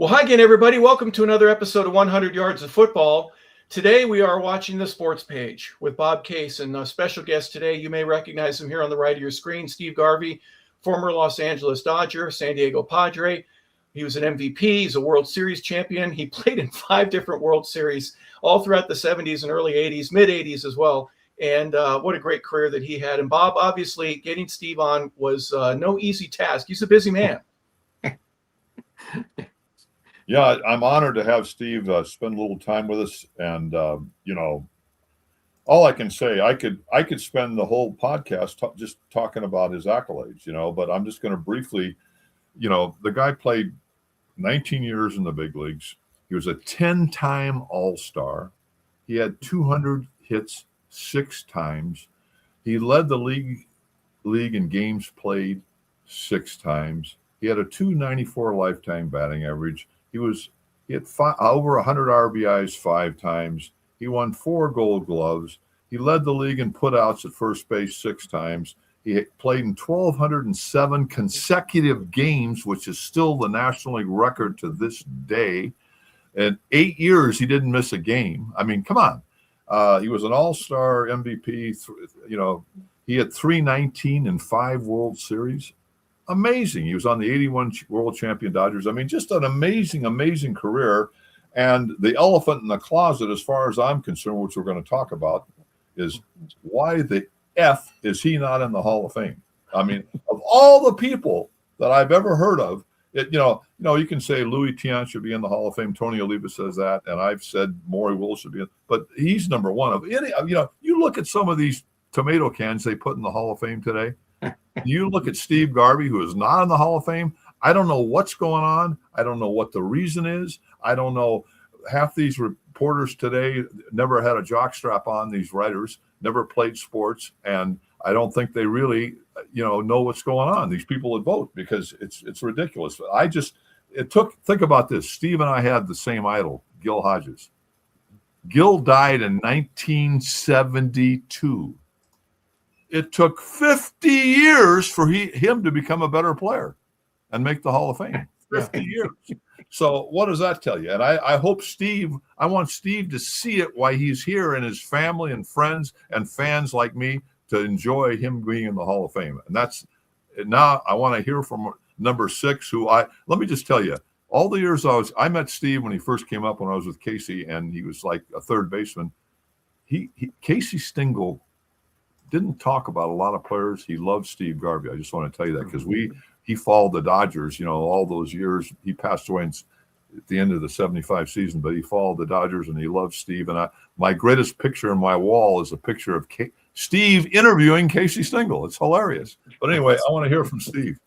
Well, hi again, everybody. Welcome to another episode of 100 Yards of Football. Today, we are watching the sports page with Bob Case, and a special guest today. You may recognize him here on the right of your screen, Steve Garvey, former Los Angeles Dodger, San Diego Padre. He was an MVP. He's a World Series champion. He played in 5 different World Series all throughout the 70s and early 80s, mid 80s as well. And what a great career that he had. And Bob, obviously, getting Steve on was no easy task. He's a busy man. Yeah, I'm honored to have Steve spend a little time with us, and all I can say, I could spend the whole podcast just talking about his accolades, but I'm just going to briefly, the guy played 19 years in the big leagues. He was a 10-time All-Star. He had 200 hits 6 times. He led the league in games played 6 times. He had a .294 lifetime batting average. He had over 100 RBIs 5 times. He won 4 Gold Gloves. He led the league in putouts at first base 6 times. He played in 1,207 consecutive games, which is still the National League record to this day. In 8 years, he didn't miss a game. I mean, come on. He was an All-Star MVP. He had 319 in 5 World Series. Amazing. He was on the 81 World Champion Dodgers. I mean, just an amazing, amazing career. And the elephant in the closet, as far as I'm concerned, which we're going to talk about, is why the F is he not in the Hall of Fame? I mean, of all the people that I've ever heard of, you can say Louis Tiant should be in the Hall of Fame. Tony Oliva says that, and I've said Maury Will should be in, but he's number one of any. You look at some of these tomato cans they put in the Hall of Fame today. You look at Steve Garvey, who is not in the Hall of Fame. I don't know what's going on. I don't know what the reason is. I don't know. Half these reporters today never had a jockstrap on. These writers never played sports, and I don't think they really, know what's going on. These people that vote, because it's ridiculous. Think about this. Steve and I had the same idol, Gil Hodges. Gil died in 1972. It took 50 years for him to become a better player and make the Hall of Fame. 50 years. So what does that tell you? And I hope I want Steve to see it, why he's here, and his family and friends and fans like me to enjoy him being in the Hall of Fame. And now I want to hear from number 6, let me just tell you, all the years I met Steve when he first came up when I was with Casey, and he was like a third baseman. Casey Stengel didn't talk about a lot of players. He loved Steve Garvey. I just want to tell you that, because he followed the Dodgers, all those years. He passed away at the end of the 75 season, but he followed the Dodgers and he loved Steve. And my greatest picture on my wall is a picture of Steve interviewing Casey Stengel. It's hilarious. But anyway, I want to hear from Steve.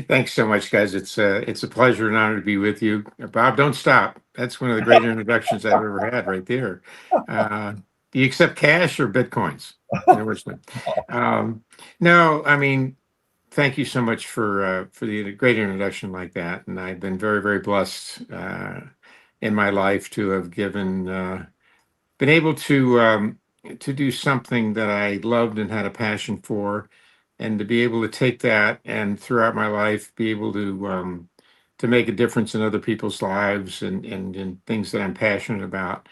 Thanks so much, guys. It's a pleasure and honor to be with you. Bob, don't stop. That's one of the great introductions I've ever had right there. Do you accept cash or Bitcoins? No, I mean, thank you so much for the great introduction like that. And I've been very, very blessed in my life to have been able to do something that I loved and had a passion for, and to be able to take that and throughout my life be able to make a difference in other people's lives and in things that I'm passionate about.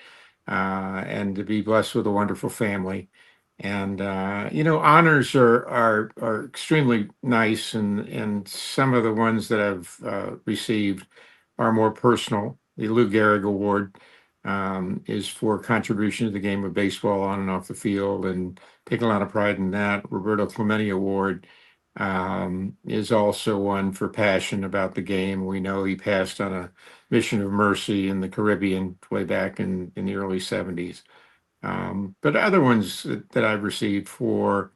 And to be blessed with a wonderful family. And honors are extremely nice, and some of the ones that I've received are more personal. The Lou Gehrig Award is for contribution to the game of baseball on and off the field, and take a lot of pride in that. Roberto Clemente Award is also one for passion about the game. We know he passed on a mission of mercy in the Caribbean way back in the early 70s. But other ones that I've received for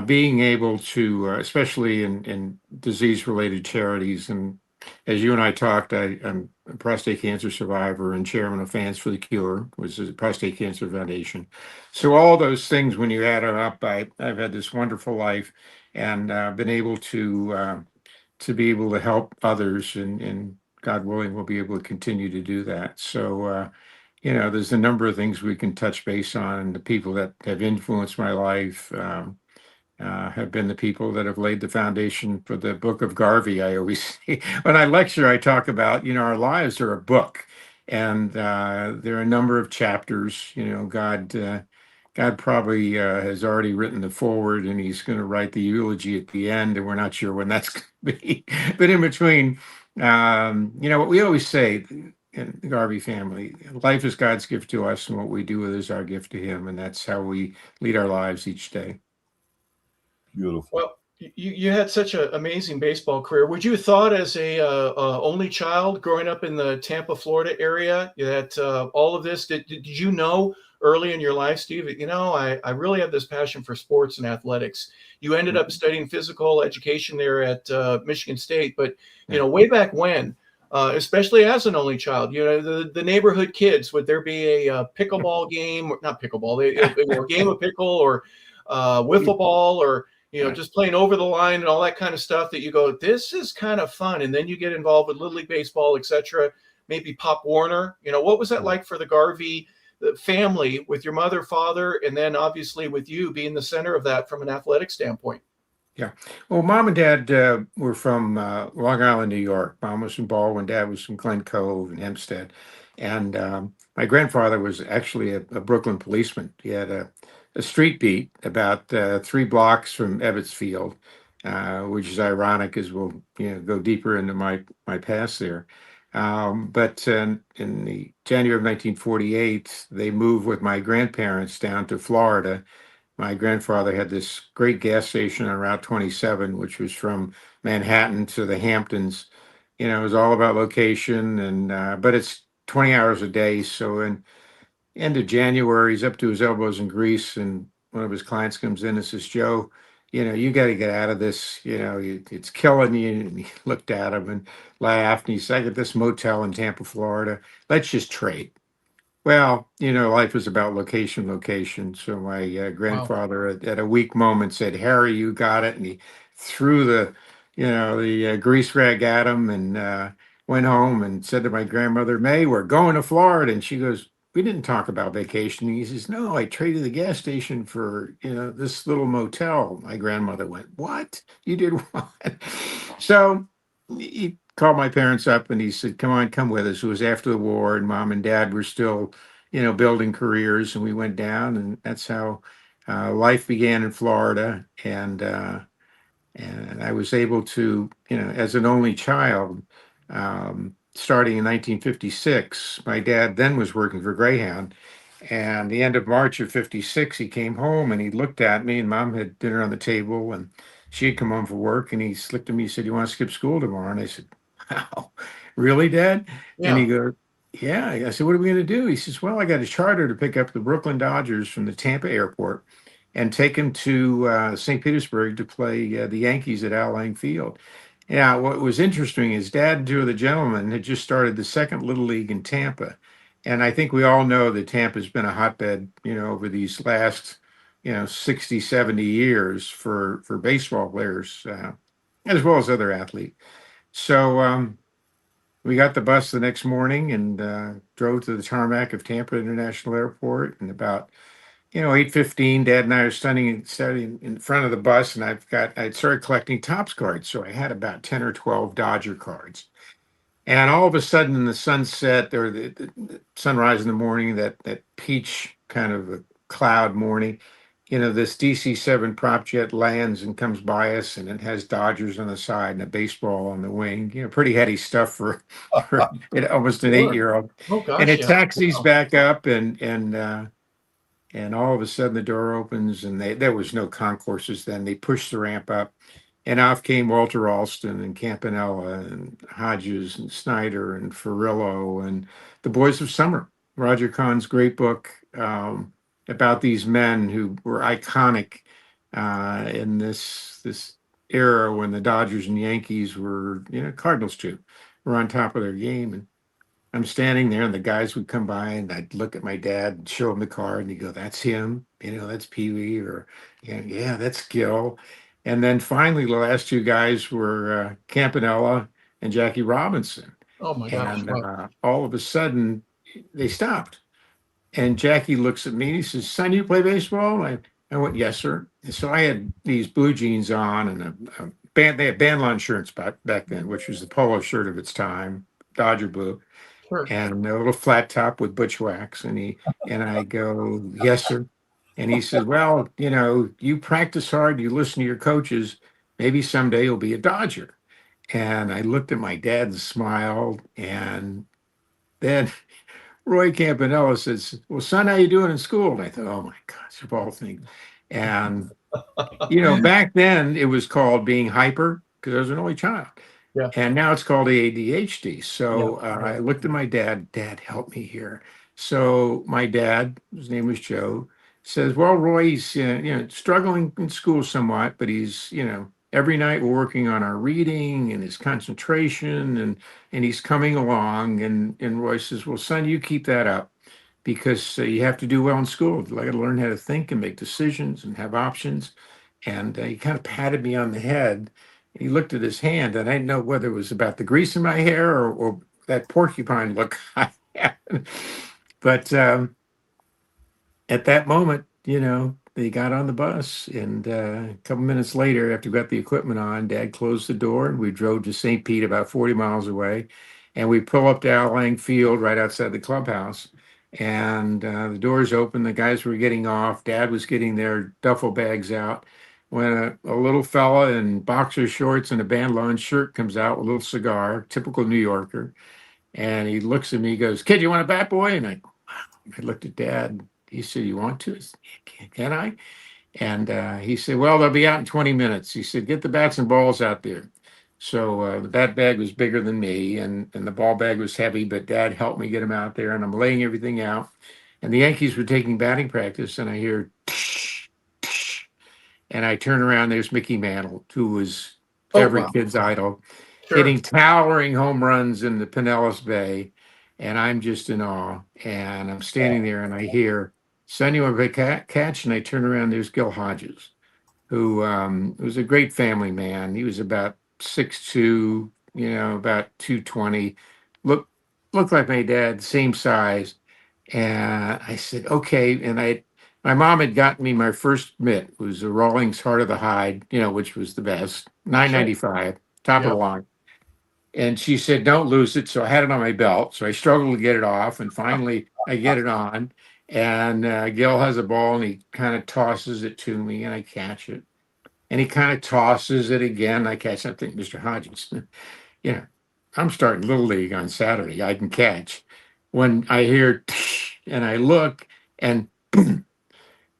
being able to, especially in disease-related charities. And as you and I talked, I'm a prostate cancer survivor and chairman of Fans for the Cure, which is a prostate cancer foundation. So all those things, when you add it up, I've had this wonderful life, and been able to be able to help others, and God willing, we'll be able to continue to do that. So, there's a number of things we can touch base on, the people that have influenced my life, have been the people that have laid the foundation for the book of Garvey. I always say, when I lecture, I talk about, our lives are a book, and there are a number of chapters. God probably has already written the foreword, and he's going to write the eulogy at the end, and we're not sure when that's going to be. But in between, what we always say in the Garvey family, life is God's gift to us, and what we do with it is our gift to him, and that's how we lead our lives each day. Beautiful. Well, you had such an amazing baseball career. Would you have thought, as a only child growing up in the Tampa, Florida area, that all of this, did you know early in your life, Steve, I really have this passion for sports and athletics? You ended up studying physical education there at Michigan State, but way back when, especially as an only child, the neighborhood kids, would there be a pickleball game, not pickleball, a game of pickle, or wiffle ball, or just playing over the line and all that kind of stuff, that you go, this is kind of fun? And then you get involved with Little League Baseball, etc. Maybe Pop Warner. What was that like for the Garvey family, with your mother, father, and then obviously with you being the center of that from an athletic standpoint? Yeah. Well, Mom and Dad were from Long Island, New York. Mom was from Baldwin. Dad was from Glen Cove and Hempstead. And my grandfather was actually a Brooklyn policeman. He had a street beat about 3 blocks from Ebbets Field, which is ironic, as we'll go deeper into my past there. But in the January of 1948, they moved with my grandparents down to Florida. My grandfather had this great gas station on Route 27, which was from Manhattan to the Hamptons. It was all about location, and but it's 20 hours a day. So in end of January, he's up to his elbows in grease, and one of his clients comes in and says, "Joe, you got to get out of this. It's killing you." And he looked at him and laughed, and he said, "I got this motel in Tampa, Florida. Let's just trade." Well, life is about location. So my grandfather at a weak moment said, "Harry, you got it." And he threw the grease rag at him, and went home and said to my grandmother, "May, we're going to Florida." And she goes, "We didn't talk about vacation." And he says, "No, I traded the gas station for, this little motel." My grandmother went, "What? You did what?" So he called my parents up and he said, "Come on, come with us." It was after the war, and Mom and Dad were still, building careers, and we went down, and that's how life began in Florida. And I was able to, as an only child, starting in 1956, my dad then was working for Greyhound. And the end of March of 56, he came home and he looked at me, and Mom had dinner on the table, and she had come home from work, and he looked at me and said, "You want to skip school tomorrow?" And I said, "Wow, really, Dad?" And he goes, "Yeah." I said, "What are we going to do?" He says, "Well, I got a charter to pick up the Brooklyn Dodgers from the Tampa airport and take them to St. Petersburg to play the Yankees at Al Lang Field." Yeah, what was interesting is Dad, Joe the gentleman, had just started the second Little League in Tampa. And I think we all know that Tampa's been a hotbed, over these last, 60, 70 years for baseball players, as well as other athletes. So we got the bus the next morning and drove to the tarmac of Tampa International Airport. And about 8:15, Dad and I are standing in front of the bus, and I'd started collecting Topps cards. So I had about 10 or 12 Dodger cards. And all of a sudden, in the sunset or the sunrise in the morning, that peach kind of a cloud morning, this DC-7 prop jet lands and comes by us, and it has Dodgers on the side and a baseball on the wing. Pretty heady stuff for almost an 8-year-old. Oh gosh, And it yeah. taxis Wow. back up, and all of a sudden the door opens, and there was no concourses then. They pushed the ramp up, and off came Walter Alston and Campanella and Hodges and Snyder and Ferrillo and the Boys of Summer. Roger Kahn's great book about these men who were iconic in this era when the Dodgers and Yankees were, Cardinals too, were on top of their game. And I'm standing there, and the guys would come by, and I'd look at my dad and show him the card, and he'd go, "That's him, that's Pee Wee," or yeah, that's Gil. And then finally, the last 2 guys were Campanella and Jackie Robinson. Oh my gosh. And Wow. all of a sudden, they stopped. And Jackie looks at me and he says, "Son, you play baseball?" I went, yes, sir. And so I had these blue jeans on and a band. They had bandline shirts back then, which was the polo shirt of its time, Dodger blue, Sure. and a little flat top with butch wax. And I go, yes, sir. And he says, well, you practice hard, you listen to your coaches. Maybe someday you'll be a Dodger. And I looked at my dad and smiled. And then Roy Campanella says, well, son, how you doing in school? And I thought, oh my gosh, of all things. And, back then it was called being hyper because I was an only child. Yeah. And now it's called ADHD. So Yeah. I looked at my dad, Dad, help me here. So my dad, his name was Joe, says, well, Roy, he's struggling in school somewhat, but he's, every night we're working on our reading and his concentration and he's coming along. And Roy says, well, son, you keep that up because you have to do well in school. I got to learn how to think and make decisions and have options. And he kind of patted me on the head. He looked at his hand, and I didn't know whether it was about the grease in my hair or that porcupine look I had. But at that moment, they got on the bus, and a couple minutes later, after we got the equipment on, Dad closed the door, and we drove to St. Pete, about 40 miles away, and we pull up to Al Lang Field right outside the clubhouse, and the doors open. The guys were getting off. Dad was getting their duffel bags out when a little fella in boxer shorts and a bandline shirt comes out with a little cigar, typical New Yorker, and he looks at me, he goes, "Kid, you want a bat boy?" And I looked at Dad. He said, "You want to?" I said, "Yeah, can I?" And he said, "Well, they'll be out in 20 minutes." He said, "Get the bats and balls out there." So the bat bag was bigger than me, and the ball bag was heavy, but Dad helped me get them out there, and I'm laying everything out. And the Yankees were taking batting practice, and I hear, and I turn around, there's Mickey Mantle, who was Oh, every wow. kid's idol, Sure. hitting towering home runs in the Pinellas Bay. And I'm just in awe. And I'm standing there and I hear, "Son, you want to play catch?" And I turn around, there's Gil Hodges, who was a great family man. He was about 6'2", about 220. Look, looked like my dad, same size. And I said, okay. And my mom had gotten me my first mitt. It was a Rawlings Heart of the Hide, which was the best, Sure. $9.95, top of Yeah. the line. And she said, don't lose it. So I had it on my belt. So I struggled to get it off. And finally, I get it on. And Gil has a ball and he kind of tosses it to me and I catch it. And he kind of tosses it again. I catch it. I think, Mr. Hodges, I'm starting Little League on Saturday. I can catch. When I hear and I look and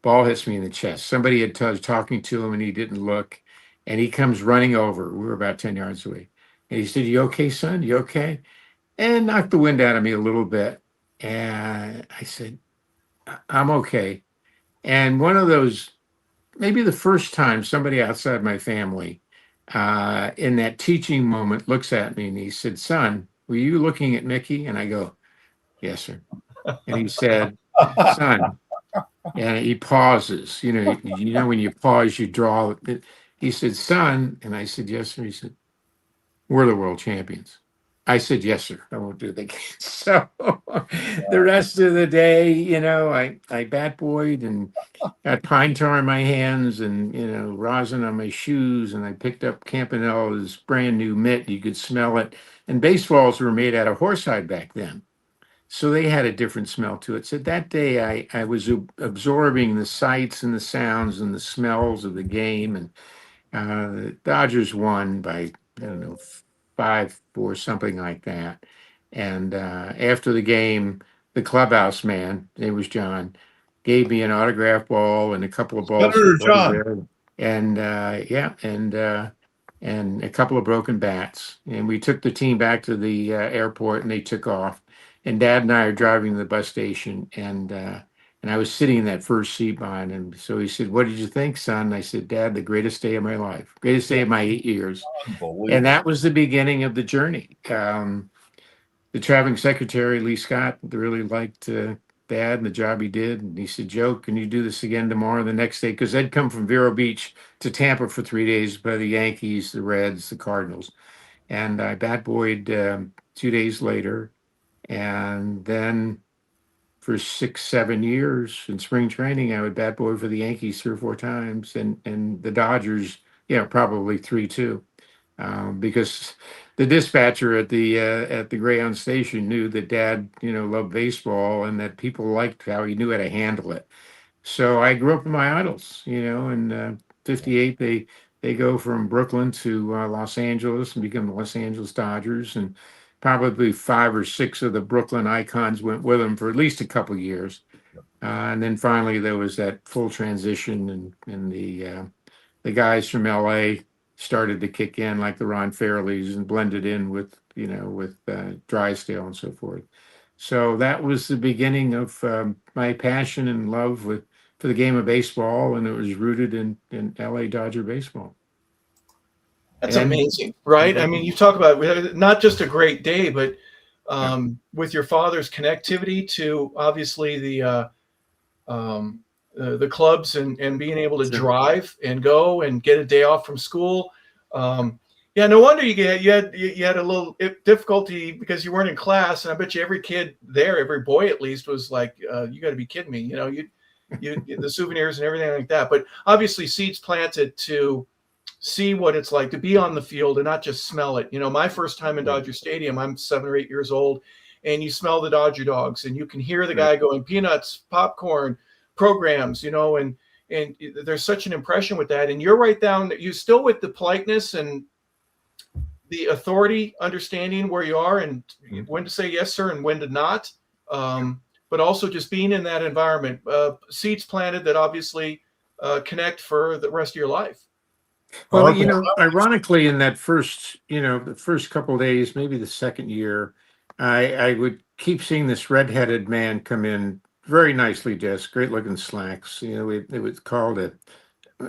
ball hits me in the chest. Somebody had was talking to him and he didn't look. And he comes running over. We were about 10 yards away. And he said, "You okay, son? You okay?" And knocked the wind out of me a little bit. And I said, "I'm okay." And one of those, maybe the first time somebody outside my family in that teaching moment looks at me and he said, "Son, were you looking at Mickey?" And I go, "Yes, sir." And he said, "Son," and he pauses. When you pause, you draw. He said, "Son," and I said, "Yes, sir." He said, "We're the world champions." I said, "Yes, sir. I won't do it again." So the rest of the day, I bat boyed and got pine tar in my hands and, rosin on my shoes. And I picked up Campanella's brand new mitt. You could smell it. And baseballs were made out of horsehide back then. So they had a different smell to it. So that day I was absorbing the sights and the sounds and the smells of the game. And the Dodgers won by, I don't know, 5-4, something like that. And after the game, the clubhouse man, his name was John, gave me an autograph ball and a couple of balls Senator to play John. there. And and a couple of broken bats. And we took the team back to the airport and they took off. And Dad and I are driving to the bus station and I was sitting in that first seat behind him. So he said, "What did you think, son?" And I said, "Dad, the greatest day of my life, greatest day of my 8 years." And that was the beginning of the journey. The traveling secretary, Lee Scott, really liked Dad and the job he did. And he said, "Joe, can you do this again tomorrow, the next day?" Because they'd come from Vero Beach to Tampa for 3 days by the Yankees, the Reds, the Cardinals. And I bat boyed 2 days later. And then for 6, 7 years in spring training. I would bat boy for the Yankees 3 or 4 times, and the Dodgers, probably 3 too, because the dispatcher at the Greyhound station knew that Dad, loved baseball and that people liked how he knew how to handle it. So I grew up with my idols, in 58, they go from Brooklyn to Los Angeles and become the Los Angeles Dodgers. And probably 5 or 6 of the Brooklyn icons went with them for at least a couple of years. And then finally there was that full transition, and the guys from LA started to kick in, like the Ron Fairleys, and blended in with Drysdale and so forth. So that was the beginning of my passion and love for the game of baseball, and it was rooted in LA Dodger baseball. That's amazing, right? I mean, you talk about not just a great day, but with your father's connectivity to obviously the clubs and being able to drive and go and get a day off from school. Yeah, no wonder you had a little difficulty because you weren't in class, and I bet you every kid there, every boy at least, was like, "You got to be kidding me!" You the souvenirs and everything like that. But obviously, seeds planted to see what it's like to be on the field and not just smell it. My first time in Dodger Stadium, I'm 7 or 8 years old, and you smell the Dodger dogs, and you can hear the guy going peanuts, popcorn, programs, and there's such an impression with that. And you're right down, you still with the politeness and the authority, understanding where you are and when to say yes, sir, and when to not. But also just being in that environment, seeds planted that obviously connect for the rest of your life. Well, ironically, in that the first couple of days, maybe the second year, I would keep seeing this redheaded man come in, very nicely dressed, great looking slacks. It was called a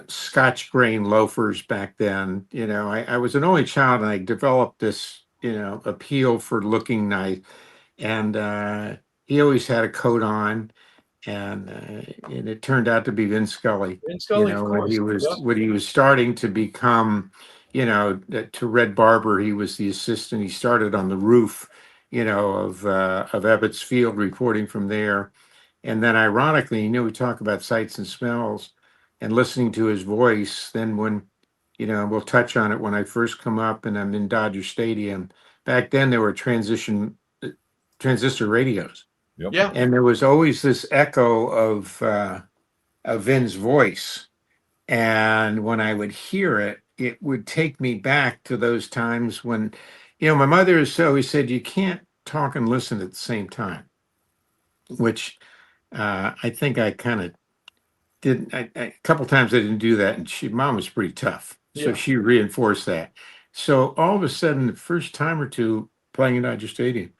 Scotch grain loafers back then. I was an only child, and I developed this, appeal for looking nice. And he always had a coat on, and it turned out to be Vin Scully. When he was starting to become, to Red Barber, he was the assistant. He started on the roof, of Ebbets Field, reporting from there. And then ironically, we talk about sights and smells and listening to his voice. Then when, we'll touch on it, when I first come up and I'm in Dodger Stadium, back then there were transistor radios. Yep. Yeah. And there was always this echo of Vin's voice. And when I would hear it, it would take me back to those times when, my mother has always said, you can't talk and listen at the same time, which I think I kind of did. A couple times I didn't do that. And Mom was pretty tough. So she reinforced that. So all of a sudden, the first time or two playing in Dodger Stadium,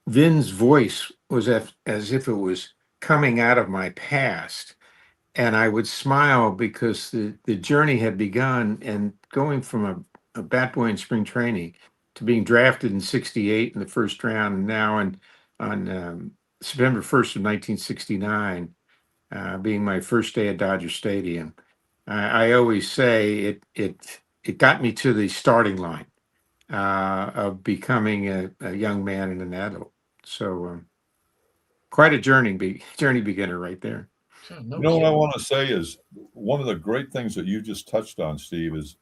Vin's voice was as if it was coming out of my past. And I would smile because the journey had begun, and going from a bat boy in spring training to being drafted in 68 in the first round, and now on September 1st of 1969, being my first day at Dodger Stadium. I always say it got me to the starting line of becoming a young man and an adult. So quite a journey beginner right there. What I want to say is one of the great things that you just touched on, Steve, is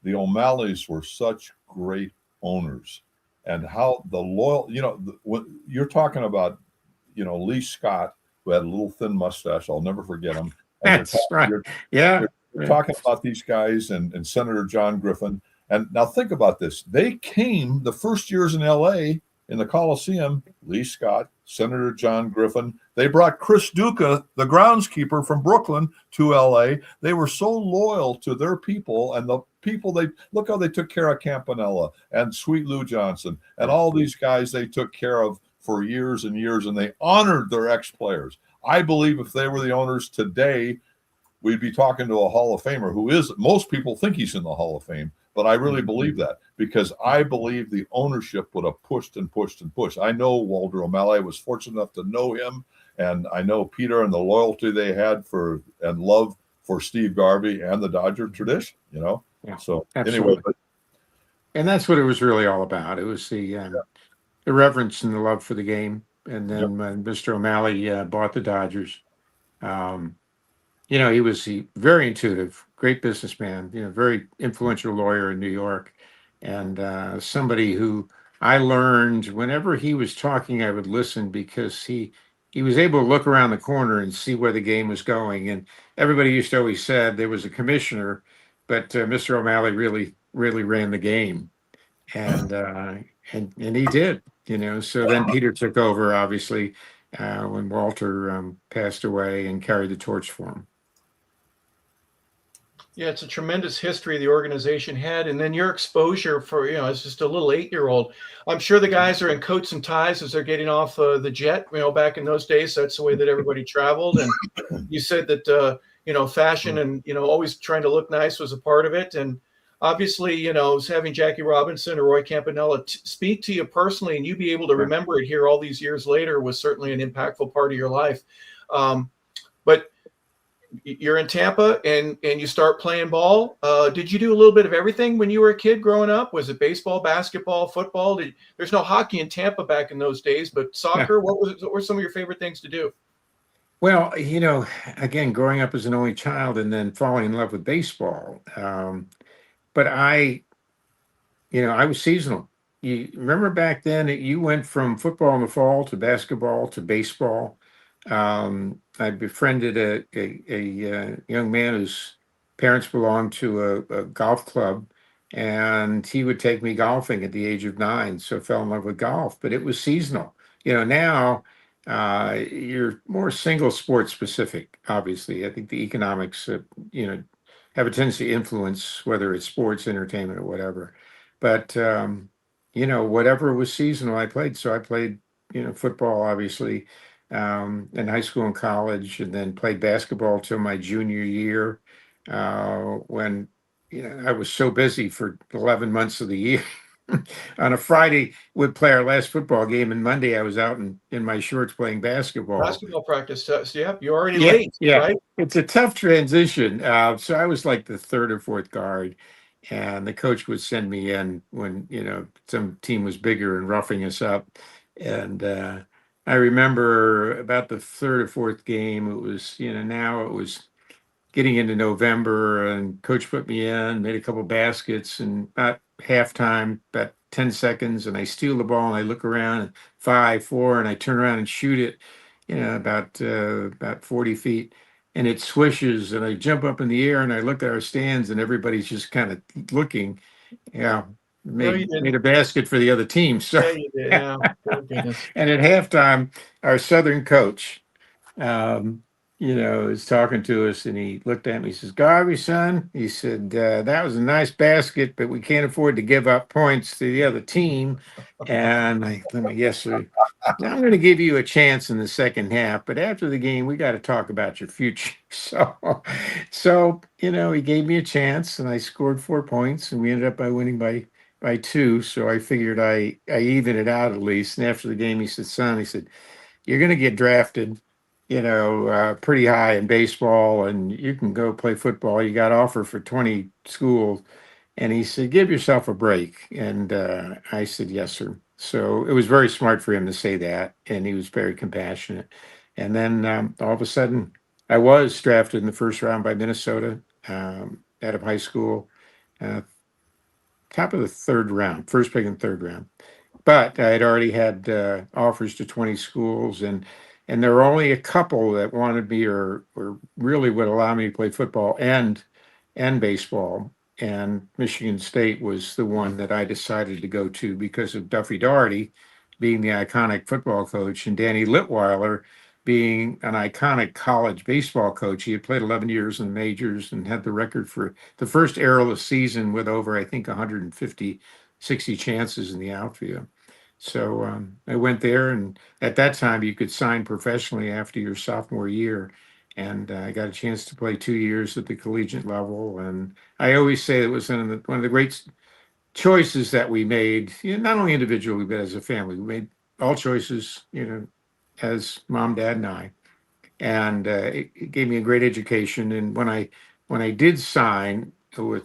the O'Malleys were such great owners, and how the loyal, when you're talking about, Lee Scott, who had a little thin mustache. I'll never forget him. That's right. You're talking about these guys and Senator John Griffin. And now think about this. They came the first years in L.A. in the Coliseum, Lee Scott, Senator John Griffin. They brought Chris Duca, the groundskeeper from Brooklyn, to L.A. They were so loyal to their people, and the people look how they took care of Campanella and Sweet Lou Johnson and all these guys they took care of for years and years, and they honored their ex-players. I believe if they were the owners today, we'd be talking to a Hall of Famer most people think he's in the Hall of Fame, but I really believe that because I believe the ownership would have pushed and pushed and pushed. I know Walter O'Malley. I was fortunate enough to know him, and I know Peter and the loyalty they had and love for Steve Garvey and the Dodger tradition, Yeah, so absolutely. Anyway. And that's what it was really all about. It was the reverence and the love for the game. and then when Mr. O'Malley bought the Dodgers, you know, he was very intuitive, great businessman, you know, very influential lawyer in New York, and somebody who I learned whenever he was talking, I would listen because he was able to look around the corner and see where the game was going. And everybody used to always said there was a commissioner, but Mr. O'Malley really ran the game, and and he did, you know. So then Peter took over, obviously, when Walter passed away and carried the torch for him. Yeah, it's a tremendous history the organization had, and then your exposure for, you know, as just a little 8-year-old. I'm sure the guys are in coats and ties as they're getting off the jet. You know, back in those days, that's the way that everybody traveled. And you said that you know, fashion and, you know, always trying to look nice was a part of it. And obviously, you know, having Jackie Robinson or Roy Campanella speak to you personally, and you be able to remember it here all these years later, was certainly an impactful part of your life. But you're in Tampa and you start playing ball. Did you do a little bit of everything when you were a kid growing up? Was it baseball, basketball, football? There's no hockey in Tampa back in those days, but soccer, what were some of your favorite things to do? Well, you know, again, growing up as an only child and then falling in love with baseball. But you know, I was seasonal. You remember back then that you went from football in the fall to basketball to baseball. I befriended a young man whose parents belonged to a golf club, and he would take me golfing at the age of 9. So I fell in love with golf, but it was seasonal. You know, now you're more single sport specific. Obviously, I think the economics, you know, have a tendency to influence whether it's sports, entertainment, or whatever. But you know, whatever was seasonal, I played. So I played, you know, football, obviously, in high school and college, and then played basketball till my junior year, when, you know, I was so busy for 11 months of the year. On a Friday, we'd play our last football game, and Monday I was out in my shorts playing basketball. Basketball practice. So, yeah, you're already Yeah, late, yeah. right? It's a tough transition. So I was like the third or fourth guard, and the coach would send me in when, you know, some team was bigger and roughing us up. And I remember about the third or fourth game, it was, you know, now it was getting into November, and coach put me in, made a couple baskets, and about halftime, about 10 seconds, and I steal the ball and I look around and 5, 4, and I turn around and shoot it, you know, about 40 feet. And it swishes, and I jump up in the air, and I look at our stands, and everybody's just kind of looking. Yeah, No, you made didn't. a basket for the other team. So, Yeah, you did. Yeah. Oh, goodness. and at halftime, our Southern coach, um, you know, is talking to us, and he looked at me. He says, "Garvey, son," he said, "that was a nice basket, but we can't afford to give up points to the other team." And yes, sir. Now I'm going to give you a chance in the second half, but after the game, we got to talk about your future. So you know, he gave me a chance, and I scored 4 points, and we ended up by winning by 2. So I figured I evened it out at least. And after the game, he said, "Son," he said, "you're going to get drafted, you know, pretty high in baseball, and you can go play football. You got offer for 20 schools." And he said, "Give yourself a break." And I said, "Yes, sir." So it was very smart for him to say that, and he was very compassionate. And then all of a sudden, I was drafted in the first round by Minnesota, out of high school, uh, top of the third round, first pick in the third round. But I had already had offers to 20 schools, and there were only a couple that wanted me or really would allow me to play football and baseball. And Michigan State was the one that I decided to go to because of Duffy Daugherty being the iconic football coach and Danny Litweiler being an iconic college baseball coach. He had played 11 years in the majors and had the record for the first airless season with over, I think, 150, 60 chances in the outfield. So I went there, and at that time you could sign professionally after your sophomore year, and I got a chance to play 2 years at the collegiate level. And I always say it was one of the great choices that we made, you know, not only individually but as a family. We made all choices, you know, as mom, dad, and I, and it gave me a great education. And when I did sign with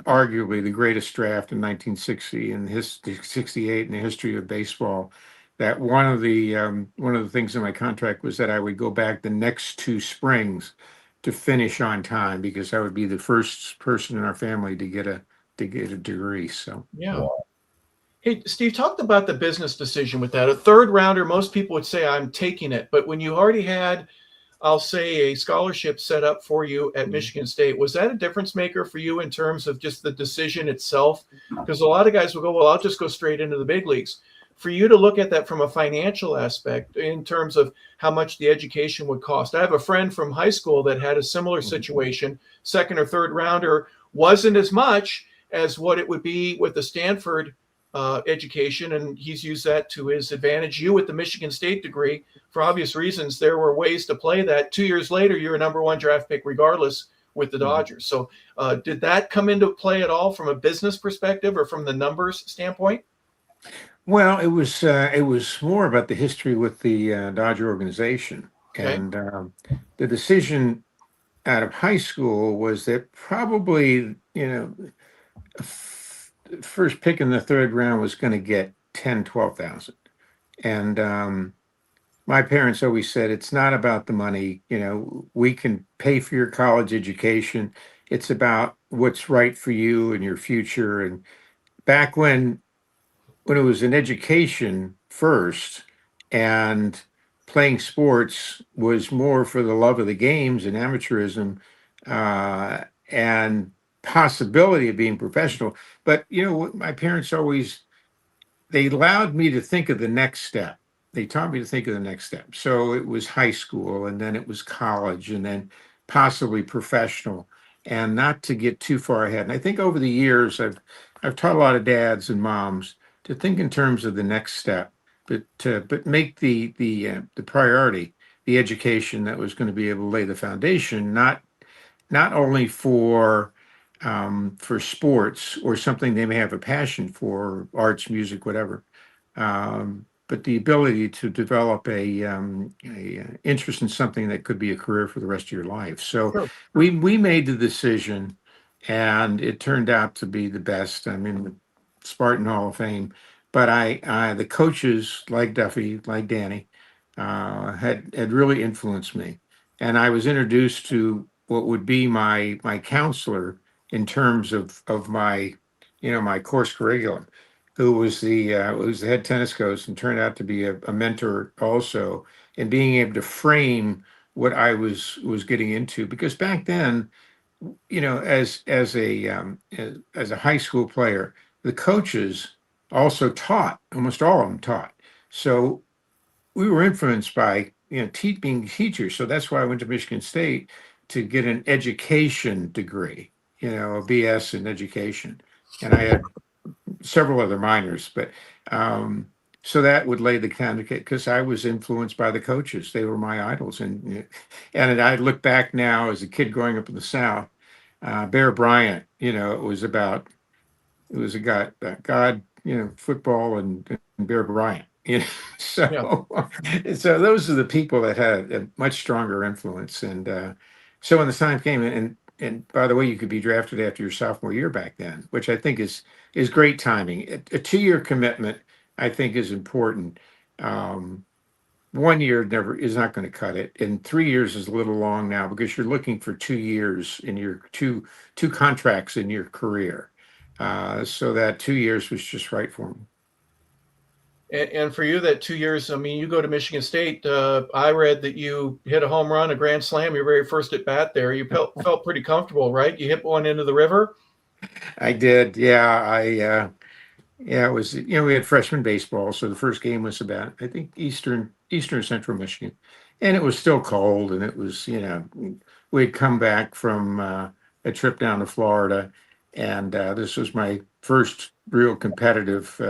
arguably the greatest draft in 1960 and 68 in the history of baseball, that one of the things in my contract was that I would go back the next 2 springs to finish on time because I would be the first person in our family to get a degree. So Yeah. Wow. Hey, Steve, talked about the business decision with that. A third rounder, most people would say, I'm taking it. But when you already had, I'll say, a scholarship set up for you at Michigan State, was that a difference maker for you in terms of just the decision itself? Because a lot of guys will go, well, I'll just go straight into the big leagues. For you to look at that from a financial aspect in terms of how much the education would cost. I have a friend from high school that had a similar situation. Second or third rounder wasn't as much as what it would be with the Stanford education, and he's used that to his advantage. You with the Michigan State degree, for obvious reasons, there were ways to play that. 2 years later, you're a number one draft pick regardless with the Dodgers. So did that come into play at all from a business perspective or from the numbers standpoint? well, it was more about the history with the Dodger organization, Okay. and the decision out of high school was that probably first pick in the third round was going to get 10, 12,000. And my parents always said, it's not about the money. We can pay for your college education. It's about what's right for you and your future. And back when it was an education first and playing sports was more for the love of the games and amateurism, and possibility of being professional. But my parents always, they allowed me to think of the next step. They taught me to think of the next step. So it was high school, and then it was college, and then possibly professional, and not to get too far ahead. And I think over the years, I've taught a lot of dads and moms to think in terms of the next step, but make the priority the education that was going to be able to lay the foundation, not only for sports or something they may have a passion for, arts, music, whatever, but the ability to develop a interest in something that could be a career for the rest of your life. So Sure. we made the decision, and it turned out to be the best. I'm in the Spartan Hall of Fame, but the coaches like Duffy, like Danny, had really influenced me, and I was introduced to what would be my counselor in terms of my my course curriculum, who was the head tennis coach and turned out to be a mentor also, and being able to frame what I was getting into, because back then, as a high school player, the coaches also taught, almost all of them taught. So we were influenced by being teachers. So that's why I went to Michigan State to get an education degree, a BS in education, and I had several other minors, but so that would lay the candidate, because I was influenced by the coaches. They were my idols, and I look back now as a kid growing up in the South. Bear Bryant, it was a God, football and Bear Bryant, Yeah. so so those are the people that had a much stronger influence. And so when the time came, and by the way, you could be drafted after your sophomore year back then, which I think is great timing. A 2-year commitment, I think, is important. 1 year never is not going to cut it, and 3 years is a little long now, because you're looking for 2 years in your two contracts in your career. So that 2 years was just right for me. And for you, that 2 years, I mean, you go to Michigan State. I read that you hit a home run, a grand slam, your very first at bat there. You felt pretty comfortable, right? You hit one into the river. I did, yeah. Yeah, it was, we had freshman baseball, so the first game was about, I think, Eastern Central Michigan, and it was still cold, and it was, we'd come back from a trip down to Florida, and this was my first real competitive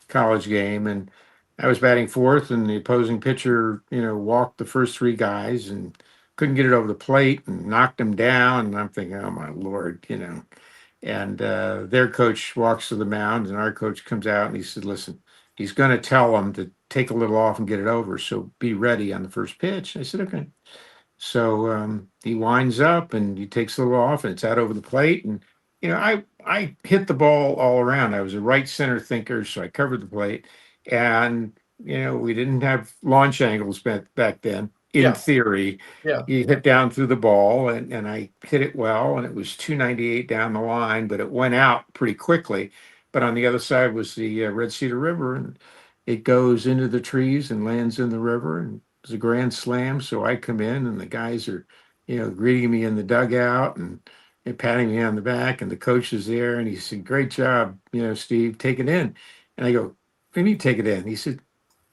college game, and I was batting fourth, and the opposing pitcher, walked the first 3 guys and couldn't get it over the plate and knocked them down, and I'm thinking, oh my Lord. And their coach walks to the mound, and our coach comes out, and he said, listen, he's going to tell them to take a little off and get it over. So be ready on the first pitch. I said, okay. So he winds up, and he takes a little off, and it's out over the plate. And, I hit the ball all around. I was a right center thinker, so I covered the plate. And we didn't have launch angles back then. In Yeah. theory, Yeah. you hit down through the ball, and I hit it well, and it was 298 down the line, but it went out pretty quickly. But on the other side was the Red Cedar River, and it goes into the trees and lands in the river, and it's a grand slam. So I come in, and the guys are, greeting me in the dugout and patting me on the back, and the coach is there, and he said, "Great job, Steve, take it in." And I go, "What do you mean take it in?" He said,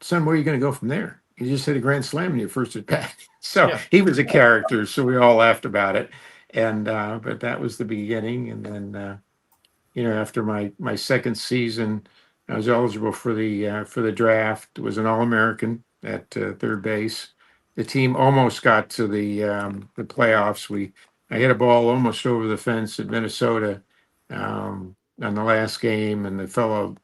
"Son, where are you going to go from there? You just hit a grand slam in your first at bat." So Yeah. he was a character, so we all laughed about it. And but that was the beginning. And then after my second season, I was eligible for the draft. Was an All-American at third base. The team almost got to the playoffs. I hit a ball almost over the fence at Minnesota on the last game, and the fellow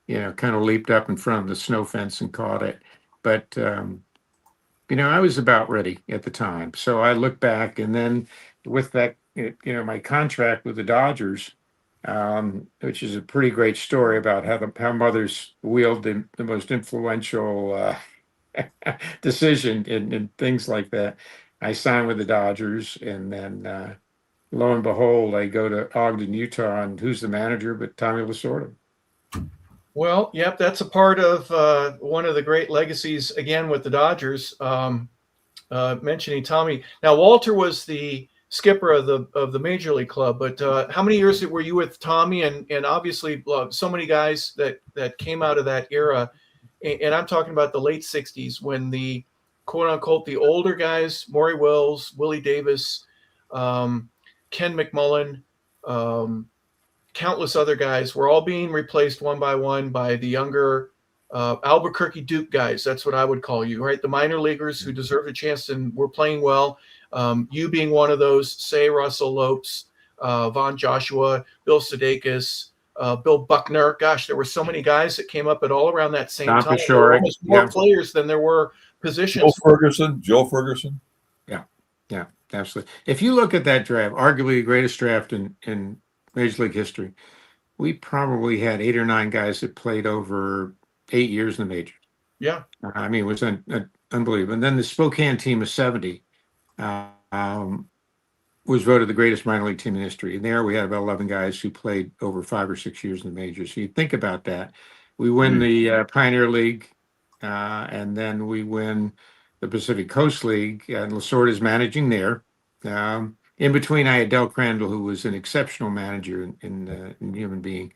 kind of leaped up in front of the snow fence and caught it. But I was about ready at the time. So I look back, and then with that, my contract with the Dodgers, which is a pretty great story about how mothers wield the most influential decision in things like that. I signed with the Dodgers, and then lo and behold, I go to Ogden, Utah, and who's the manager but Tommy Lasorda. Well, yep, that's a part of one of the great legacies, again, with the Dodgers, mentioning Tommy. Now, Walter was the skipper of the Major League Club, but how many years were you with Tommy? And obviously, so many guys that came out of that era, and I'm talking about the late 60s when the quote-unquote the older guys, Maury Wills, Willie Davis, Ken McMullen, countless other guys were all being replaced one by one by the younger Albuquerque Duke guys. That's what I would call you, right? The minor leaguers who deserved a chance and were playing well. You being one of those, say Russell Lopes, Von Joshua, Bill Sudeikis, Bill Buckner. Gosh, there were so many guys that came up at all around that same Don time. There were Pashore, almost more players than there were positions. Joe Ferguson. Yeah, absolutely. If you look at that draft, arguably the greatest draft in Major League history, we probably had 8 or 9 guys that played over 8 years in the majors. Yeah. I mean, it was unbelievable. And then the Spokane team of 70 was voted the greatest minor league team in history. And there we had about 11 guys who played over 5 or 6 years in the majors. So you think about that. We win the Pioneer League, and then we win the Pacific Coast League, and Lasorda is managing there. In between, I had Del Crandall, who was an exceptional manager in human being.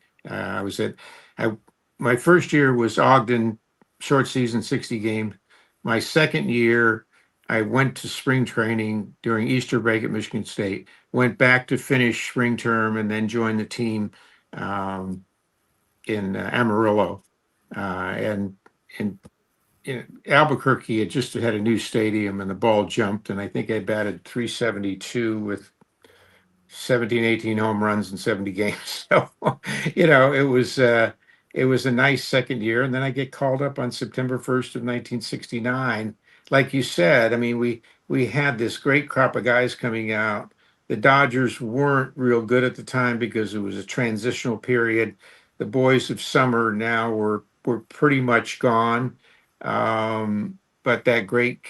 My first year was Ogden, short season, 60 games. My second year, I went to spring training during Easter break at Michigan State, went back to finish spring term, and then joined the team in Amarillo. And Albuquerque had just had a new stadium, and the ball jumped, and I think I batted 372 with 17, 18 home runs in 70 games. So, it was a nice second year. And then I get called up on September 1st of 1969. Like you said, I mean, we had this great crop of guys coming out. The Dodgers weren't real good at the time because it was a transitional period. The boys of summer now were pretty much gone. But that great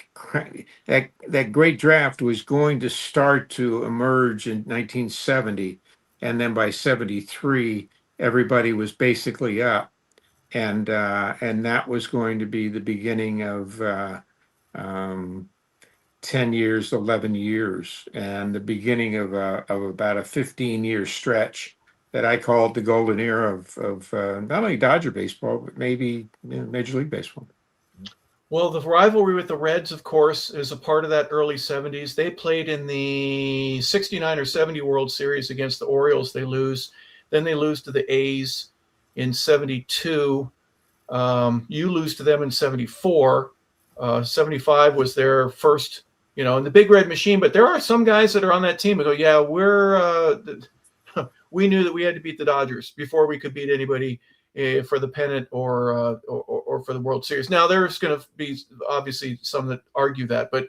draft was going to start to emerge in 1970, and then by 73, everybody was basically up, and that was going to be the beginning of 10 years, 11 years, and the beginning of about a 15-year stretch that I called the golden era of not only Dodger baseball, but maybe Major League Baseball. Well, the rivalry with the Reds, of course, is a part of that early 70s. They played in the 69 or 70 World Series against the Orioles. They lose. Then they lose to the A's in 72. You lose to them in 74. 75 was their first, in the Big Red Machine. But there are some guys that are on that team that go, yeah, we knew that we had to beat the Dodgers before we could beat anybody for the pennant or for the World Series. Now, there's going to be obviously some that argue that, but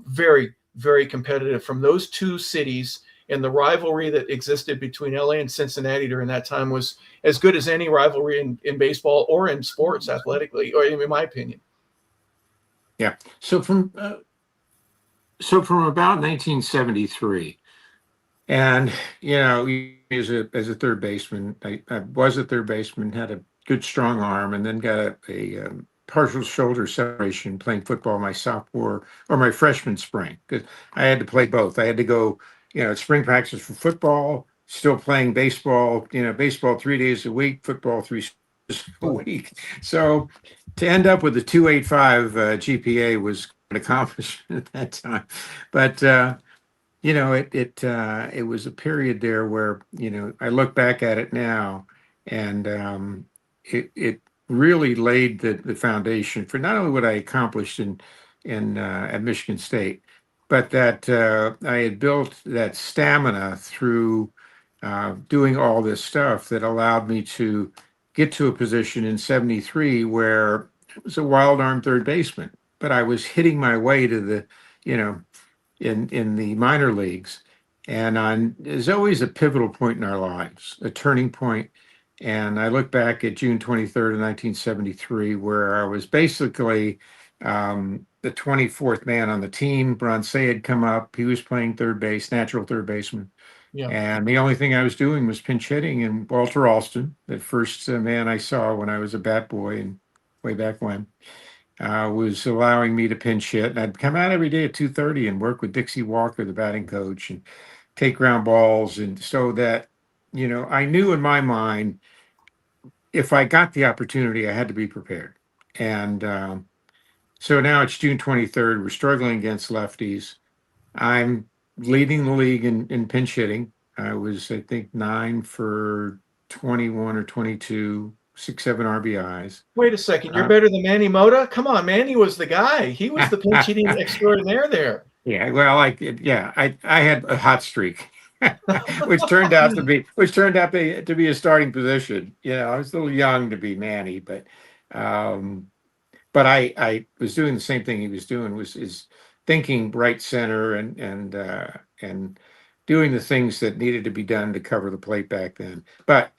very, very competitive from those two cities and the rivalry that existed between LA and Cincinnati during that time was as good as any rivalry in baseball or in sports athletically, or in my opinion. Yeah. So from about 1973, and as a third baseman, I was a third baseman, had a good strong arm, and then got a partial shoulder separation playing football my sophomore or my freshman spring, because I had to play both. I had to go, spring practice for football, still playing baseball. Baseball 3 days a week, football 3 days a week. So to end up with a 2.85 GPA was an accomplishment at that time, but it was a period there where I look back at it now, and it really laid the foundation for not only what I accomplished in at Michigan State, but that I had built that stamina through doing all this stuff that allowed me to get to a position in '73 where it was a wild arm third baseman, but I was hitting my way to the in the minor leagues. And there's always a pivotal point in our lives, a turning point. And I look back at June 23rd of 1973, where I was basically the 24th man on the team. Bronce had come up. He was playing third base, natural third baseman. Yeah. And the only thing I was doing was pinch hitting. And Walter Alston, the first man I saw when I was a bat boy and way back when, was allowing me to pinch hit. And I'd come out every day at 2:30 and work with Dixie Walker, the batting coach, and take ground balls. And so that, I knew in my mind, if I got the opportunity, I had to be prepared. And so now it's June 23rd. We're struggling against lefties. I'm leading the league in pinch hitting. I was, I think, 9 for 21 or 22, 6-7 RBIs. Wait a second, you're better than Manny Mota? Come on, Manny was the guy. He was the pinch hitting extraordinaire there. Yeah, well, I had a hot streak, which turned out to be a starting position. I was a little young to be Manny, but I was doing the same thing he was doing, is thinking right center and doing the things that needed to be done to cover the plate back then. But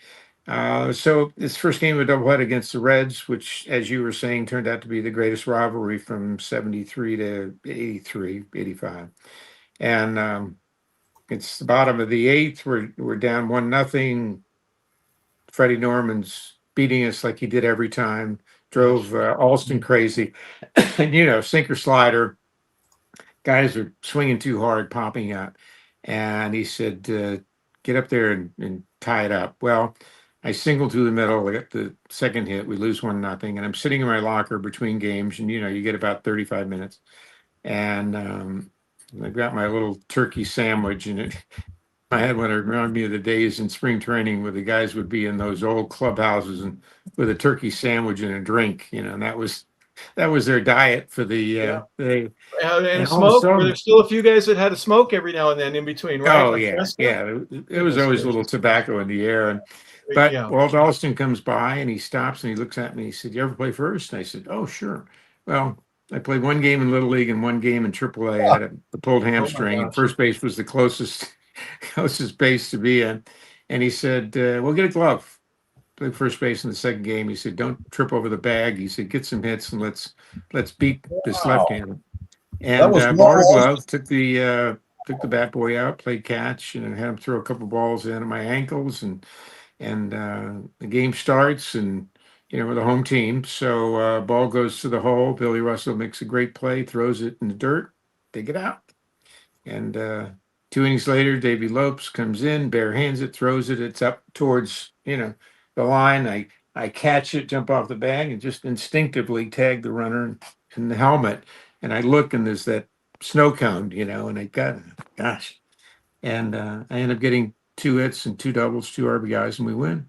so this first game of a doubleheader against the Reds, which, as you were saying, turned out to be the greatest rivalry from '73 to '83, '85. And it's the bottom of the eighth. We're down 1-0. Freddie Norman's beating us like he did every time. Drove Alston crazy. And, sinker slider. Guys are swinging too hard, popping up. And he said, get up there and tie it up. Well, I singled through the middle. I got the second hit. We lose 1-0. And I'm sitting in my locker between games. And, you get about 35 minutes. And I've got my little turkey sandwich. And I had one that reminded me of the days in spring training where the guys would be in those old clubhouses and with a turkey sandwich and a drink. And that was their diet for the day. And smoke. There's still a few guys that had to smoke every now and then in between, right? Oh, yeah. It was always a little tobacco in the air. But Walt Alston comes by and he stops and he looks at me. He said, "You ever play first?" And I said, "Oh, sure." Well, I played one game in Little League and one game in AAA. I had a pulled hamstring, and first base was the closest base to be in. And he said, "We'll get a glove." Played first base in the second game. He said, "Don't trip over the bag." He said, "Get some hits and let's beat this left-hander." And bought a glove, took the bat boy out, played catch, and had him throw a couple balls in at my ankles, and the game starts, and we're the home team. So ball goes to the hole. Billy Russell makes a great play, throws it in the dirt, dig it out. And 2 innings later, Davey Lopes comes in, bare hands it, throws it. It's up towards the line. I catch it, jump off the bag, and just instinctively tag the runner in the helmet. And I look, and there's that snow cone, and I got, gosh. And I end up getting 2 hits and 2 doubles, 2 RBIs, and we win.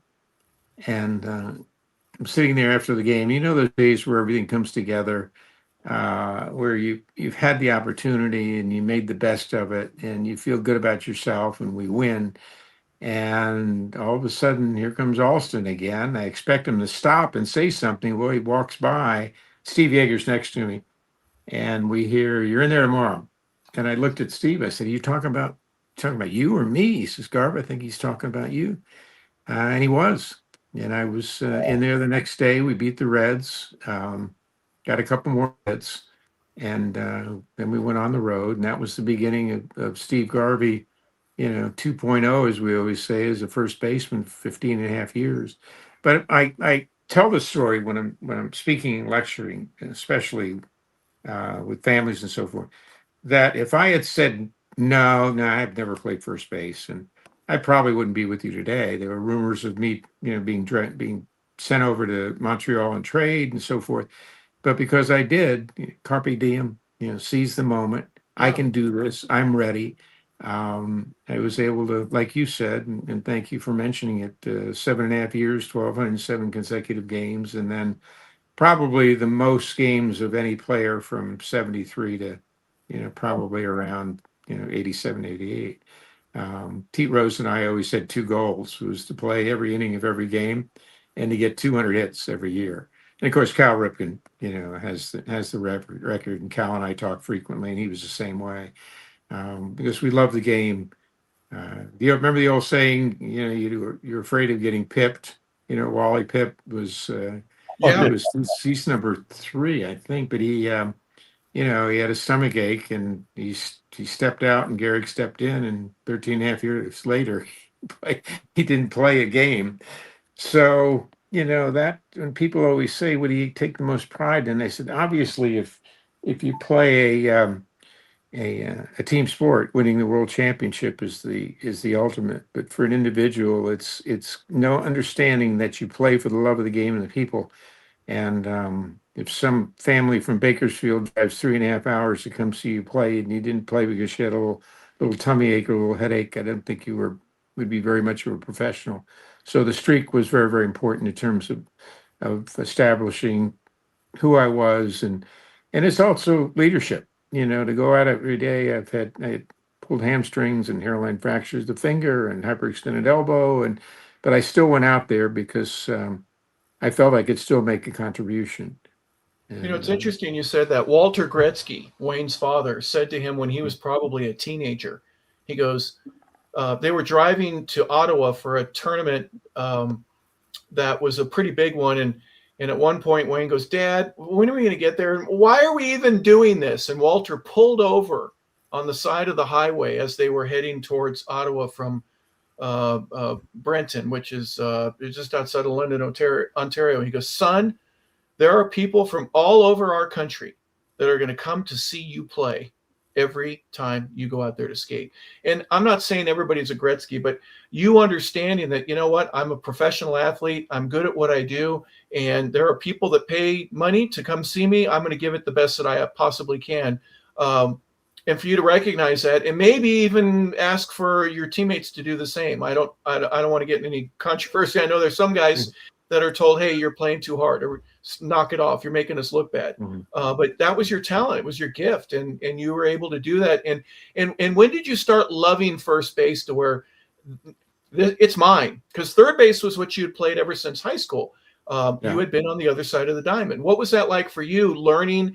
And I'm sitting there after the game. Those days where everything comes together, where you've had the opportunity and you made the best of it, and you feel good about yourself, and we win. And all of a sudden, here comes Alston again. I expect him to stop and say something. Well, he walks by. Steve Yeager's next to me. And we hear, "You're in there tomorrow." And I looked at Steve. I said, "Are you talking about talking about you or me?" He says, "Garb, I think he's talking about you." And he was. And I was in there the next day. We beat the Reds, got a couple more hits, and then we went on the road. And that was the beginning of Steve Garvey, 2.0, as we always say, as a first baseman, 15 and a half years. But I tell the story when I'm speaking and lecturing, especially with families and so forth, that if I had said no, I've never played first base, and I probably wouldn't be with you today. There were rumors of me, being sent over to Montreal and trade and so forth. But because I did, carpe diem, seize the moment. I Yeah. can do this. I'm ready. I was able to, like you said, and thank you for mentioning it, 7.5 years, 1,207 consecutive games, and then probably the most games of any player from 73 to, probably around, 87, 88. Pete Rose and I always had two goals: was to play every inning of every game and to get 200 hits every year. And of course, Cal Ripken, has the record, and Cal and I talk frequently, and he was the same way, because we love the game. Do you remember the old saying? You're afraid of getting pipped. Wally Pipp was. He Yeah. was he's number 3, I think, but he had a stomach ache, and he stepped out, and Gehrig stepped in, and 13 and a half years later, he didn't play a game. So, that when people always say, "What do you take the most pride in?" I said, obviously, if you play a team sport, winning the world championship is the ultimate. But for an individual, it's no understanding that you play for the love of the game and the people. And if some family from Bakersfield drives 3.5 hours to come see you play, and you didn't play because you had a little tummy ache or a little headache, I don't think you would be very much of a professional. So the streak was very, very important in terms of establishing who I was, and it's also leadership. To go out every day. I had pulled hamstrings and hairline fractures of the finger and hyperextended elbow, but I still went out there because I felt I could still make a contribution. And It's interesting you said that. Walter Gretzky, Wayne's father, said to him when he was probably a teenager, he goes, they were driving to Ottawa for a tournament that was a pretty big one. And at one point, Wayne goes, "Dad, when are we going to get there? Why are we even doing this?" And Walter pulled over on the side of the highway as they were heading towards Ottawa from Brenton, which is just outside of London, Ontario. He goes, "Son, there are people from all over our country that are going to come to see you play every time you go out there to skate." And I'm not saying everybody's a Gretzky, but you understanding that, what, I'm a professional athlete, I'm good at what I do, and there are people that pay money to come see me. I'm going to give it the best that I possibly can. And for you to recognize that, and maybe even ask for your teammates to do the same. I don't want to get in any controversy. I know there's some guys that are told, "Hey, you're playing too hard," or "Knock it off, you're making us look bad." But that was your talent, it was your gift, and you were able to do that. And when did you start loving first base to where it's mine? Because third base was what you had played ever since high school. You had been on the other side of the diamond. What was that like for you, learning,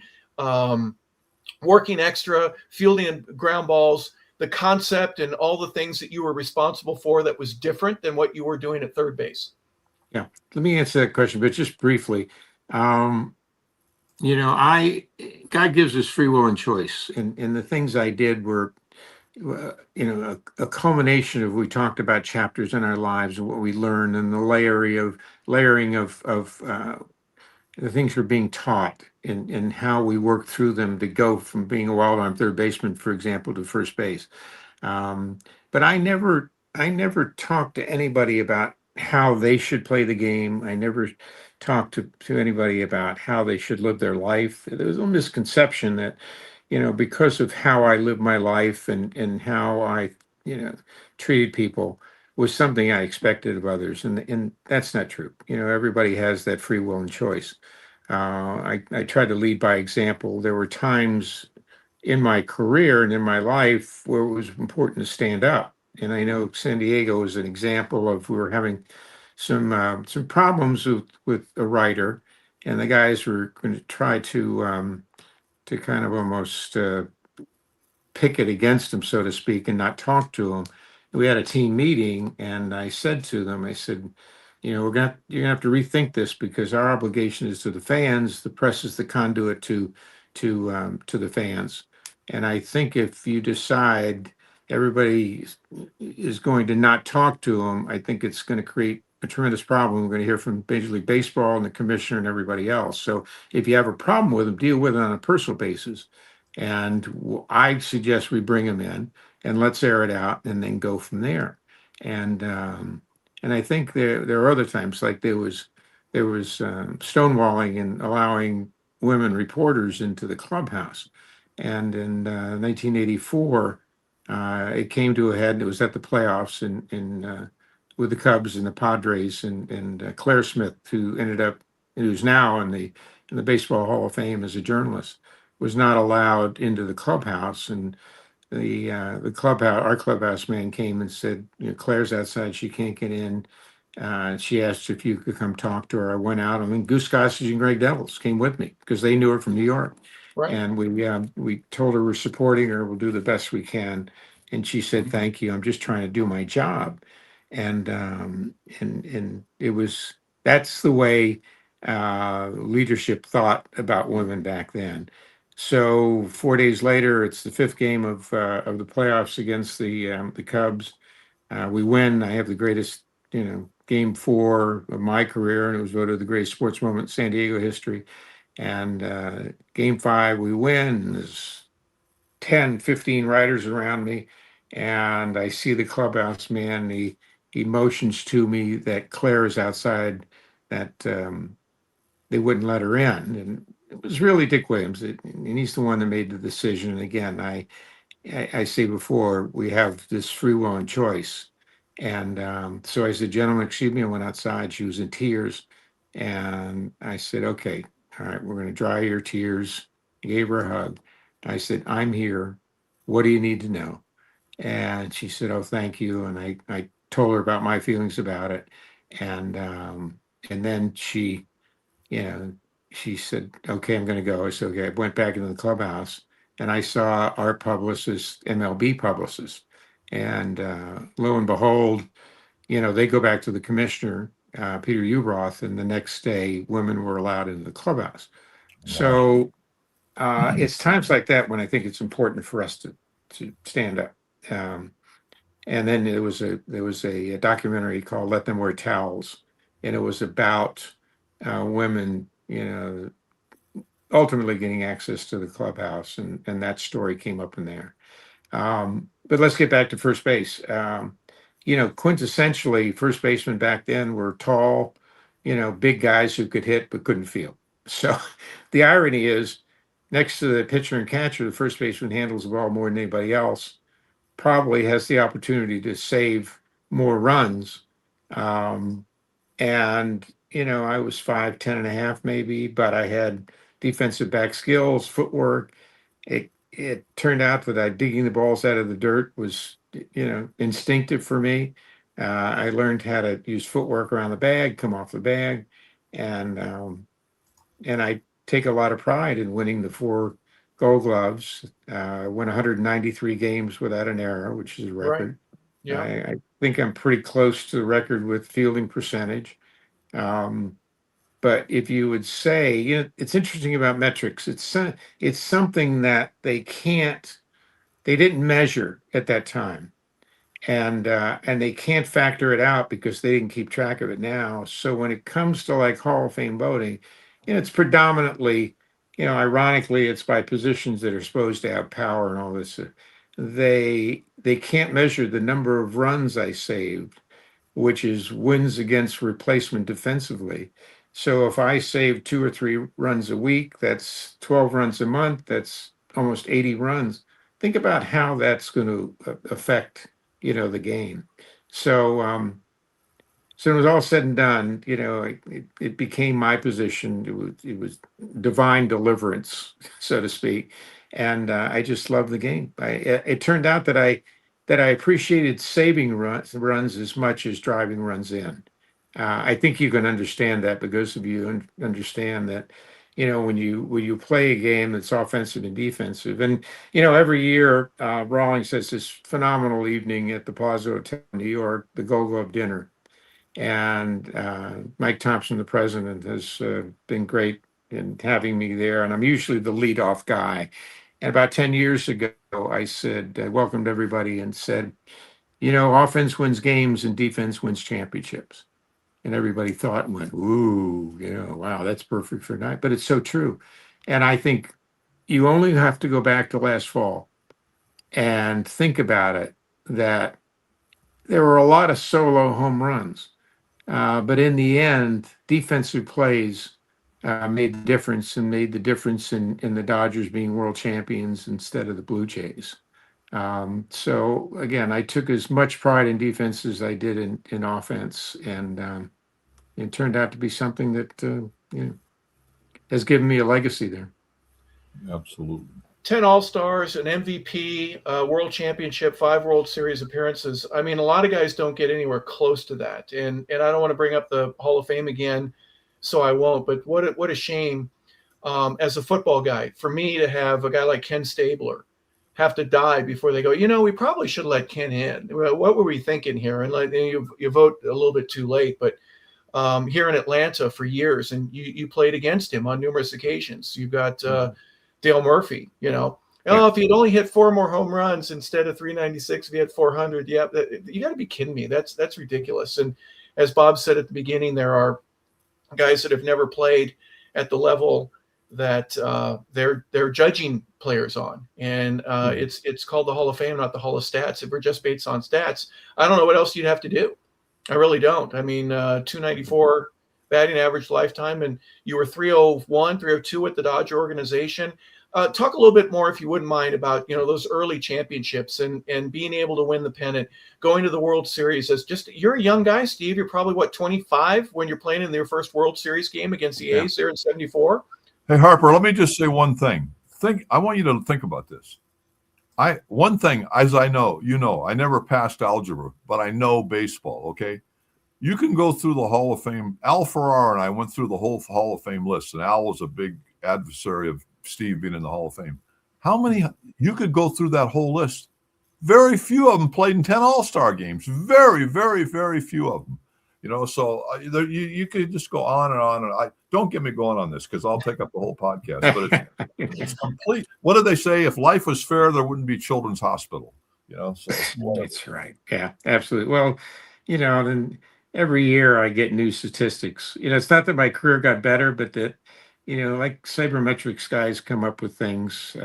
working extra, fielding ground balls, the concept and all the things that you were responsible for that was different than what you were doing at third base? Yeah, let me answer that question, but just briefly. God gives us free will and choice, and the things I did were, a culmination of, we talked about chapters in our lives and what we learned, and the layering of the things we're being taught, and how we work through them to go from being a wild arm third baseman, for example, to first base. But I never talked to anybody about how they should play the game. I never talked to anybody about how they should live their life. There was a misconception that, because of how I lived my life, and how I, treated people, was something I expected of others. And that's not true. Everybody has that free will and choice. I tried to lead by example. There were times in my career and in my life where it was important to stand up. And I know San Diego is an example of, we were having some problems with a writer, and the guys were going to try to kind of almost picket against them, so to speak, and not talk to them. We had a team meeting, and I said to them, I said, you're gonna have to rethink this, because our obligation is to the fans. The press is the conduit to the fans. And I think if you decide everybody is going to not talk to them, I think it's going to create a tremendous problem. We're going to hear from Major League Baseball and the commissioner and everybody else. So if you have a problem with them, deal with it on a personal basis. And I suggest we bring them in and let's air it out and then go from there. And I think there are other times, like there was stonewalling and allowing women reporters into the clubhouse. And in 1984, it came to a head. It was at the playoffs in with the Cubs and the Padres, and Claire Smith, who's now in the Baseball Hall of Fame as a journalist, was not allowed into the clubhouse. And the clubhouse, our clubhouse man came and said, Claire's outside, she can't get in. She asked if you could come talk to her. I went out, and then Goose Gossage and Greg Devils came with me because they knew her from New York. Right. And we told her we're supporting her. We'll do the best we can. And she said, "Thank you. I'm just trying to do my job." And that's the way leadership thought about women back then. So 4 days later, it's the fifth game of the playoffs against the Cubs. We win. I have the greatest, game 4 of my career, and it was voted the greatest sports moment in San Diego history. And game 5, we win. There's 10, 15 riders around me, and I see the clubhouse man. He motions to me that Claire is outside, that they wouldn't let her in. And it was really Dick Williams, and he's the one that made the decision. And again, I say before, we have this free will and choice. And so I said, "Gentlemen, excuse me." I went outside. She was in tears. And I said, "Okay, all right, we're going to dry your tears." I gave her a hug. I said, "I'm here. What do you need to know?" And she said, "Oh, thank you." And I told her about my feelings about it. And then she said, "Okay, I'm going to go." I said, "Okay." I went back into the clubhouse, and I saw our publicist, MLB publicist. And lo and behold, they go back to the commissioner, Peter Ubroth, and the next day, women were allowed into the clubhouse. So it's times like that when I think it's important for us to stand up. And then there was a documentary called "Let Them Wear Towels," and it was about women, ultimately getting access to the clubhouse, and that story came up in there. But let's get back to first base. Quintessentially, first basemen back then were tall, big guys who could hit but couldn't field. So the irony is, next to the pitcher and catcher, the first baseman handles the ball more than anybody else, probably has the opportunity to save more runs. And I was 5'10" and a half maybe, but I had defensive back skills, footwork. It turned out that digging the balls out of the dirt was, instinctive for me. I learned how to use footwork around the bag, come off the bag, and I take a lot of pride in winning the 4 Gold Gloves. Won 193 games without an error, which is a record. Right. Yeah. I think I'm pretty close to the record with fielding percentage. But if you would say, it's interesting about metrics. It's something that they didn't measure at that time, and they can't factor it out because they didn't keep track of it now. So when it comes to like Hall of Fame voting, it's predominantly, ironically, it's by positions that are supposed to have power and all this. They can't measure the number of runs I saved, which is wins against replacement defensively. So if I save 2 or 3 runs a week, that's 12 runs a month. That's almost 80 runs. Think about how that's going to affect, the game. So when it was all said and done, it became my position. It was divine deliverance, so to speak. And I just loved the game. It turned out that I appreciated saving runs as much as driving runs in. I think you can understand that, because of you understand that, when you play a game that's offensive and defensive. And every year Rawlings has this phenomenal evening at the Plaza Hotel in New York, the Go Glove dinner, and Mike Thompson, the president, has been great in having me there, and I'm usually the leadoff guy. And about 10 years ago, I welcomed everybody and said, offense wins games and defense wins championships. And everybody thought and went, ooh, wow, that's perfect for night. But it's so true. And I think you only have to go back to last fall and think about it, that there were a lot of solo home runs. But in the end, defensive plays made the difference, and made the difference in the Dodgers being world champions instead of the Blue Jays. So again, I took as much pride in defense as I did in offense, and it turned out to be something that has given me a legacy there. Absolutely. 10 All-Stars, an MVP, World Championship, 5 World Series appearances. I mean, a lot of guys don't get anywhere close to that. And I don't want to bring up the Hall of Fame again, so I won't. But what a shame as a football guy for me to have a guy like Ken Stabler have to die before they go, we probably should let Ken in. What were we thinking here? And you vote a little bit too late. But here in Atlanta for years, and you played against him on numerous occasions. You've got Dale Murphy, if he'd only hit 4 more home runs instead of 396, if he had 400, you got to be kidding me. That's ridiculous. And as Bob said at the beginning, there are guys that have never played at the level that they're judging players on, and it's called the Hall of Fame, not the Hall of Stats. If we're just based on stats, I don't know what else you'd have to do. I really don't. I mean, 294 batting average lifetime, and you were 301, 302 with the Dodger organization. Talk a little bit more, if you wouldn't mind, about those early championships and being able to win the pennant, going to the World Series. You're a young guy, Steve. You're probably 25 when you're playing in your first World Series game against the A's there in '74. Hey, Harper, let me just say one thing. I want you to think about this. One thing, as I know, I never passed algebra, but I know baseball, okay? You can go through the Hall of Fame. Al Ferrara and I went through the whole Hall of Fame list, and Al was a big adversary of Steve being in the Hall of Fame. How many, you could go through that whole list. Very few of them played in 10 All-Star games. Very, very, very few of them. So you could just go on and on. And don't get me going on this, because I'll take up the whole podcast. But it's complete. What did they say? If life was fair, there wouldn't be Children's Hospital. So that's right. Yeah, absolutely. Well, then every year I get new statistics. It's not that my career got better, but that like sabermetrics guys come up with things.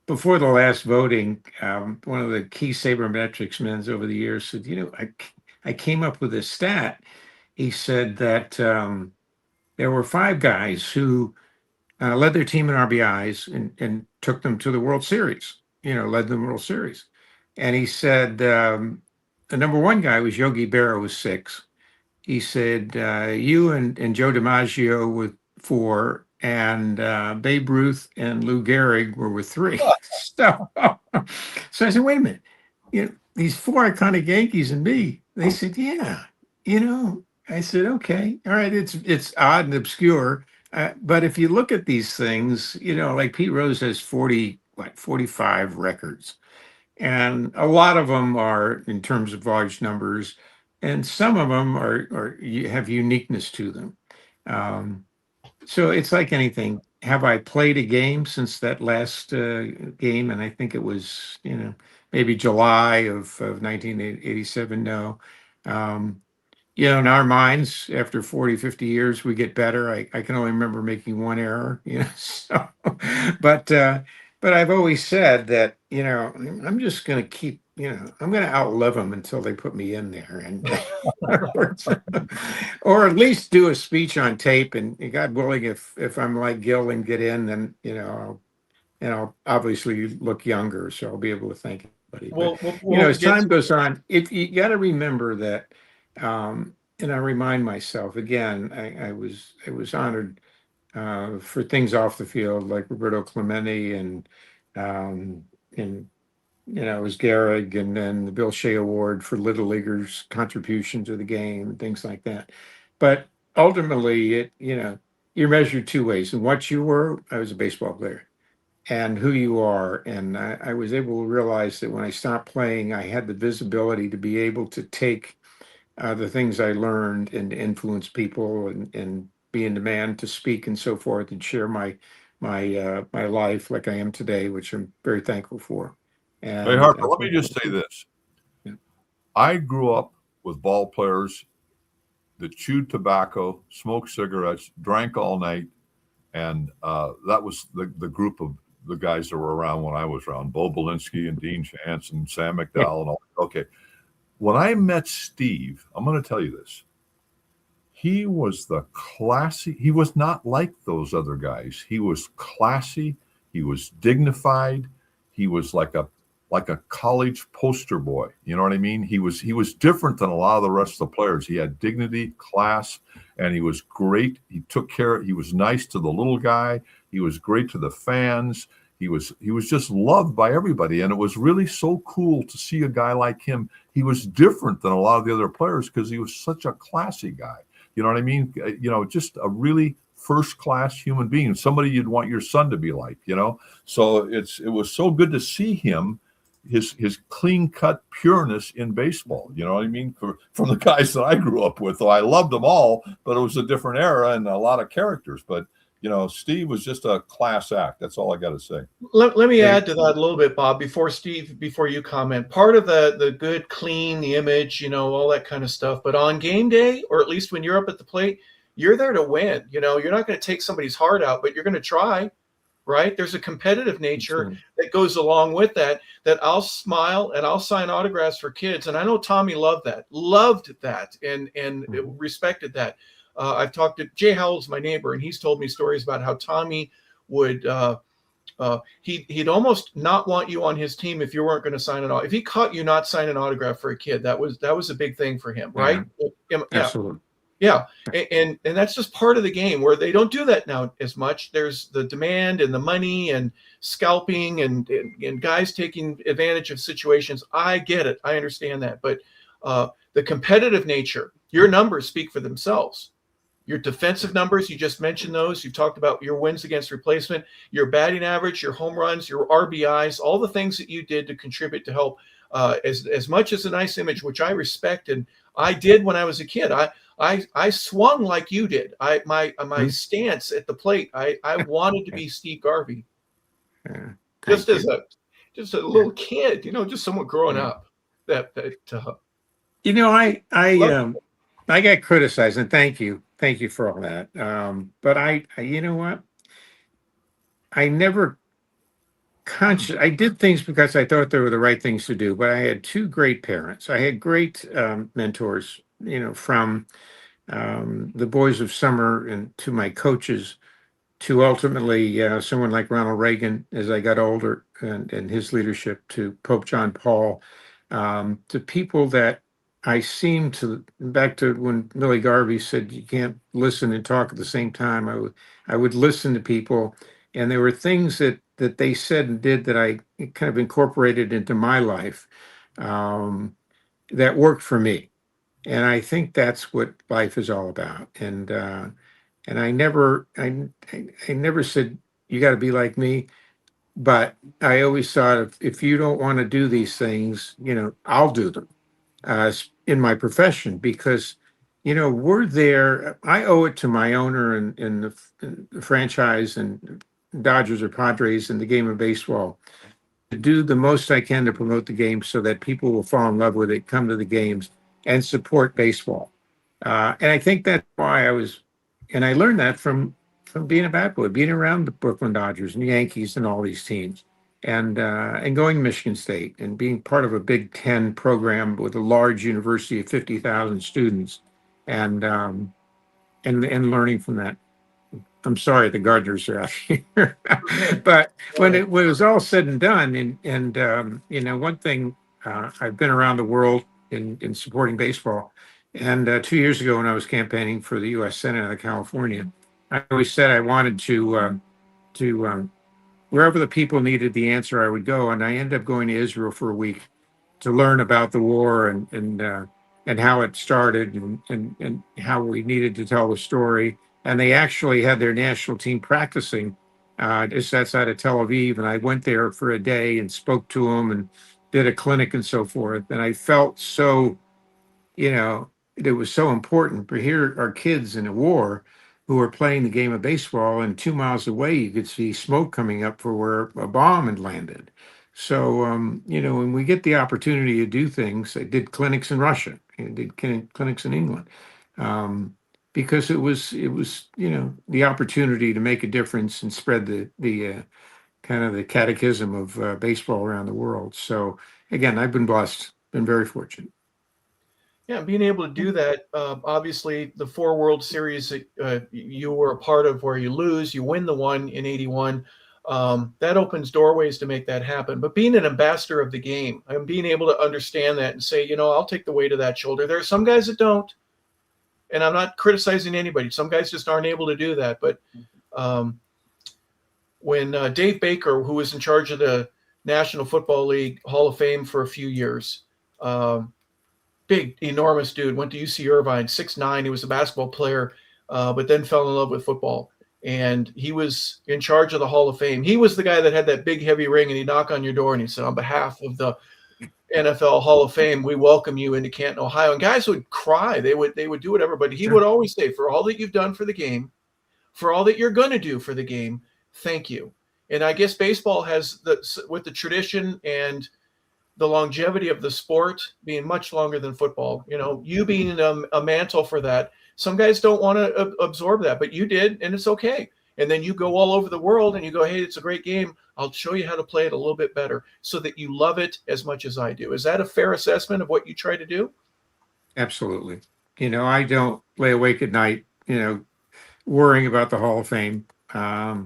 Before the last voting, one of the key sabermetrics men over the years said, I came up with a stat. He said that there were 5 guys who led their team in RBIs and took them to the World Series, led them World Series. And he said the number 1 guy was Yogi Berra with 6. He said you and Joe DiMaggio with 4, and Babe Ruth and Lou Gehrig were with 3. So I said, wait a minute, these 4 iconic Yankees and me. They said, yeah, I said, okay, all right, it's odd and obscure, but if you look at these things, like Pete Rose has 45 records, and a lot of them are in terms of large numbers, and some of them have uniqueness to them. So it's like anything. Have I played a game since that last game? And I think it was, maybe July of 1987. No. In our minds, after 40, 50 years, we get better. I can only remember making 1 error, so, but I've always said that, I'm just going to keep, I'm going to outlive them until they put me in there, and or at least do a speech on tape. And God willing, if I'm like Gil and get in, then I'll obviously look younger, so I'll be able to thank everybody. But as time goes on, you got to remember that, and I remind myself again, I was honored for things off the field, like Roberto Clemente and it was Gehrig, and then the Bill Shea Award for Little Leaguers' contribution to the game and things like that. But ultimately, you're measured two ways. And what you were, I was a baseball player, and who you are. And I was able to realize that when I stopped playing, I had the visibility to be able to take the things I learned and influence people and be in demand to speak and so forth and share my life like I am today, which I'm very thankful for. Hey, And Harper, let me just say this. Yeah. I grew up with ball players that chewed tobacco, smoked cigarettes, drank all night, and that was the group of the guys that were around when I was around. Bo Belinsky and Dean Chance and Sam McDowell and all. Okay. When I met Steve, I'm going to tell you this. He was the classy. He was not like those other guys. He was classy. He was dignified. He was like a college poster boy. You know what I mean? He was different than a lot of the rest of the players. He had dignity, class, and he was great. He took care. He was nice to the little guy. He was great to the fans. He was just loved by everybody, and it was really so cool to see a guy like him. He was different than a lot of the other players because he was such a classy guy. You know what I mean? Just a really first-class human being, somebody you'd want your son to be like. So it was so good to see him, his clean-cut pureness in baseball. You know what I mean? From the guys that I grew up with, though I loved them all, but it was a different era and a lot of characters. But Steve was just a class act. That's all I got to say. Let me add to that a little bit, Bob, before you comment. Part of the good, clean, the image, all that kind of stuff. But on game day, or at least when you're up at the plate, you're there to win. You're not going to take somebody's heart out, but you're going to try, right? There's a competitive nature that goes along with that I'll smile and I'll sign autographs for kids. And I know Tommy loved that, and respected that. I've talked to Jay Howell's my neighbor, and he's told me stories about how Tommy would he'd almost not want you on his team if you weren't going to sign an autograph. If he caught you not signing an autograph for a kid, that was a big thing for him, right? Yeah. Absolutely. Yeah. And that's just part of the game where they don't do that now as much. There's the demand and the money and scalping and guys taking advantage of situations. I get it. I understand that. But the competitive nature, your numbers speak for themselves. Your defensive numbers, you just mentioned those. You've talked about your wins against replacement, your batting average, your home runs, your RBIs, all the things that you did to contribute to help as much as a nice image, which I respect. And I did when I was a kid. I swung like you did. My stance at the plate, I wanted to be Steve Garvey. Just as a little kid, just someone growing up. I got criticized, and thank you for all that. But I you know what? I never I did things because I thought they were the right things to do. But I had two great parents. I had great mentors. From the boys of summer and to my coaches, to ultimately someone like Ronald Reagan as I got older and his leadership, to Pope John Paul, to people that I seem to, back to when Millie Garvey said you can't listen and talk at the same time. I would listen to people, and there were things that they said and did that I kind of incorporated into my life that worked for me. And I think that's what life is all about. And I never said you got to be like me, but I always thought if you don't want to do these things, I'll do them in my profession, because we're there. I owe it to my owner and the franchise and Dodgers or Padres in the game of baseball to do the most I can to promote the game so that people will fall in love with it, come to the games, and support baseball. And I think that's why and I learned that from being a bat boy, being around the Brooklyn Dodgers and Yankees and all these teams, and going to Michigan State and being part of a Big Ten program with a large university of 50,000 students, and learning from that. I'm sorry, the gardeners are out here, but when it was all said and done, and one thing, I've been around the world in supporting baseball, and 2 years ago when I was campaigning for the U.S. Senate out of California, I always said I wanted to wherever the people needed the answer, I would go, and I ended up going to Israel for a week to learn about the war and how it started, and how we needed to tell the story. And they actually had their national team practicing just outside of Tel Aviv. And I went there for a day and spoke to them and did a clinic and so forth. And I felt so, it was so important. But here are kids in a war who are playing the game of baseball, and 2 miles away, you could see smoke coming up for where a bomb had landed. So, when we get the opportunity to do things, I did clinics in Russia, I did clinics in England, because it was the opportunity to make a difference and spread the kind of the catechism of baseball around the world. So again, I've been blessed, been very fortunate. Yeah, being able to do that, obviously the 4 World Series that you were a part of where you lose, you win the one in 81, that opens doorways to make that happen. But being an ambassador of the game and being able to understand that and say, I'll take the weight of that shoulder. There are some guys that don't, and I'm not criticizing anybody. Some guys just aren't able to do that. But when Dave Baker, who was in charge of the National Football League Hall of Fame for a few years, big, enormous dude, went to UC Irvine, 6'9". He was a basketball player, but then fell in love with football. And he was in charge of the Hall of Fame. He was the guy that had that big, heavy ring, and he'd knock on your door and he said, on behalf of the NFL Hall of Fame, we welcome you into Canton, Ohio. And guys would cry. They would do whatever. But he would always say, for all that you've done for the game, for all that you're going to do for the game, thank you. And I guess baseball has, with the tradition and the longevity of the sport being much longer than football, you being a mantle for that. Some guys don't want to absorb that, but you did, and it's okay. And then you go all over the world and you go, hey, it's a great game. I'll show you how to play it a little bit better so that you love it as much as I do. Is that a fair assessment of what you try to do? Absolutely. I don't lay awake at night, worrying about the Hall of Fame. I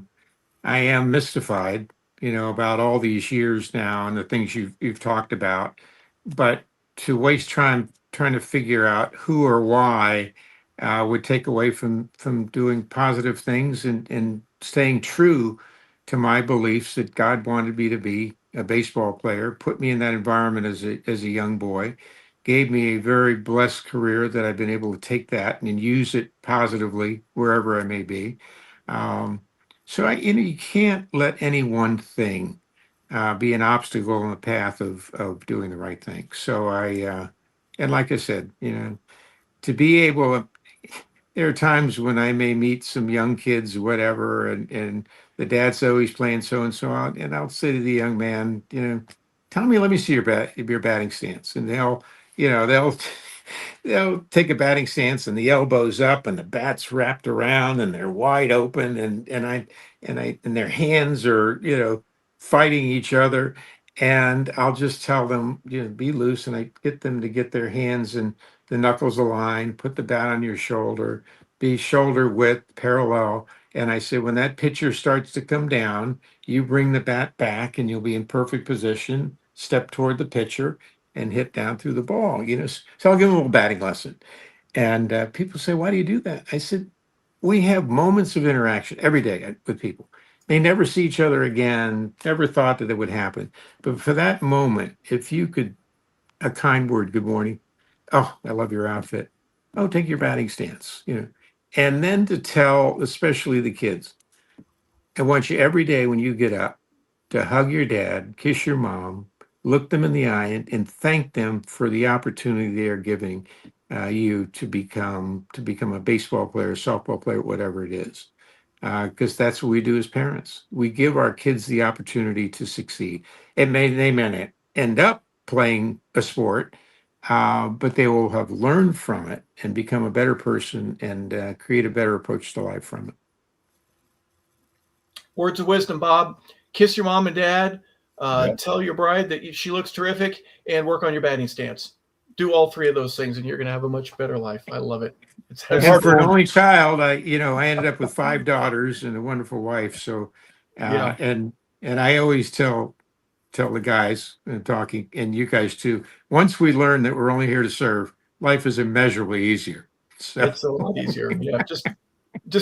am mystified, about all these years now and the things you've talked about, but to waste time trying to figure out who or why would take away from doing positive things and staying true to my beliefs that God wanted me to be a baseball player, put me in that environment as a young boy, gave me a very blessed career that I've been able to take that and use it positively wherever I may be. So you can't let any one thing be an obstacle in the path of doing the right thing. So and like I said, to be able, there are times when I may meet some young kids or whatever, and the dad's always playing so and so out, and I'll say to the young man, Tommy, let me see your batting stance, and they'll take a batting stance and the elbows up and the bat's wrapped around and they're wide open and their hands are fighting each other, and I'll just tell them, be loose, and I get them to get their hands and the knuckles aligned, put the bat on your shoulder, be shoulder width parallel, and I say when that pitcher starts to come down, you bring the bat back and you'll be in perfect position, step toward the pitcher and hit down through the ball. So I'll give them a little batting lesson. And people say, why do you do that? I said, we have moments of interaction every day with people. They never see each other again, never thought that it would happen. But for that moment, if you could, a kind word, good morning. Oh, I love your outfit. Oh, take your batting stance, And then to tell, especially the kids, I want you every day when you get up to hug your dad, kiss your mom, look them in the eye, and thank them for the opportunity they are giving you to become a baseball player, softball player, whatever it is. Because that's what we do as parents. We give our kids the opportunity to succeed. They may not end up playing a sport, but they will have learned from it and become a better person and create a better approach to life from it. Words of wisdom, Bob. Kiss your mom and dad. Tell your bride that she looks terrific, and work on your batting stance. Do all 3 of those things, and you're going to have a much better life. I love it. And for an only child, I ended up with 5 daughters and a wonderful wife. So, and I always tell the guys talking, and you guys too, once we learn that we're only here to serve, life is immeasurably easier. So. It's a lot easier. Yeah, just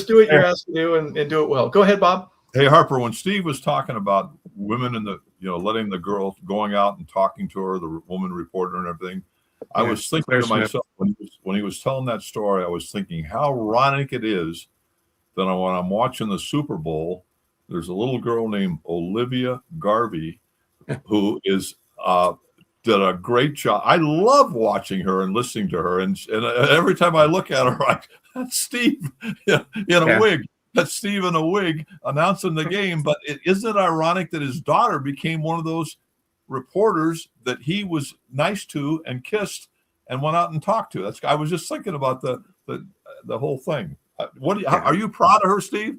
do what you're asked to do and do it well. Go ahead, Bob. Hey, Harper, when Steve was talking about women and letting the girl going out and talking to her, the woman reporter and everything, I was thinking Claire to Smith. myself when he was telling that story, I was thinking how ironic it is that when I'm watching the Super Bowl, there's a little girl named Olivia Garvey who is did a great job. I love watching her and listening to her, and every time I look at her, that's Steve in a wig. That's Steve in a wig announcing the game. But isn't it ironic that his daughter became one of those reporters that he was nice to and kissed and went out and talked to? I was just thinking about the whole thing. Are you proud of her, Steve?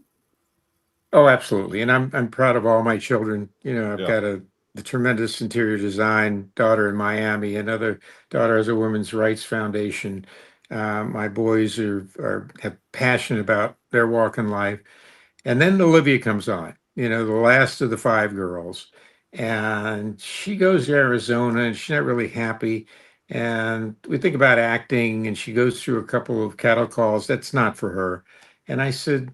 Oh, absolutely. And I'm proud of all my children. I've got the tremendous interior design daughter in Miami, another daughter has a women's rights foundation. My boys have passion about their walk in life. And then Olivia comes on, the last of the five girls. And she goes to Arizona and she's not really happy. And we think about acting and she goes through a couple of cattle calls. That's not for her. And I said,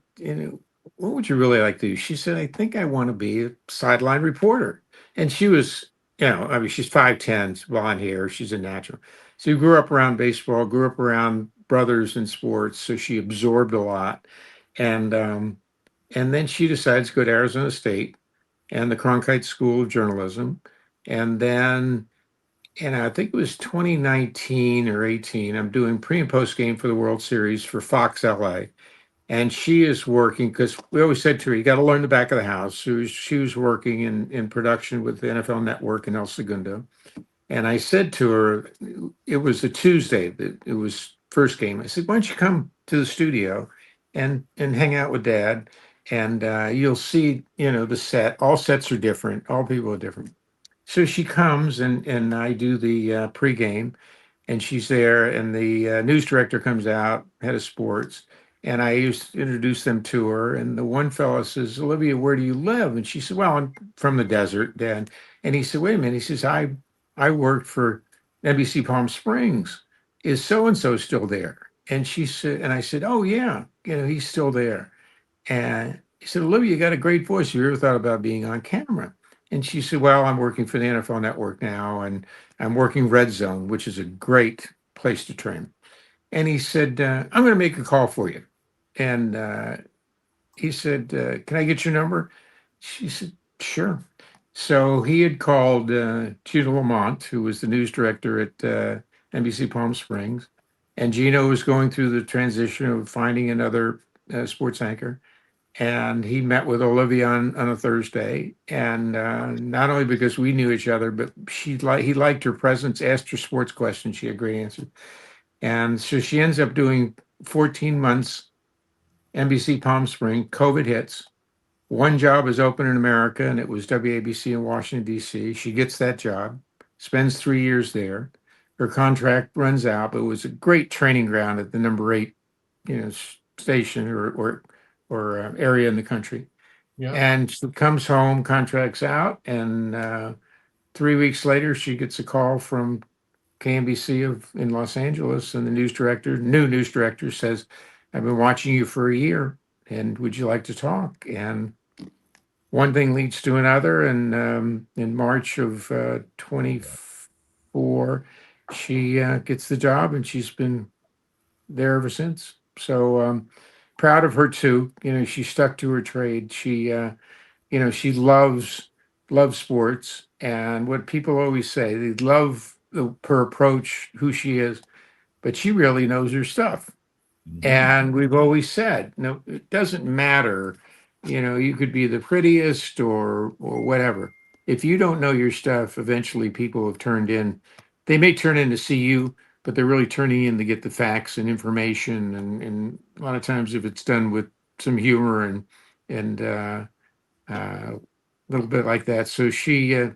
what would you really like to do? She said, I think I want to be a sideline reporter. And she was, she's 5'10", blonde hair. She's a natural. So she grew up around baseball, grew up around brothers in sports. So she absorbed a lot. And then she decides to go to Arizona State and the Cronkite School of Journalism. And then, I think it was 2019 or 18, I'm doing pre and post game for the World Series for Fox LA. And she is working, because we always said to her, you got to learn the back of the house. So she was working in production with the NFL Network in El Segundo. And I said to her, it was a Tuesday, it was first game. I said, why don't you come to the studio and hang out with Dad? And you'll see, the set. All sets are different. All people are different. So she comes and I do the pregame. And she's there, and the news director comes out, head of sports, and I used to introduce them to her. And the one fellow says, Olivia, where do you live? And she said, well, I'm from the desert, Dad. And he said, wait a minute. He says, I worked for NBC Palm Springs. Is so-and-so still there? And she said, and I said, oh, yeah, he's still there. And he said, Olivia, you got a great voice. You ever thought about being on camera? And she said, well, I'm working for the NFL Network now, and I'm working Red Zone, which is a great place to train. And he said, I'm going to make a call for you. And he said, can I get your number? She said, sure. So he had called Gino Lamont, who was the news director at NBC Palm Springs. And Gino was going through the transition of finding another sports anchor. And he met with Olivia on a Thursday, and not only because we knew each other, but he liked her presence, asked her sports questions, she had great answers. And so she ends up doing 14 months, NBC Palm Springs, COVID hits. One job is open in America, and it was WABC in Washington, D.C. She gets that job, spends 3 years there. Her contract runs out, but it was a great training ground at the number 8, station or area in the country. Yeah. And she comes home, contracts out, and 3 weeks later, she gets a call from KNBC in Los Angeles, and the new news director says, I've been watching you for a year, and would you like to talk? And one thing leads to another, and in March of 24, she gets the job, and she's been there ever since. So proud of her too. She stuck to her trade. She she loves sports, and what people always say, they love her approach, who she is, but she really knows her stuff. And we've always said, no, it doesn't matter. You could be the prettiest or whatever. If you don't know your stuff, eventually people have turned in. They may turn in to see you, but they're really turning in to get the facts and information. And a lot of times, if it's done with some humor and a little bit like that. So she,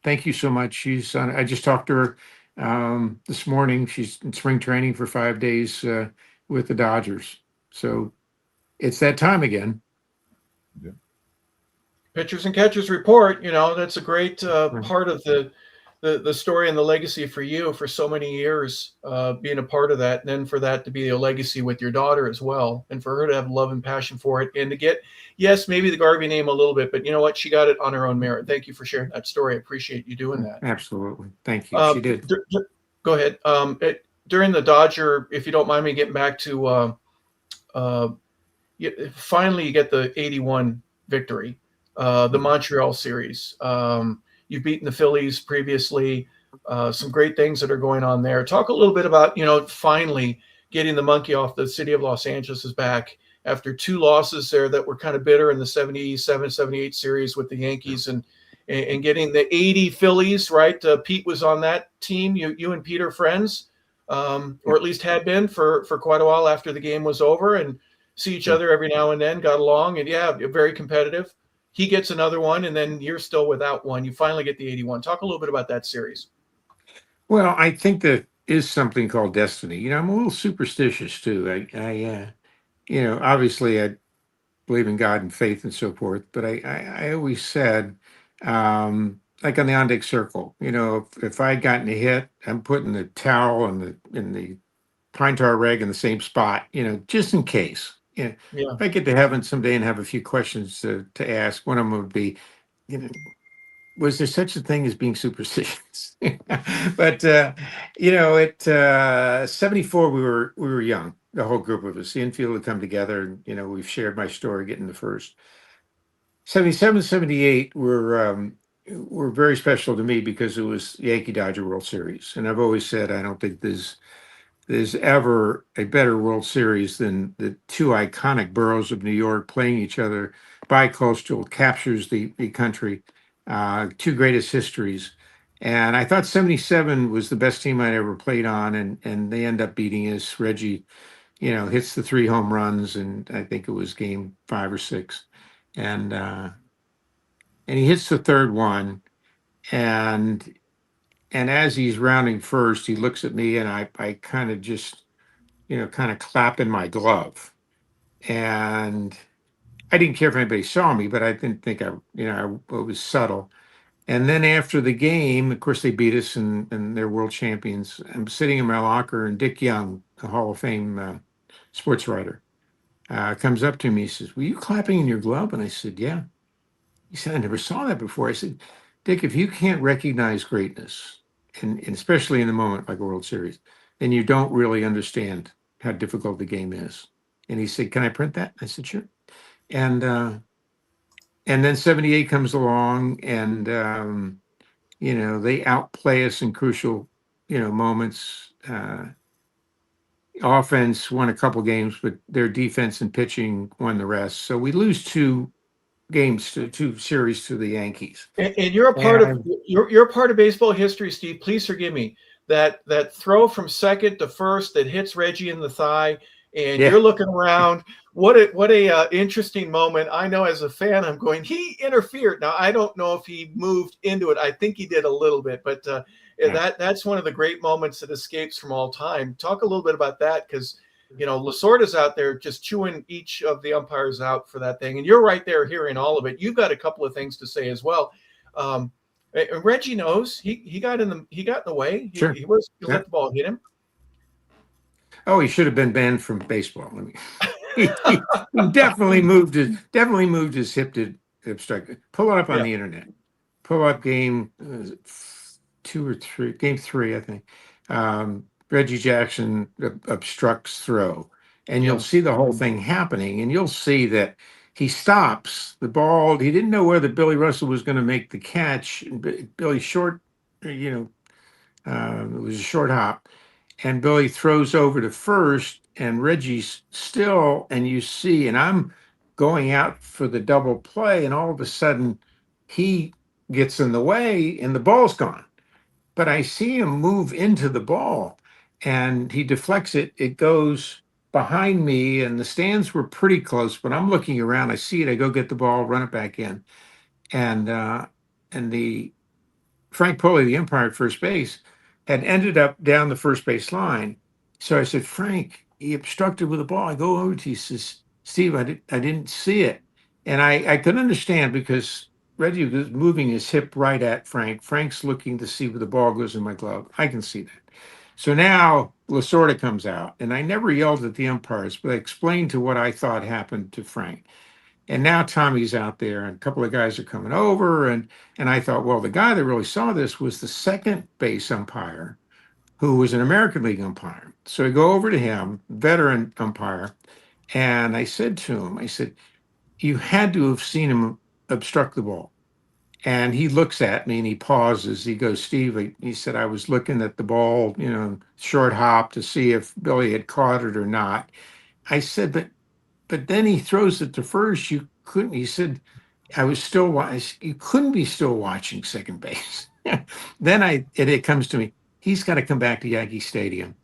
thank you so much. She's on. I just talked to her this morning. She's in spring training for 5 days with the Dodgers. So it's that time again. Yeah. Pitchers and catchers report. That's a great part of the story and the legacy for you for so many years, being a part of that, and then for that to be a legacy with your daughter as well, and for her to have love and passion for it, and to get, yes, maybe the Garvey name a little bit, but you know what? She got it on her own merit. Thank you for sharing that story. I appreciate you doing that. Absolutely. Thank you. She did. Go ahead. During the Dodger, if you don't mind me getting back to finally you get the 81 victory, the Montreal series. You've beaten the Phillies previously. Some great things that are going on there. Talk a little bit about, finally getting the monkey off the city of Los Angeles' back after two losses there that were kind of bitter in the 77-78 series with the Yankees, and getting the 80 Phillies, right? Pete was on that team. You and Pete are friends, or at least had been for quite a while after the game was over, and see each other every now and then, got along, and very competitive. He gets another one, and then you're still without one. You finally get the 81. Talk a little bit about that series. Well, I think there is something called destiny. I'm a little superstitious too. Obviously I believe in God and faith and so forth, but I always said, like on the on-deck circle, if I'd gotten a hit, I'm putting the towel and the pine tar rag in the same spot, just in case. Yeah. If I get to heaven someday and have a few questions to ask, one of them would be, was there such a thing as being superstitious? But at 74, we were young, the whole group of us. The infield had come together, and we've shared my story getting the first. 77, 78 were very special to me because it was Yankee Dodger World Series, and I've always said I don't think there's ever a better World Series than the two iconic boroughs of New York playing each other. Bi-coastal captures the country, two greatest histories. And I thought 77 was the best team I'd ever played on, and they end up beating us. Reggie, hits the 3 home runs, and I think it was game 5 or 6. And he hits the third one, and as he's rounding first, he looks at me, and I kind of just, kind of clap in my glove. And I didn't care if anybody saw me, but I didn't think I was subtle. And then after the game, of course, they beat us and they're world champions. I'm sitting in my locker, and Dick Young, the Hall of Fame sports writer, comes up to me. He says, "Were you clapping in your glove?" And I said, "Yeah." He said, "I never saw that before." I said, "Dick, if you can't recognize greatness, and especially in the moment like a World Series, then you don't really understand how difficult the game is." And he said, "Can I print that?" I said, "Sure." And then 78 comes along, and they outplay us in crucial moments. Offense won a couple games, but their defense and pitching won the rest. So we lose 2 series to the Yankees. And you're a part of you're a part of baseball history, Steve. Please forgive me. That throw from second to first that hits Reggie in the thigh, and you're looking around. What a interesting moment. I know as a fan, I'm going, he interfered. Now I don't know if he moved into it. I think he did a little bit, but that's one of the great moments that escapes from all time. Talk a little bit about that, because Lasorda's out there just chewing each of the umpires out for that thing, and you're right there hearing all of it. You've got a couple of things to say as well. And Reggie knows he got in the way. Sure. He was let the ball hit him. Oh, he should have been banned from baseball. I mean, he definitely moved his hip to obstruct. Pull it up on the internet. Pull up game 2 or 3, game 3, I think. Reggie Jackson obstructs throw, and you'll see the whole thing happening, and you'll see that he stops the ball. He didn't know whether Billy Russell was going to make the catch. Billy short, it was a short hop, and Billy throws over to first, and Reggie's still, and you see, and I'm going out for the double play, and all of a sudden he gets in the way, and the ball's gone. But I see him move into the ball, and he deflects it. It goes behind me, and the stands were pretty close, but I'm looking around. I see it. I go get the ball, run it back in. And the Frank Pulley, the umpire at first base, had ended up down the first base line. So I said, "Frank, he obstructed with the ball." I go over to him. He says, "Steve, I didn't see it." And I could understand, because Reggie was moving his hip right at Frank. Frank's looking to see where the ball goes in my glove. I can see that. So now Lasorda comes out, and I never yelled at the umpires, but I explained to what I thought happened to Frank. And now Tommy's out there, and a couple of guys are coming over, and I thought, well, the guy that really saw this was the second base umpire, who was an American League umpire. So I go over to him, veteran umpire, and I said to him, I said, you had to have seen him obstruct the ball. And he looks at me and he pauses. He goes, Steve, he said, I was looking at the ball, short hop to see if Billy had caught it or not. I said, but then he throws it to first. You couldn't, he said, I was still watching. You couldn't be still watching second base. Then it comes to me. He's got to come back to Yankee Stadium.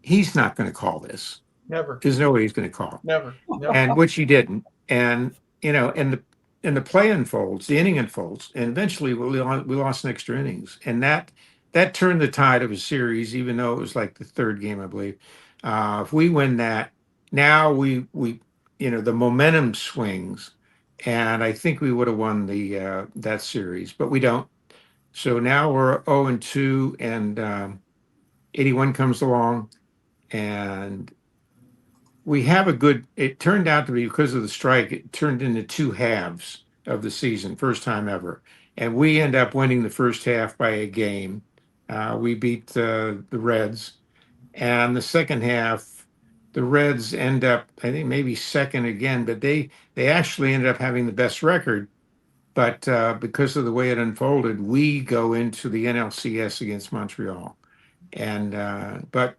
He's not going to call this. Never. There's no way he's going to call it. Never. And which he didn't. And and the play unfolds, the inning unfolds, and eventually we lost in extra innings, and that turned the tide of a series, even though it was like the third game, I believe. If we win that, now we the momentum swings, and I think we would have won the that series, but we don't. So now we're 0-2, and 81 comes along, and we have it turned out to be, because of the strike, it turned into two halves of the season, first time ever. And we end up winning the first half by a game. We beat the Reds. And the second half, the Reds end up, I think, maybe second again, but they actually ended up having the best record. But because of the way it unfolded, we go into the NLCS against Montreal. But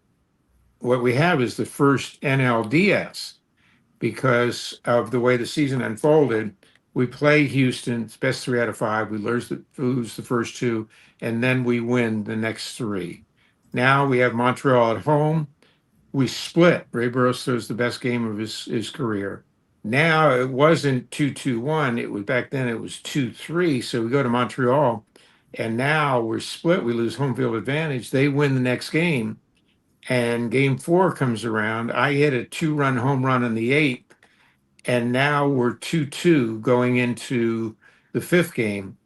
what we have is the first NLDS, because of the way the season unfolded. We play Houston, it's best 3 out of 5. We lose the first 2, and then we win the next 3. Now we have Montreal at home. We split. Ray Burroughs throws the best game of his career. Now it wasn't 2-2-1. It was, back then it was 2-3. So we go to Montreal, and now we're split. We lose home field advantage. They win the next game. And game 4 comes around. I hit a 2-run home run in the 8th, and now we're 2-2 going into the 5th game,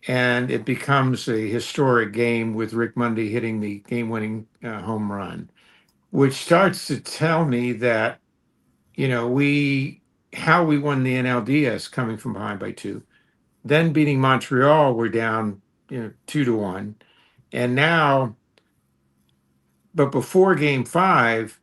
and it becomes a historic game with Rick Mundy hitting the game-winning home run, which starts to tell me that how we won the NLDS, coming from behind by 2, then beating Montreal, we're down 2-1, and now. But before game 5,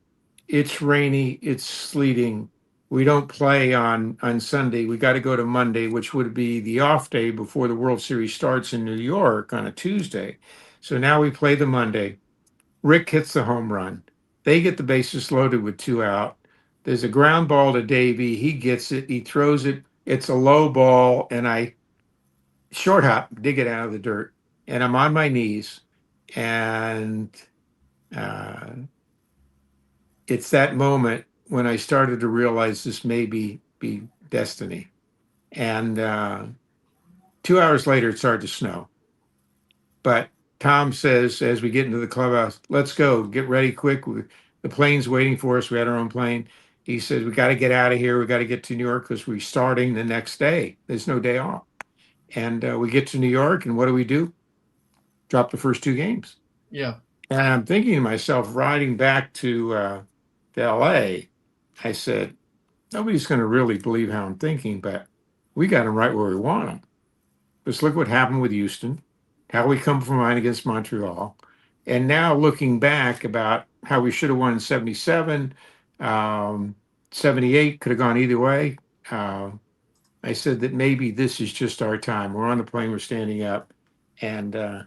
it's rainy, it's sleeting. We don't play on Sunday. We got to go to Monday, which would be the off day before the World Series starts in New York on a Tuesday. So now we play the Monday. Rick hits the home run. They get the bases loaded with 2 out. There's a ground ball to Davey. He gets it. He throws it. It's a low ball, and I short hop, dig it out of the dirt. And I'm on my knees, and it's that moment when I started to realize this may be destiny. And 2 hours later, it started to snow. But Tom says, as we get into the clubhouse, let's go, get ready quick. The plane's waiting for us. We had our own plane. He says, we got to get out of here. We got to get to New York because we're starting the next day. There's no day off. And we get to New York, and what do? Drop the first 2 games. Yeah. And I'm thinking to myself, riding back to LA, I said, nobody's going to really believe how I'm thinking, but we got them right where we want them. Just look what happened with Houston, how we come from behind against Montreal. And now looking back about how we should have won in 77, 78, could have gone either way. I said that maybe this is just our time. We're on the plane, we're standing up, and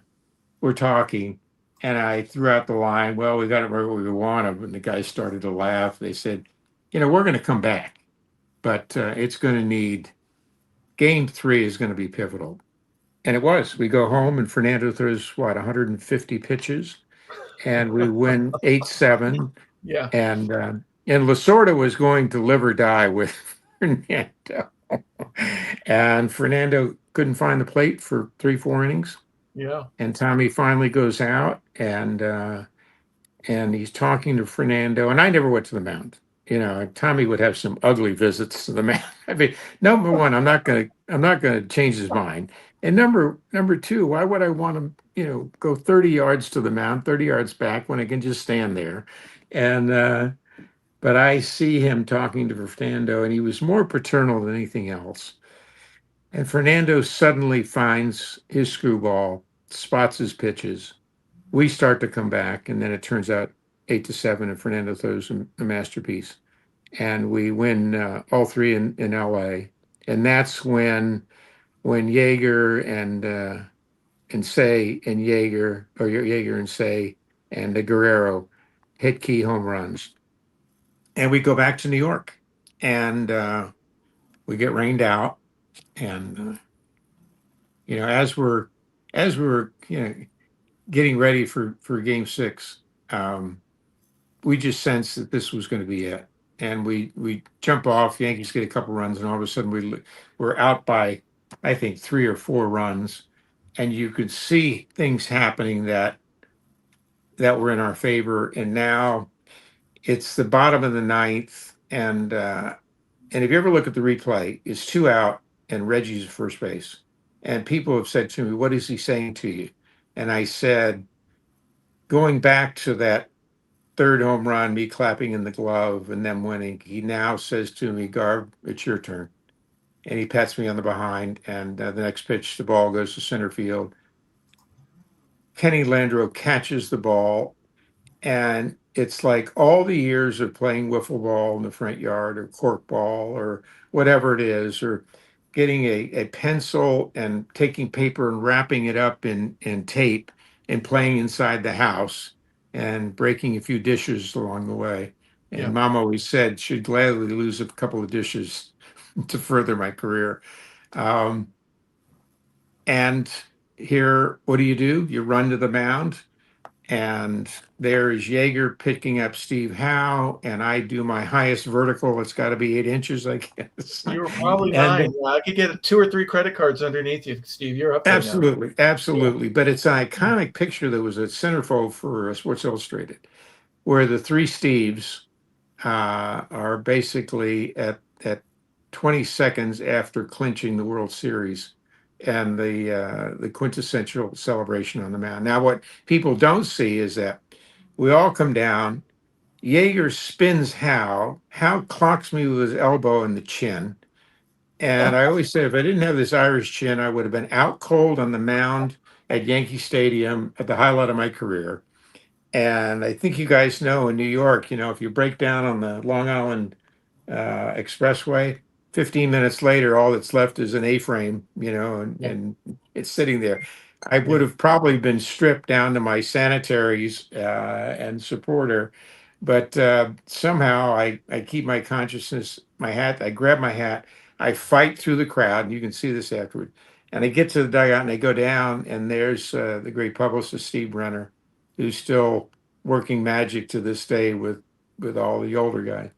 we're talking. And I threw out the line, well, we got it where we want them. And the guys started to laugh. They said, we're going to come back, but it's going to need, game 3 is going to be pivotal. And it was. We go home, and Fernando throws, 150 pitches, and we win 8-7. Yeah. And Lasorda was going to live or die with Fernando. And Fernando couldn't find the plate for 3-4 innings. Yeah. And Tommy finally goes out, and he's talking to Fernando. And I never went to the mound. Tommy would have some ugly visits to the mound. I mean, number one, I'm not gonna change his mind. And number 2, why would I want him, go 30 yards to the mound, 30 yards back, when I can just stand there? And but I see him talking to Fernando, and he was more paternal than anything else. And Fernando suddenly finds his screwball, spots his pitches, we start to come back, and then it turns out 8-7, and Fernando throws a masterpiece, and we win all three in LA. And that's when Yeager and Say and Yeager, or Yeager and Say and the Guerrero hit key home runs. And we go back to New York, and we get rained out. And as we're getting ready for Game 6, we just sensed that this was going to be it. And we jump off. Yankees get a couple runs, and all of a sudden we're out by, I think, 3 or 4 runs, and you could see things happening that were in our favor. And now it's the bottom of the ninth, and if you ever look at the replay, it's 2 out and Reggie's at first base. And people have said to me, "What is he saying to you?" And I said, going back to that third home run, me clapping in the glove and them winning, he now says to me, "Garb, it's your turn." And he pats me on the behind, and the next pitch, the ball goes to center field. Kenny Landreau catches the ball, and it's like all the years of playing wiffle ball in the front yard, or cork ball, or whatever it is, or getting a pencil and taking paper and wrapping it up in tape and playing inside the house and breaking a few dishes along the way. And Yeah. Mom always said she'd gladly lose a couple of dishes to further my career. Um, and here, what do? You run to the mound, and there is Yeager picking up Steve Howe, and I do my highest vertical. It's got to be 8 inches, I guess. You were probably And 9. I could get 2 or 3 credit cards underneath you, Steve. You're up there now. absolutely. But it's an iconic picture that was a centerfold for Sports Illustrated, where the three Steves are basically at 20 seconds after clinching the World Series, and the quintessential celebration on the mound. Now, what people don't see is that we all come down. Yeager spins Howe. Howe clocks me with his elbow in the chin. And I always say, if I didn't have this Irish chin, I would have been out cold on the mound at Yankee Stadium at the highlight of my career. And I think you guys know, in New York, if you break down on the Long Island Expressway, 15 minutes later, all that's left is an A-frame, and it's sitting there. I would have probably been stripped down to my sanitaries and supporter, but somehow I keep my consciousness, my hat, I grab my hat, I fight through the crowd, and you can see this afterward. And I get to the dugout, and I go down, and there's the great publicist, Steve Brenner, who's still working magic to this day with all the older guys.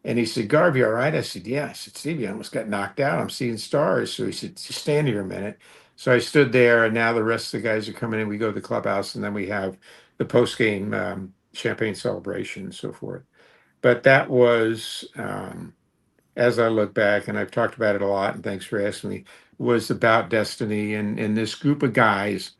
And he said, "Garvey, all right?" I said, "Yeah." I said, "Stevie, I almost got knocked out. I'm seeing stars." So he said, "Just stand here a minute." So I stood there, and now the rest of the guys are coming in. We go to the clubhouse, and then we have the post-game champagne celebration and so forth. But that was, as I look back, and I've talked about it a lot, and thanks for asking me, was about destiny and this group of guys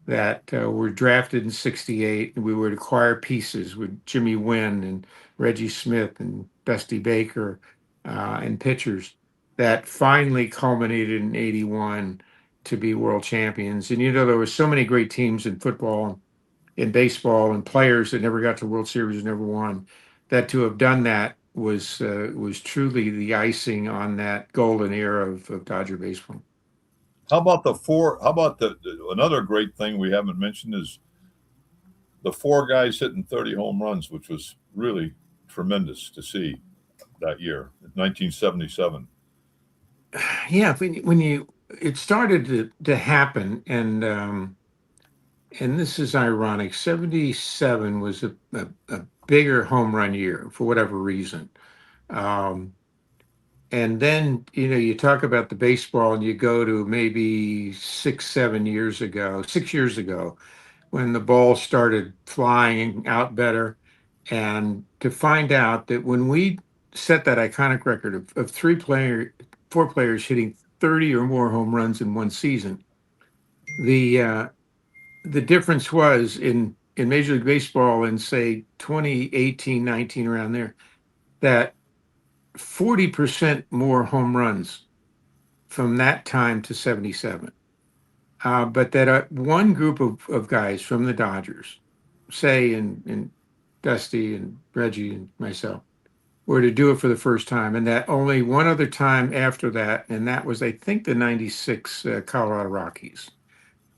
that were drafted in '68, and we would acquire pieces with Jimmy Wynn and Reggie Smith and Dusty Baker and pitchers that finally culminated in '81 to be world champions. And there were so many great teams in football, in baseball, and players that never got to World Series and never won. That to have done that was truly the icing on that golden era of Dodger baseball. How about another great thing we haven't mentioned is the 4 guys hitting 30 home runs, which was really tremendous to see that year, 1977. Yeah, it started to happen, and this is ironic. '77 was a bigger home run year for whatever reason. And then, you talk about the baseball, and you go to maybe 6 years ago, when the ball started flying out better, and to find out that when we set that iconic record of 4 players hitting 30 or more home runs in one season, the difference was in Major League Baseball in, say, 2018, 19, around there, that 40% more home runs from that time to '77. but that one group of guys from the Dodgers, say, and Dusty and Reggie and myself, were to do it for the first time, and that only one other time after that, and that was, I think, the '96 Colorado Rockies,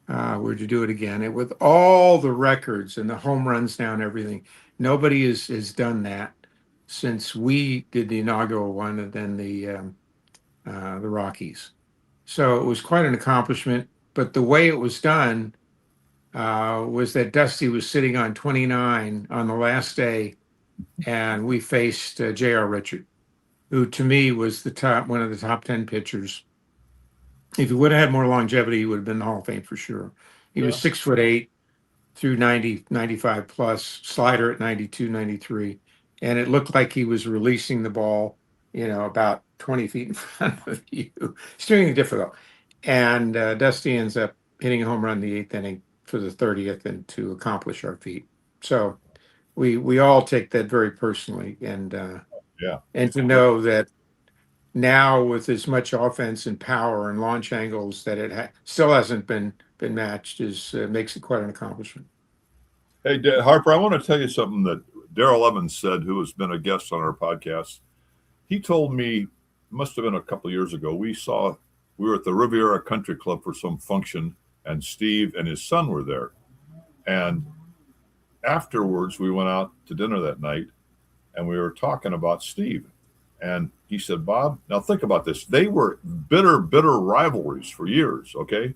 were to do it again. It with all the records and the home runs down, everything. Nobody has done that since we did the inaugural one, and then the Rockies. So it was quite an accomplishment. But the way it was done was that Dusty was sitting on 29 on the last day, and we faced J.R. Richard, who to me was one of the top 10 pitchers. If he would have had more longevity, he would have been in the Hall of Fame for sure. He was 6'8", through 90, 95 plus, slider at 92, 93. And it looked like he was releasing the ball, about 20 feet in front of you. Extremely difficult. And Dusty ends up hitting a home run in the 8th inning for the 30th and to accomplish our feat. So we all take that very personally. And to know that now with as much offense and power and launch angles that it still hasn't been matched makes it quite an accomplishment. Hey, Harper, I want to tell you something that Darrell Evans said, who has been a guest on our podcast. He told me, must have been a couple of years ago, we were at the Riviera Country Club for some function, and Steve and his son were there. And afterwards, we went out to dinner that night, and we were talking about Steve. And he said, Bob, now think about this. They were bitter rivalries for years, okay?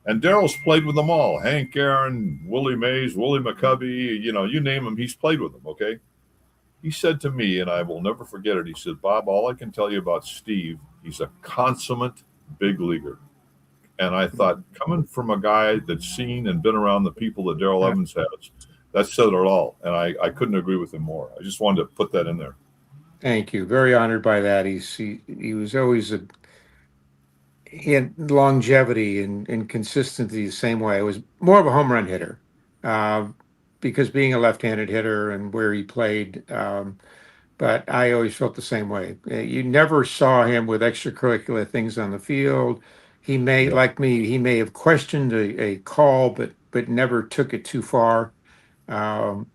And Darrell's played with them all. Hank Aaron, Willie Mays, Willie McCovey, you name him, he's played with them, okay? He said to me, and I will never forget it, he said, Bob, all I can tell you about Steve, he's a consummate big leaguer. And I thought, coming from a guy that's seen and been around the people that Darrell Evans has, that said it all. And I couldn't agree with him more. I just wanted to put that in there. Thank you. Very honored by that. He was always he had longevity and consistency the same way. It was more of a home run hitter, because being a left-handed hitter and where he played. But I always felt the same way. You never saw him with extracurricular things on the field. He may, like me, he may have questioned a call, but never took it too far. And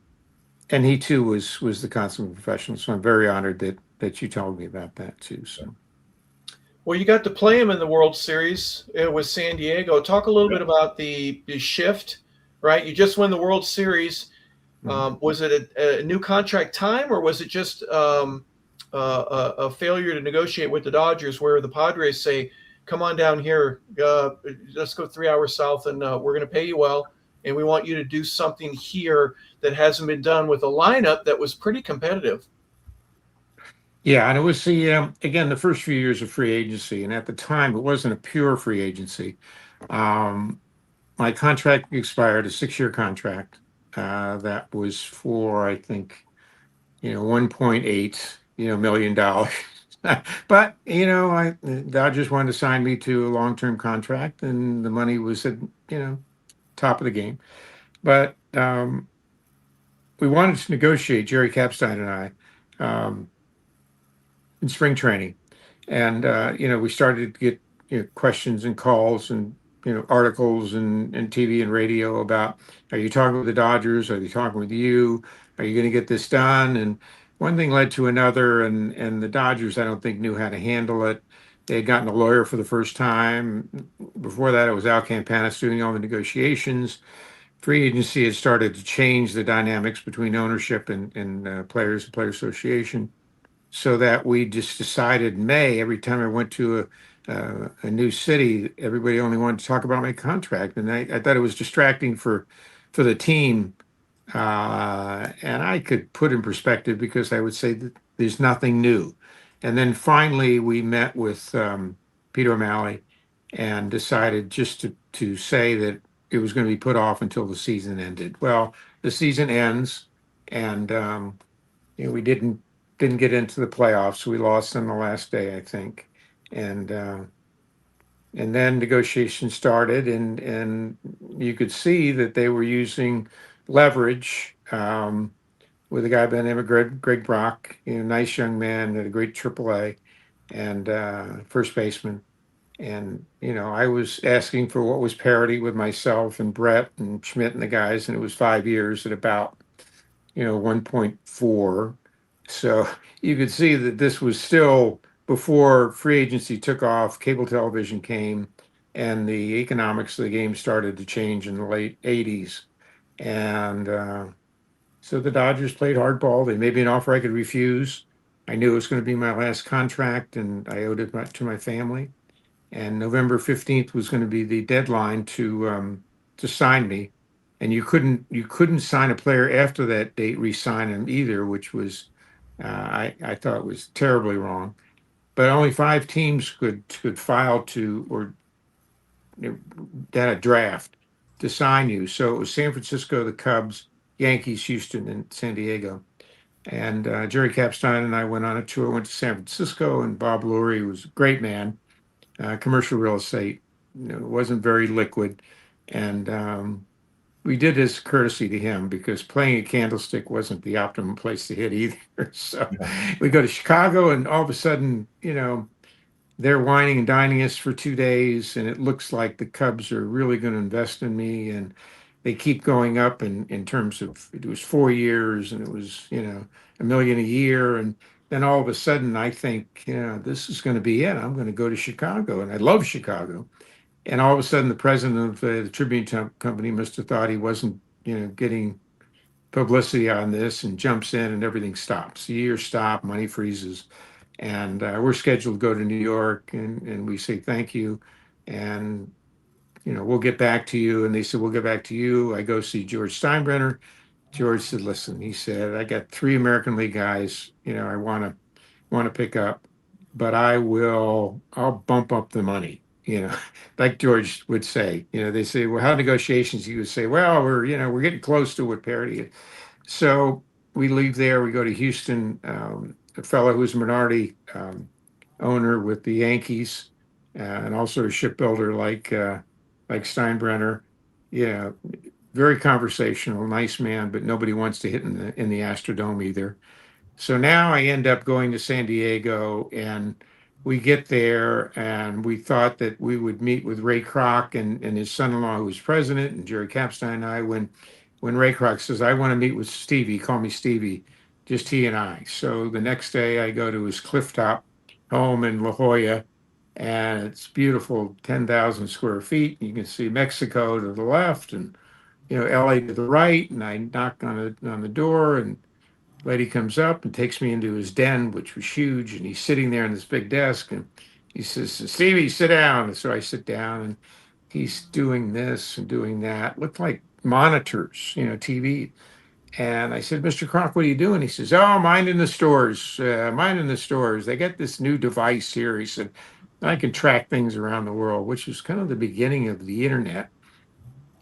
he too was the consummate professional. So I'm very honored that you told me about that too. So. Well, you got to play him in the World Series with San Diego. Talk a little bit about the shift, right? You just won the World Series. Was it a new contract time, or was it just a failure to negotiate with the Dodgers, where the Padres say, come on down here, let's go 3 hours south, and we're going to pay you well, and we want you to do something here that hasn't been done with a lineup that was pretty competitive? Yeah, and it was again, the first few years of free agency, and at the time it wasn't a pure free agency. My contract expired, a 6-year contract that was for, I think, $1.8 million. But the Dodgers wanted to sign me to a long-term contract, and the money was at top of the game. But we wanted to negotiate, Jerry Kapstein and I, in spring training, and we started to get questions and calls and articles and TV and radio about, are you talking with the Dodgers? Are they talking with you? Are you going to get this done? And one thing led to another, and the Dodgers, I don't think, knew how to handle it. They had gotten a lawyer for the first time. Before that, it was Al Campanis doing all the negotiations. Free agency had started to change the dynamics between ownership and players and player association, so that we just decided in May, every time I went to a new city, everybody only wanted to talk about my contract. And I thought it was distracting for the team. And I could put in perspective, because I would say that there's nothing new. And then finally we met with Peter O'Malley and decided just to say that it was going to be put off until the season ended. Well, the season ends, and we didn't get into the playoffs. We lost on the last day, I think. And then negotiations started, and you could see that they were using leverage with a guy by the name of Greg Brock, nice young man, had a great AAA, and first baseman. And, I was asking for what was parity with myself and Brett and Schmidt and the guys, and it was 5 years at about, 1.4. So you could see that this was still before free agency took off, cable television came, and the economics of the game started to change in the late 80s. And so the Dodgers played hardball. They made me an offer I could refuse. I knew it was going to be my last contract, and I owed it to my family. And November 15th was going to be the deadline to sign me. And you couldn't sign a player after that date, re-sign him either, which was I thought was terribly wrong. But only 5 teams could file to or that a draft to sign you. So it was San Francisco, the Cubs, Yankees, Houston, and San Diego. And Jerry Capstein and I went on a tour, went to San Francisco, and Bob Lurie was a great man. Commercial real estate, it wasn't very liquid. And we did this courtesy to him because playing at Candlestick wasn't the optimum place to hit either. So Yeah. we go to Chicago, and all of a sudden, they're whining and dining us for 2 days, and it looks like the Cubs are really going to invest in me, and they keep going up in terms of it was 4 years, and it was $1 million a year, and then all of a sudden I think this is going to be it. I'm going to go to Chicago, and I love Chicago, and all of a sudden the president of the Tribune Company must have thought he wasn't getting publicity on this and jumps in, and everything stops. The years stop, money freezes, and we're scheduled to go to New York, and we say thank you, and we'll get back to you. And they said we'll get back to you. I go see George Steinbrenner. George said, listen, he said, I got 3 American League guys, I want to pick up, but I'll bump up the money. Like George would say. They say, well, how negotiations? He would say, well, we're getting close to what parity. So we leave there. We go to Houston. A fellow who's a minority owner with the Yankees, and also a shipbuilder like Steinbrenner. Yeah, very conversational, nice man, but nobody wants to hit in the Astrodome either. So now I end up going to San Diego, and we get there, and we thought that we would meet with Ray Kroc and his son-in-law, who was president, and Jerry Capstein and I. When Ray Kroc says, I want to meet with Stevie, call me Stevie, just he and I. So the next day I go to his clifftop home in La Jolla, and it's beautiful, 10,000 square feet. You can see Mexico to the left, and LA to the right. And I knock on the door, and lady comes up and takes me into his den, which was huge, and he's sitting there in this big desk, and he says, Stevie, sit down. And so I sit down, and he's doing this and doing that. Looked like monitors, TV. And I said, Mr. Kroc, what are you doing? He says, oh, minding the stores, minding the stores. They got this new device here. He said, I can track things around the world, which was kind of the beginning of the internet.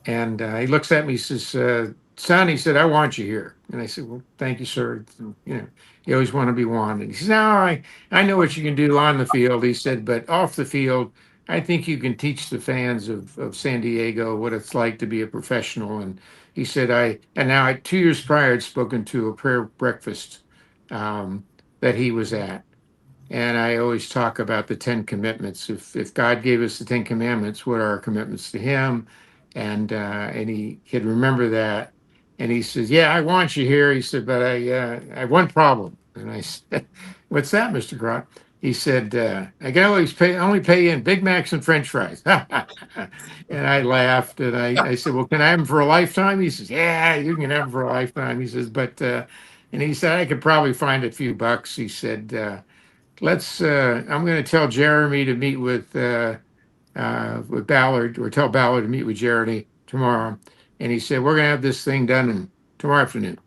And he looks at me, he says, son, he said, I want you here. And I said, well, thank you, sir. You always want to be wanted. He says, no, I know what you can do on the field. He said, but off the field, I think you can teach the fans of San Diego what it's like to be a professional. And he said, and now 2 years prior, I'd spoken to a prayer breakfast that he was at. And I always talk about the 10 commitments. If God gave us the 10 commandments, what are our commitments to him? And he could remember that. And he says, yeah, I want you here. He said, but I have one problem. And I said, what's that, Mr. Kroc? He said, I can only pay you in Big Macs and French fries. And I laughed, and I said, well, can I have them for a lifetime? He says, yeah, you can have them for a lifetime. He says, but and he said, I could probably find a few bucks. He said, I'm going to tell Jeremy to meet with Ballard, or tell Ballard to meet with Jeremy tomorrow. And he said, we're going to have this thing done tomorrow afternoon.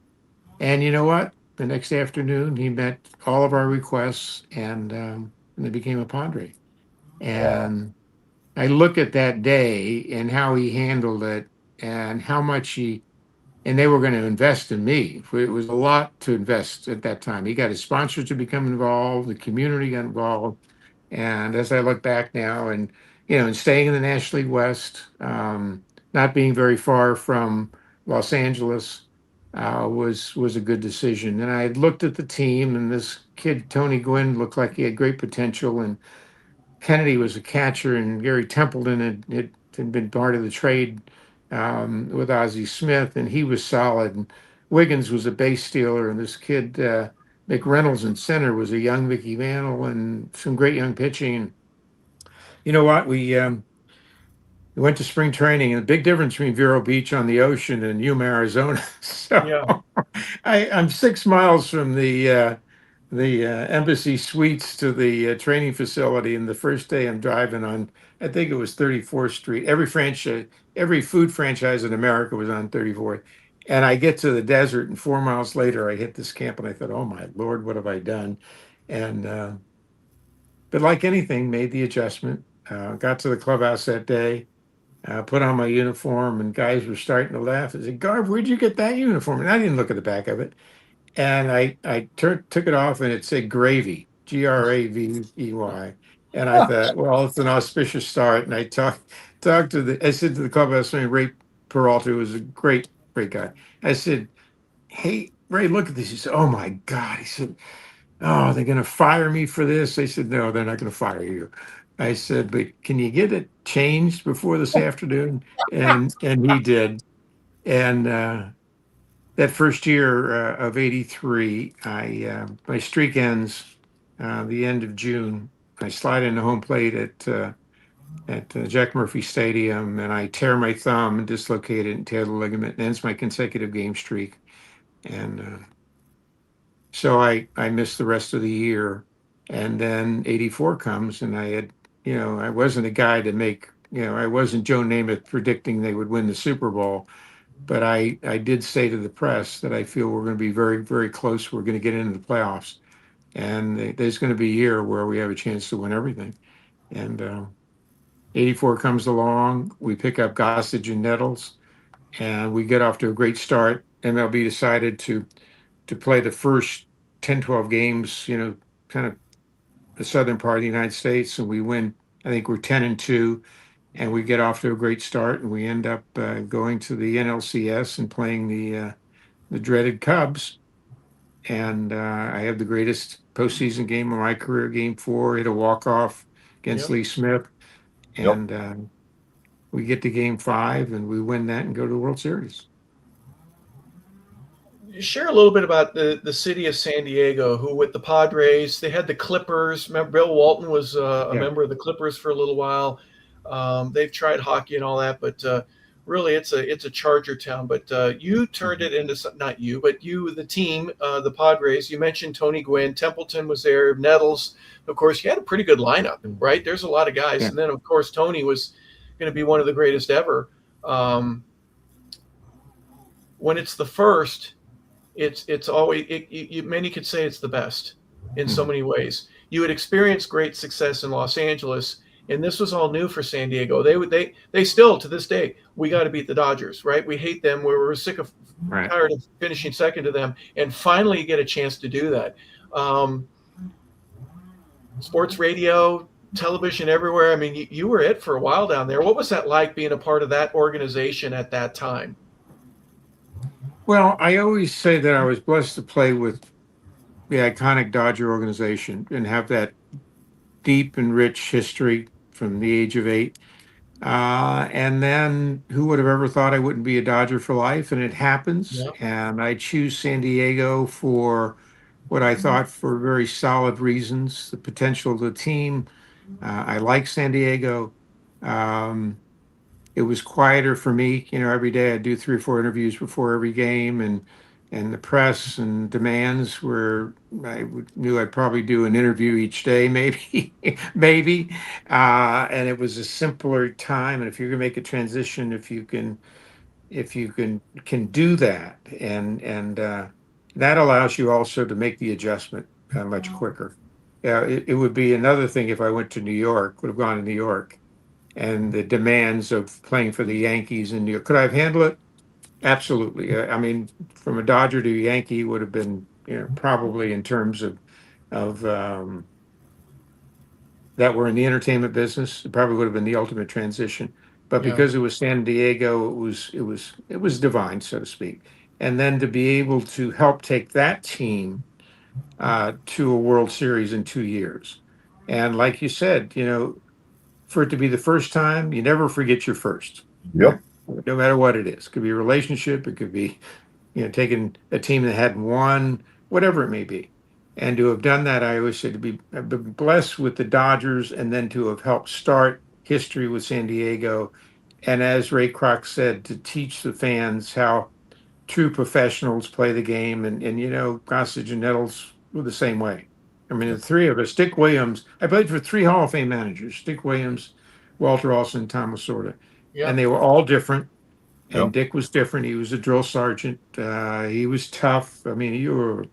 And you know what? The next afternoon, he met all of our requests, and they became a Padre. And I look at that day and how he handled it, and how much and they were going to invest in me. It was a lot to invest at that time. He got his sponsors to become involved, the community got involved. And as I look back now, and staying in the National League West, not being very far from Los Angeles, was a good decision. And I had looked at the team, and this kid Tony Gwynn looked like he had great potential. And Kennedy was a catcher, and Gary Templeton had been part of the trade with Ozzie Smith, and he was solid. And Wiggins was a base stealer, and this kid McReynolds in center was a young Mickey Mantle, and some great young pitching. You know what? We went to spring training, and the big difference between Vero Beach on the ocean and Yuma, Arizona. So Yeah. I'm 6 miles from the embassy suites to the training facility. And the first day I'm driving on, I think it was 34th Street. Every food franchise in America was on 34th. And I get to the desert, and 4 miles later, I hit this camp, and I thought, "Oh my Lord, what have I done?" And but like anything, made the adjustment. Got to the clubhouse that day. Put on my uniform, and guys were starting to laugh. I said, "Garv, where'd you get that uniform?" And I didn't look at the back of it. And I took it off, and it said Gravy, Gravey. And I thought, well, it's an auspicious start. And I talked to I said to the clubhouse named Ray Peralta, who was a great guy. I said, "Hey, Ray, look at this." He said, "Oh my God." He said, "Oh, they're going to fire me for this." I said, "No, they're not going to fire you." I said, "But can you get it changed before this afternoon?" And he did. And that first year of '83, my streak ends the end of June. I slide into home plate at Jack Murphy Stadium, and I tear my thumb and dislocate it and tear the ligament, and ends my consecutive game streak. And so I missed the rest of the year. And then '84 comes, and I wasn't a guy to make, I wasn't Joe Namath predicting they would win the Super Bowl, but I did say to the press that I feel we're going to be very, very close. We're going to get into the playoffs, and there's going to be a year where we have a chance to win everything. And '84 comes along. We pick up Gossage and Nettles, and we get off to a great start. MLB decided to play the first 10, 12 games, kind of the southern part of the United States, and we win. I think we're 10-2, and we get off to a great start, and we end up going to the NLCS and playing the dreaded Cubs. And I have the greatest postseason game of my career, Game 4, hit a walk-off against Lee Smith. And we get to Game 5, and we win that and go to the World Series. Share a little bit about the city of San Diego, who with the Padres, they had the Clippers. Remember, Bill Walton was a member of the Clippers for a little while. They've tried hockey and all that, but really it's a Charger town. But you turned it into, not you, but you, the team, the Padres. You mentioned Tony Gwynn, Templeton was there, Nettles. Of course, you had a pretty good lineup, right? There's a lot of guys. Yeah. And then, of course, Tony was going to be one of the greatest ever. When it's the first, it's always many could say it's the best in so many ways. You had experienced great success in Los Angeles, and this was all new for San Diego. They still to this day, we got to beat the Dodgers, right? We hate them. We're sick of tired of finishing second to them, and finally you get a chance to do that. Sports radio, television everywhere. I mean, you were it for a while down there. What was that like being a part of that organization at that time? Well, I always say that I was blessed to play with the iconic Dodger organization and have that deep and rich history from the age of 8. And then who would have ever thought I wouldn't be a Dodger for life? And it happens. Yeah. And I choose San Diego for what I thought for very solid reasons, the potential of the team. I like San Diego. It was quieter for me. Every day I'd do 3 or 4 interviews before every game, and the press and demands were, knew I'd probably do an interview each day, maybe. And it was a simpler time. And if you're going to make a transition, if you can do that, and that allows you also to make the adjustment much quicker. It would be another thing if I went to New York, would have gone to New York, and the demands of playing for the Yankees in New York. Could I have handled it? Absolutely. I mean, from a Dodger to a Yankee would have been, probably in terms of that we're in the entertainment business, it probably would have been the ultimate transition. But because it was San Diego, it was divine, so to speak. And then to be able to help take that team to a World Series in 2 years. And like you said, for it to be the first time, you never forget your first. Yep. No matter what it is. It could be a relationship, it could be, taking a team that hadn't won, whatever it may be. And to have done that, I always say I've been blessed with the Dodgers and then to have helped start history with San Diego. And as Ray Kroc said, to teach the fans how true professionals play the game. And Gossage and Nettles were the same way. I mean, the three of us, Dick Williams, I played for three Hall of Fame managers, Dick Williams, Walter Olson, Tom Lasorda. Yeah. And they were all different. And Yep. Dick was different. He was a drill sergeant. He was tough. I mean, you were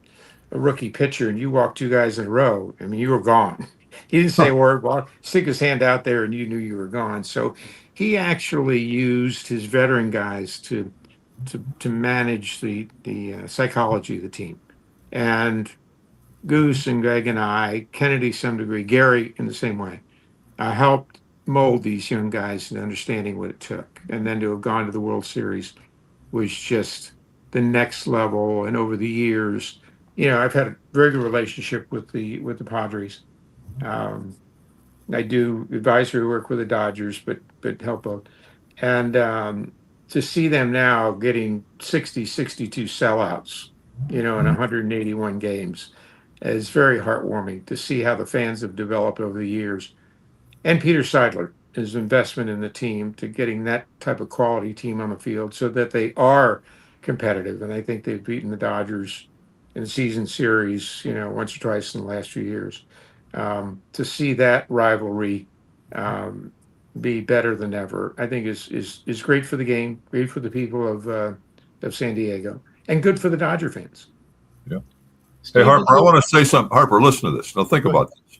a rookie pitcher and you walked two guys in a row. I mean, you were gone. He didn't say a word. Well, stick his hand out there and you knew you were gone. So he actually used his veteran guys to manage the psychology of the team. And Goose and Greg and I, Kennedy to some degree, Gary in the same way, helped mold these young guys in understanding what it took. And then to have gone to the World Series was just the next level. And over the years, I've had a very good relationship with the Padres. I do advisory work with the Dodgers, but help out. And to see them now getting 60, 62 sellouts, in 181 games is very heartwarming to see how the fans have developed over the years. And Peter Seidler, his investment in the team to getting that type of quality team on the field so that they are competitive. And I think they've beaten the Dodgers in the season series, once or twice in the last few years. To see that rivalry be better than ever, I think is great for the game, great for the people of San Diego, and good for the Dodger fans. Yeah. Steve, Hey, Harper, I want to say something. Harper, listen to this. Now think about this.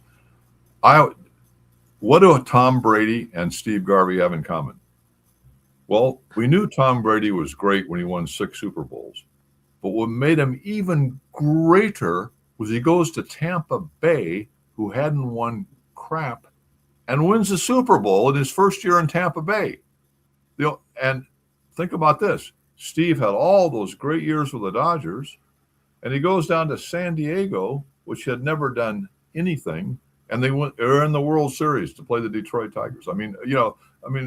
What do Tom Brady and Steve Garvey have in common? Well, we knew Tom Brady was great when he won 6 Super Bowls. But what made him even greater was he goes to Tampa Bay, who hadn't won crap, and wins the Super Bowl in his first year in Tampa Bay. And think about this. Steve had all those great years with the Dodgers, and he goes down to San Diego, which had never done anything, and they're in the World Series to play the Detroit Tigers. I mean,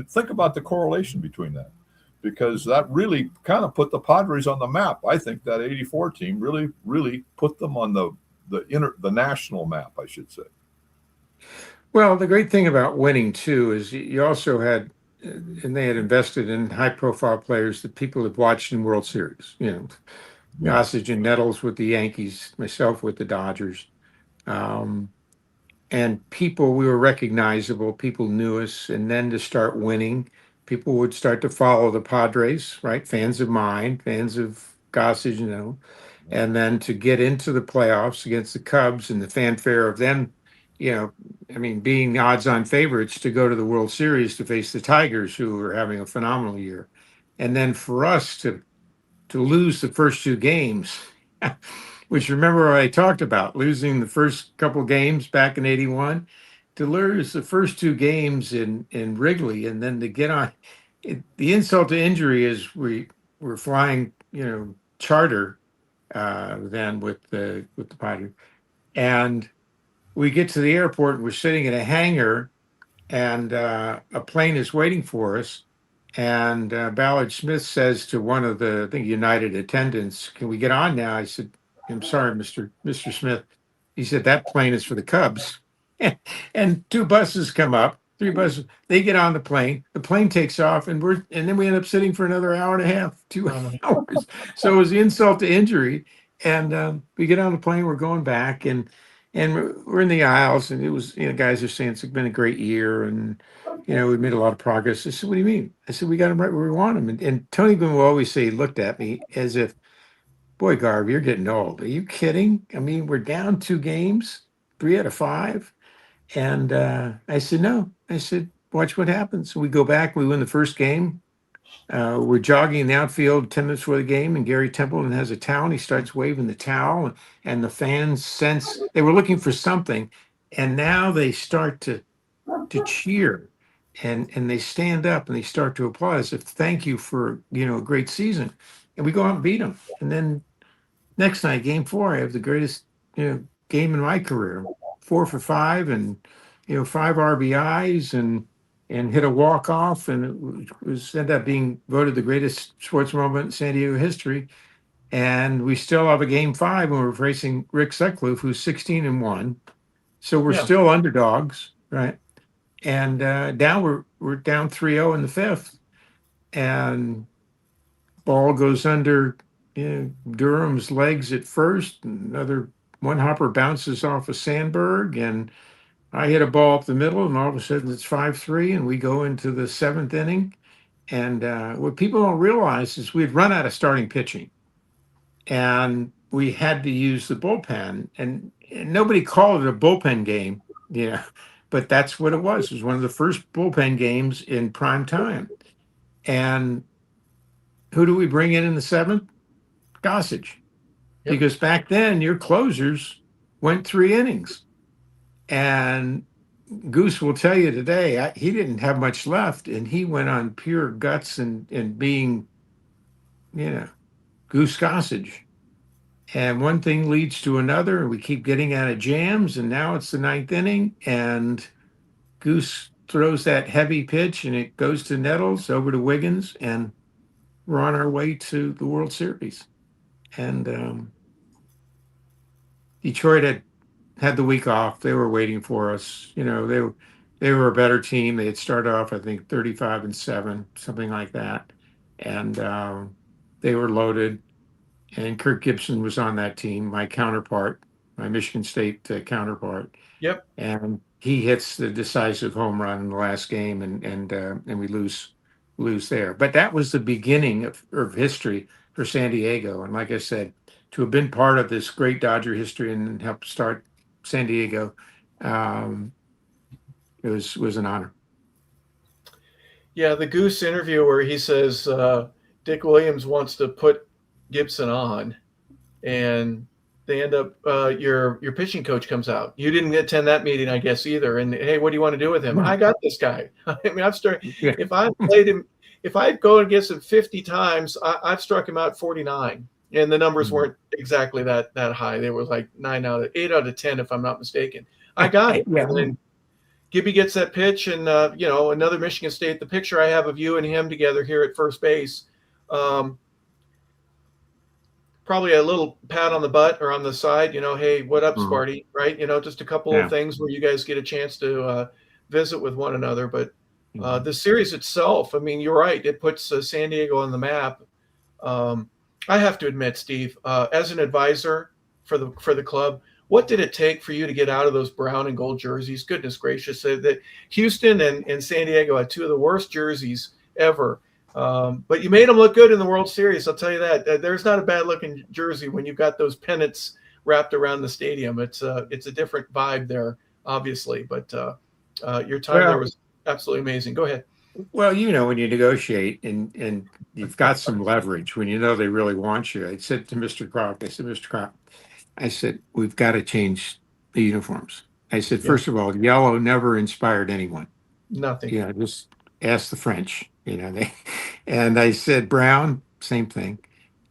think about the correlation between that, because that really kind of put the Padres on the map. I think that '84 team really, really put them on the national map, I should say. Well, the great thing about winning too is you also had, and they had invested in high-profile players that people have watched in World Series. Gossage and Nettles with the Yankees, myself with the Dodgers. And we were recognizable, people knew us, and then to start winning, people would start to follow the Padres, right? Fans of mine, fans of Gossage, and then to get into the playoffs against the Cubs and the fanfare of them, being the odds-on favorites to go to the World Series to face the Tigers, who were having a phenomenal year. And then for us to lose the first 2 games, which remember I talked about losing the first couple games back in '81, to lose the first 2 games in Wrigley, and then to get on the insult to injury is we were flying, charter then with the Padre, and we get to the airport and we're sitting in a hangar, and a plane is waiting for us. And Ballard Smith says to one of the, I think, United attendants, "Can we get on now?" I said, "I'm sorry, Mr. Smith." He said, "That plane is for the Cubs." And 2 buses come up, 3 buses. They get on the plane takes off, and then we end up sitting for another hour and a half, 2 hours. So it was the insult to injury. And we get on the plane, we're going back, and we're in the aisles, and it was, guys are saying it's been a great year, and we made a lot of progress. I said, "What do you mean?" I said, "We got him right where we want him." And Tony Gwynn will always say, he looked at me as if, "Boy, Garv, you're getting old. Are you kidding? I mean, we're down 2 games, 3 out of 5." And I said, "No." I said, "Watch what happens." We go back, we win the first game. We're jogging in the outfield 10 minutes before the game, and Gary Templeton has a towel, and he starts waving the towel, and the fans sense they were looking for something, and now they start to cheer, and they stand up and they start to applaud as if thank you for a great season, and we go out and beat them. And then next night, game 4, I have the greatest game in my career. 4 for 5 and, 5 RBIs and hit a walk-off, and it was ended up being voted the greatest sports moment in San Diego history. And we still have a game 5 when we're facing Rick Sutcliffe, who's 16-1. So we're Yeah. still underdogs, right? And now we're down 3-0 in the 5th, and ball goes under Durham's legs at first. Another one hopper bounces off of Sandberg, and I hit a ball up the middle, and all of a sudden it's 5-3, and we go into the 7th inning. And what people don't realize is we'd run out of starting pitching, and we had to use the bullpen, and nobody called it a bullpen game, but that's what it was. It was one of the first bullpen games in prime time. And who do we bring in the 7th? Gossage. Yep. Because back then your closers went 3 innings. And Goose will tell you today, he didn't have much left, and he went on pure guts and being, Goose Gossage. And one thing leads to another, and we keep getting out of jams, and now it's the 9th inning, and Goose throws that heavy pitch, and it goes to Nettles, over to Wiggins, and we're on our way to the World Series. And Detroit had the week off. They were waiting for us. They were a better team. They had started off, I think, 35-7, something like that, and they were loaded. And Kirk Gibson was on that team, my counterpart, my Michigan State counterpart. Yep. And he hits the decisive home run in the last game, and we lose there. But that was the beginning of history for San Diego. And like I said, to have been part of this great Dodger history and help start San Diego, it was an honor. Yeah, the Goose interview where he says Dick Williams wants to put Gibson on, and they end up your pitching coach comes out. You didn't attend that meeting, I guess, either. And hey, what do you want to do with him? I got this guy. I mean, I've started. Yeah. If I played him, if I go against him 50 times, I've struck him out 49, and the numbers weren't exactly that high. They were like 8 out of 10, if I'm not mistaken. I got it. Yeah. And then Gibby gets that pitch, and another Michigan State. The picture I have of you and him together here at first base. Probably a little pat on the butt or on the side, hey, what up, Sparty, right? Just a couple of things where you guys get a chance to visit with one another. But the series itself, I mean, you're right. It puts San Diego on the map. I have to admit, Steve, as an advisor for the club, what did it take for you to get out of those brown and gold jerseys? Goodness gracious, that Houston and San Diego had 2 of the worst jerseys ever. But you made them look good in the World Series. I'll tell you that. There's not a bad looking jersey when you've got those pennants wrapped around the stadium. It's a different vibe there, obviously. But your time there was absolutely amazing. Go ahead. Well, when you negotiate and you've got some leverage, when they really want you. I said to Mr. Kroc, Mr. Kroc, we've got to change the uniforms. I said, first of all, yellow never inspired anyone. Nothing. Just ask the French. And I said, brown, same thing.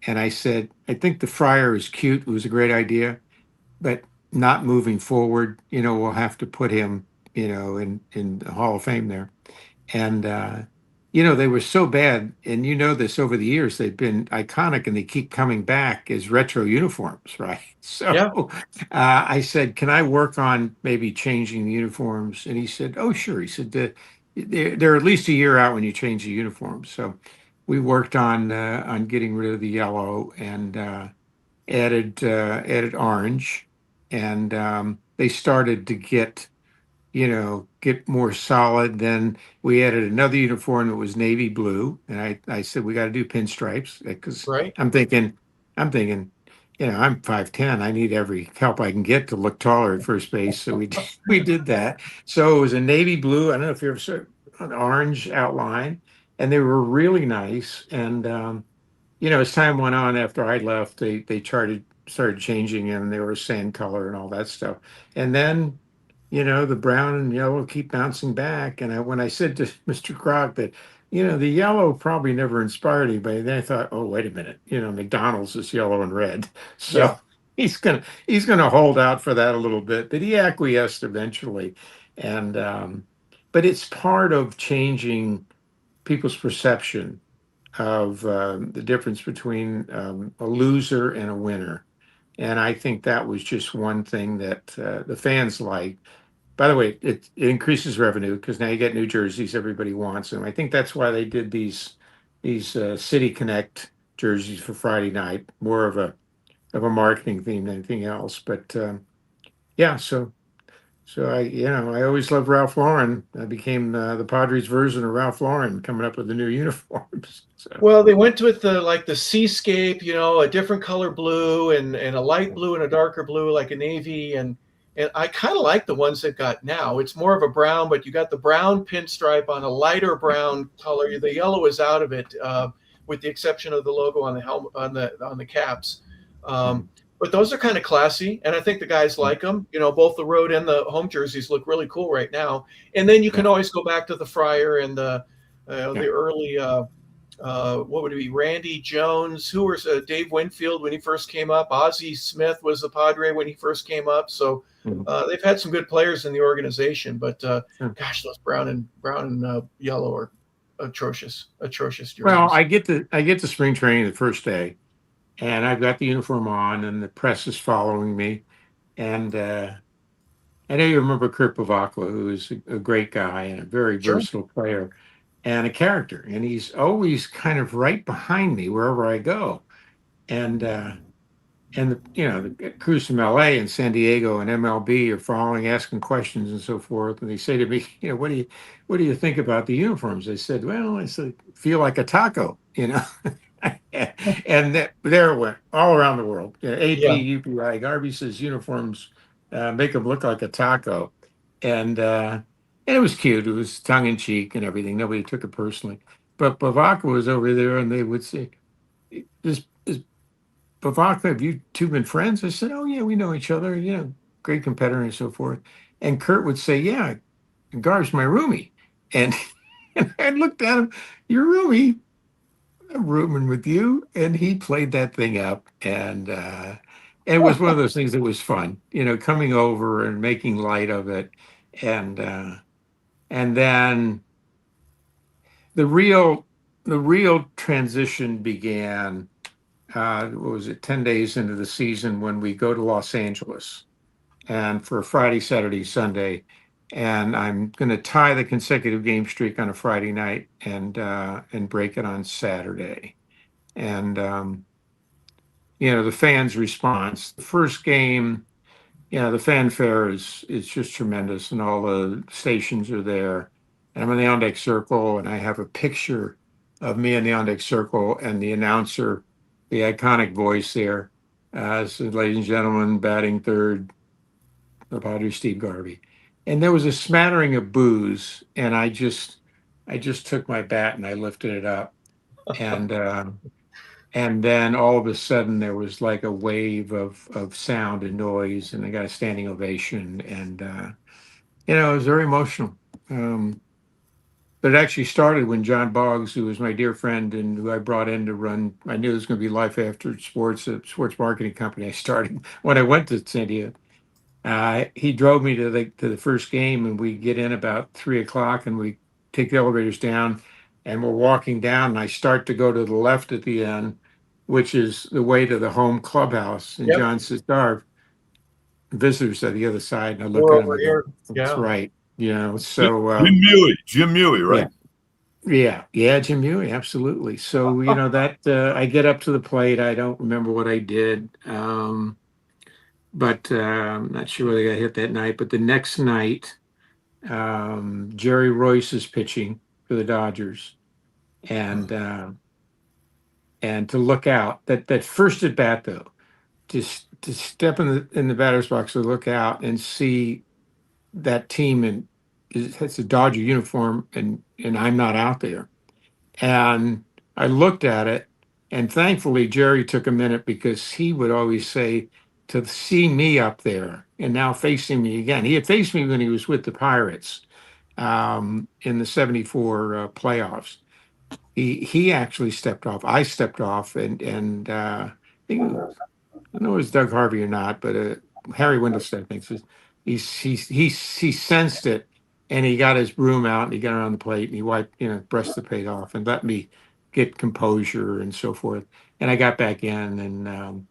And I said, I think the Friar is cute. It was a great idea, but not moving forward. We'll have to put him, in the Hall of Fame there. And, they were so bad. And this over the years, they've been iconic, and they keep coming back as retro uniforms, right? So I said, can I work on maybe changing the uniforms? And he said, oh, sure. He said, they're at least a year out when you change the uniform. So we worked on getting rid of the yellow and added orange, and they started to get more solid. Then we added another uniform that was navy blue, and I said we got to do pinstripes because I'm thinking I'm 5'10". I need every help I can get to look taller at first base. So we did that. So it was a navy blue. I don't know if you ever saw an orange outline, and they were really nice. And as time went on, after I left, they started changing them. They were sand color and all that stuff. And then the brown and yellow keep bouncing back. And when I said to Mr. Kroc that the yellow probably never inspired anybody, then I thought, oh, wait a minute, McDonald's is yellow and red. So he's gonna hold out for that a little bit, but he acquiesced eventually, and but it's part of changing people's perception of the difference between a loser and a winner. And I think that was just one thing that the fans like. By the way, it increases revenue because now you get new jerseys. Everybody wants them. I think that's why they did these City Connect jerseys for Friday night, more of a marketing theme than anything else. But yeah, so I always loved Ralph Lauren. I became the Padres version of Ralph Lauren, coming up with the new uniforms. So Well, they went with the seascape, a different color blue and a light blue and a darker blue, like a navy, and I kind of like the ones they've got now. It's more of a brown, but you got the brown pinstripe on a lighter brown color. The yellow is out of it, with the exception of the logo on the helmet on the caps. But those are kind of classy, and I think the guys like them. Both the road and the home jerseys look really cool right now. And then you can always go back to the Friar and the early. What would it be? Randy Jones, who was Dave Winfield when he first came up. Ozzie Smith was the Padre when he first came up. So they've had some good players in the organization. But gosh, those brown and yellow are atrocious jerseys. well, I get to spring training the first day, and I've got the uniform on, and the press is following me, and I know you remember Kurt Bavakla, who is a great guy and a very Sure. versatile player and a character, and he's always kind of right behind me wherever I go, and the crews from LA and San Diego and MLB are following, asking questions and so forth, and they say to me, what do you think about the uniforms? I said, well, I said, feel like a taco, and there it went all around the world. AP, Yeah. UPI, Garvey says uniforms make them look like a taco, and it was cute. It was tongue in cheek and everything. Nobody took it personally. But Bavakla was over there, and they would say, "Is Bavakla, have you two been friends?" I said, "Oh yeah, we know each other. Great competitor and so forth." And Kurt would say, "Yeah, Garv's my roomie," and and I looked at him, "Your roomie? I'm rooming with you," and he played that thing up, and it was one of those things that was fun, coming over and making light of it, and and then the real transition began. What was it? 10 days into the season when we go to Los Angeles, and for Friday, Saturday, Sunday. And I'm going to tie the consecutive game streak on a Friday night and break it on Saturday. And the fans' response. The first game, the fanfare is just tremendous, and all the stations are there. And I'm in the on deck circle, and I have a picture of me in the on deck circle, and the announcer, the iconic voice there, said, "Ladies and gentlemen, batting third, the Padre Steve Garvey." And there was a smattering of boos, and I just took my bat and I lifted it up, and then all of a sudden there was like a wave of sound and noise, and I got a standing ovation, and it was very emotional. But it actually started when John Boggs, who was my dear friend and who I brought in to run, I knew it was going to be Life After Sports, a sports marketing company I started when I went to San Diego. He drove me to the first game, and we get in about 3 o'clock, and we take the elevators down, and we're walking down, and I start to go to the left at the end, which is the way to the home clubhouse. And Yep. John says, "Darv, visitors at the other side." And I look We're at him over and here. go, "That's Yeah. right." So Jim Mewey, right? yeah, Jim Mewey, absolutely. So that I get up to the plate. I don't remember what I did. But I'm not sure whether I got hit that night. But the next night, Jerry Royce is pitching for the Dodgers, and to look out that first at bat though, just to step in the batter's box to look out and see that team and it's a Dodger uniform, and I'm not out there, and I looked at it, and thankfully Jerry took a minute because he would always say, to see me up there and now facing me again. He had faced me when he was with the Pirates in the '74 playoffs. He actually stepped off. I stepped off, and I think it don't know if it was Doug Harvey or not, but Harry Windelstead thinks he sensed it, and he got his broom out and he got around the plate and he wiped, brushed the plate off and let me get composure and so forth. And I got back in, and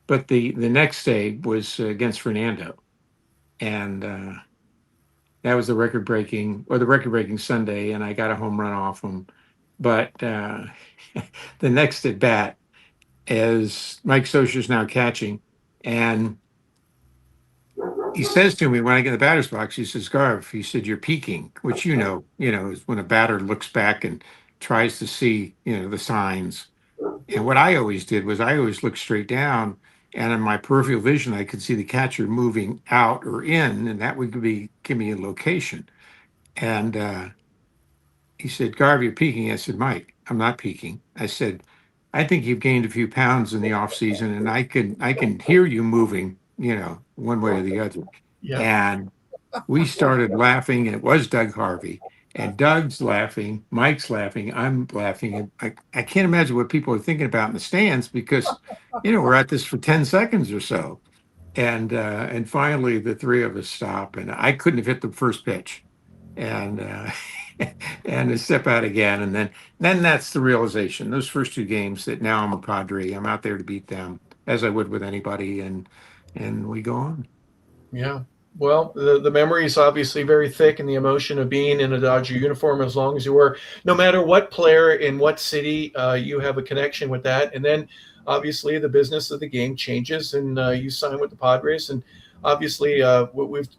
but the next day was against Fernando, and that was the record breaking Sunday, and I got a home run off him. But the next at bat, as Mike Socha's now catching, and he says to me when I get in the batter's box, he says, "Garv," he said, "you're peeking," which is when a batter looks back and tries to see, the signs. And what I always did was I always looked straight down, and in my peripheral vision, I could see the catcher moving out or in, and that would give me a location. And he said, "Garv, you're peeking." I said, "Mike, I'm not peeking." I said, "I think you've gained a few pounds in the off season, and I can hear you moving, one way or the other." Yeah. And we started laughing, and it was Doug Harvey. And Doug's laughing, Mike's laughing, I'm laughing. And I can't imagine what people are thinking about in the stands because, we're at this for 10 seconds or so. And finally the three of us stop, and I couldn't have hit the first pitch. And and to step out again. And then that's the realization. Those first two games that now I'm a Padre. I'm out there to beat them as I would with anybody, and we go on. Yeah. Well, the memory is obviously very thick, and the emotion of being in a Dodger uniform as long as you were, no matter what player in what city, you have a connection with that. And then obviously the business of the game changes, and you sign with the Padres. And obviously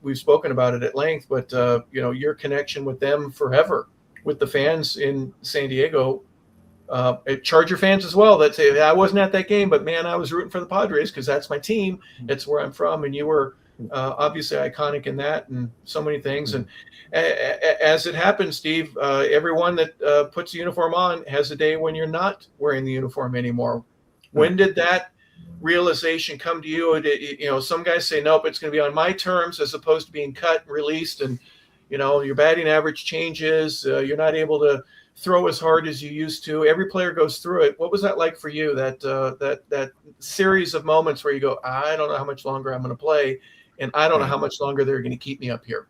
we've spoken about it at length, but your connection with them forever, with the fans in San Diego, Charger fans as well, that say, I wasn't at that game, but man, I was rooting for the Padres because that's my team. It's where I'm from. And you were obviously iconic in that and so many things. And as it happens, Steve, everyone that puts the uniform on has a day when you're not wearing the uniform anymore. When did that realization come to you? Some guys say, nope, it's going to be on my terms as opposed to being cut and released. And, your batting average changes. You're not able to throw as hard as you used to. Every player goes through it. What was that like for you? That series of moments where you go, I don't know how much longer I'm going to play, and I don't know how much longer they're going to keep me up here.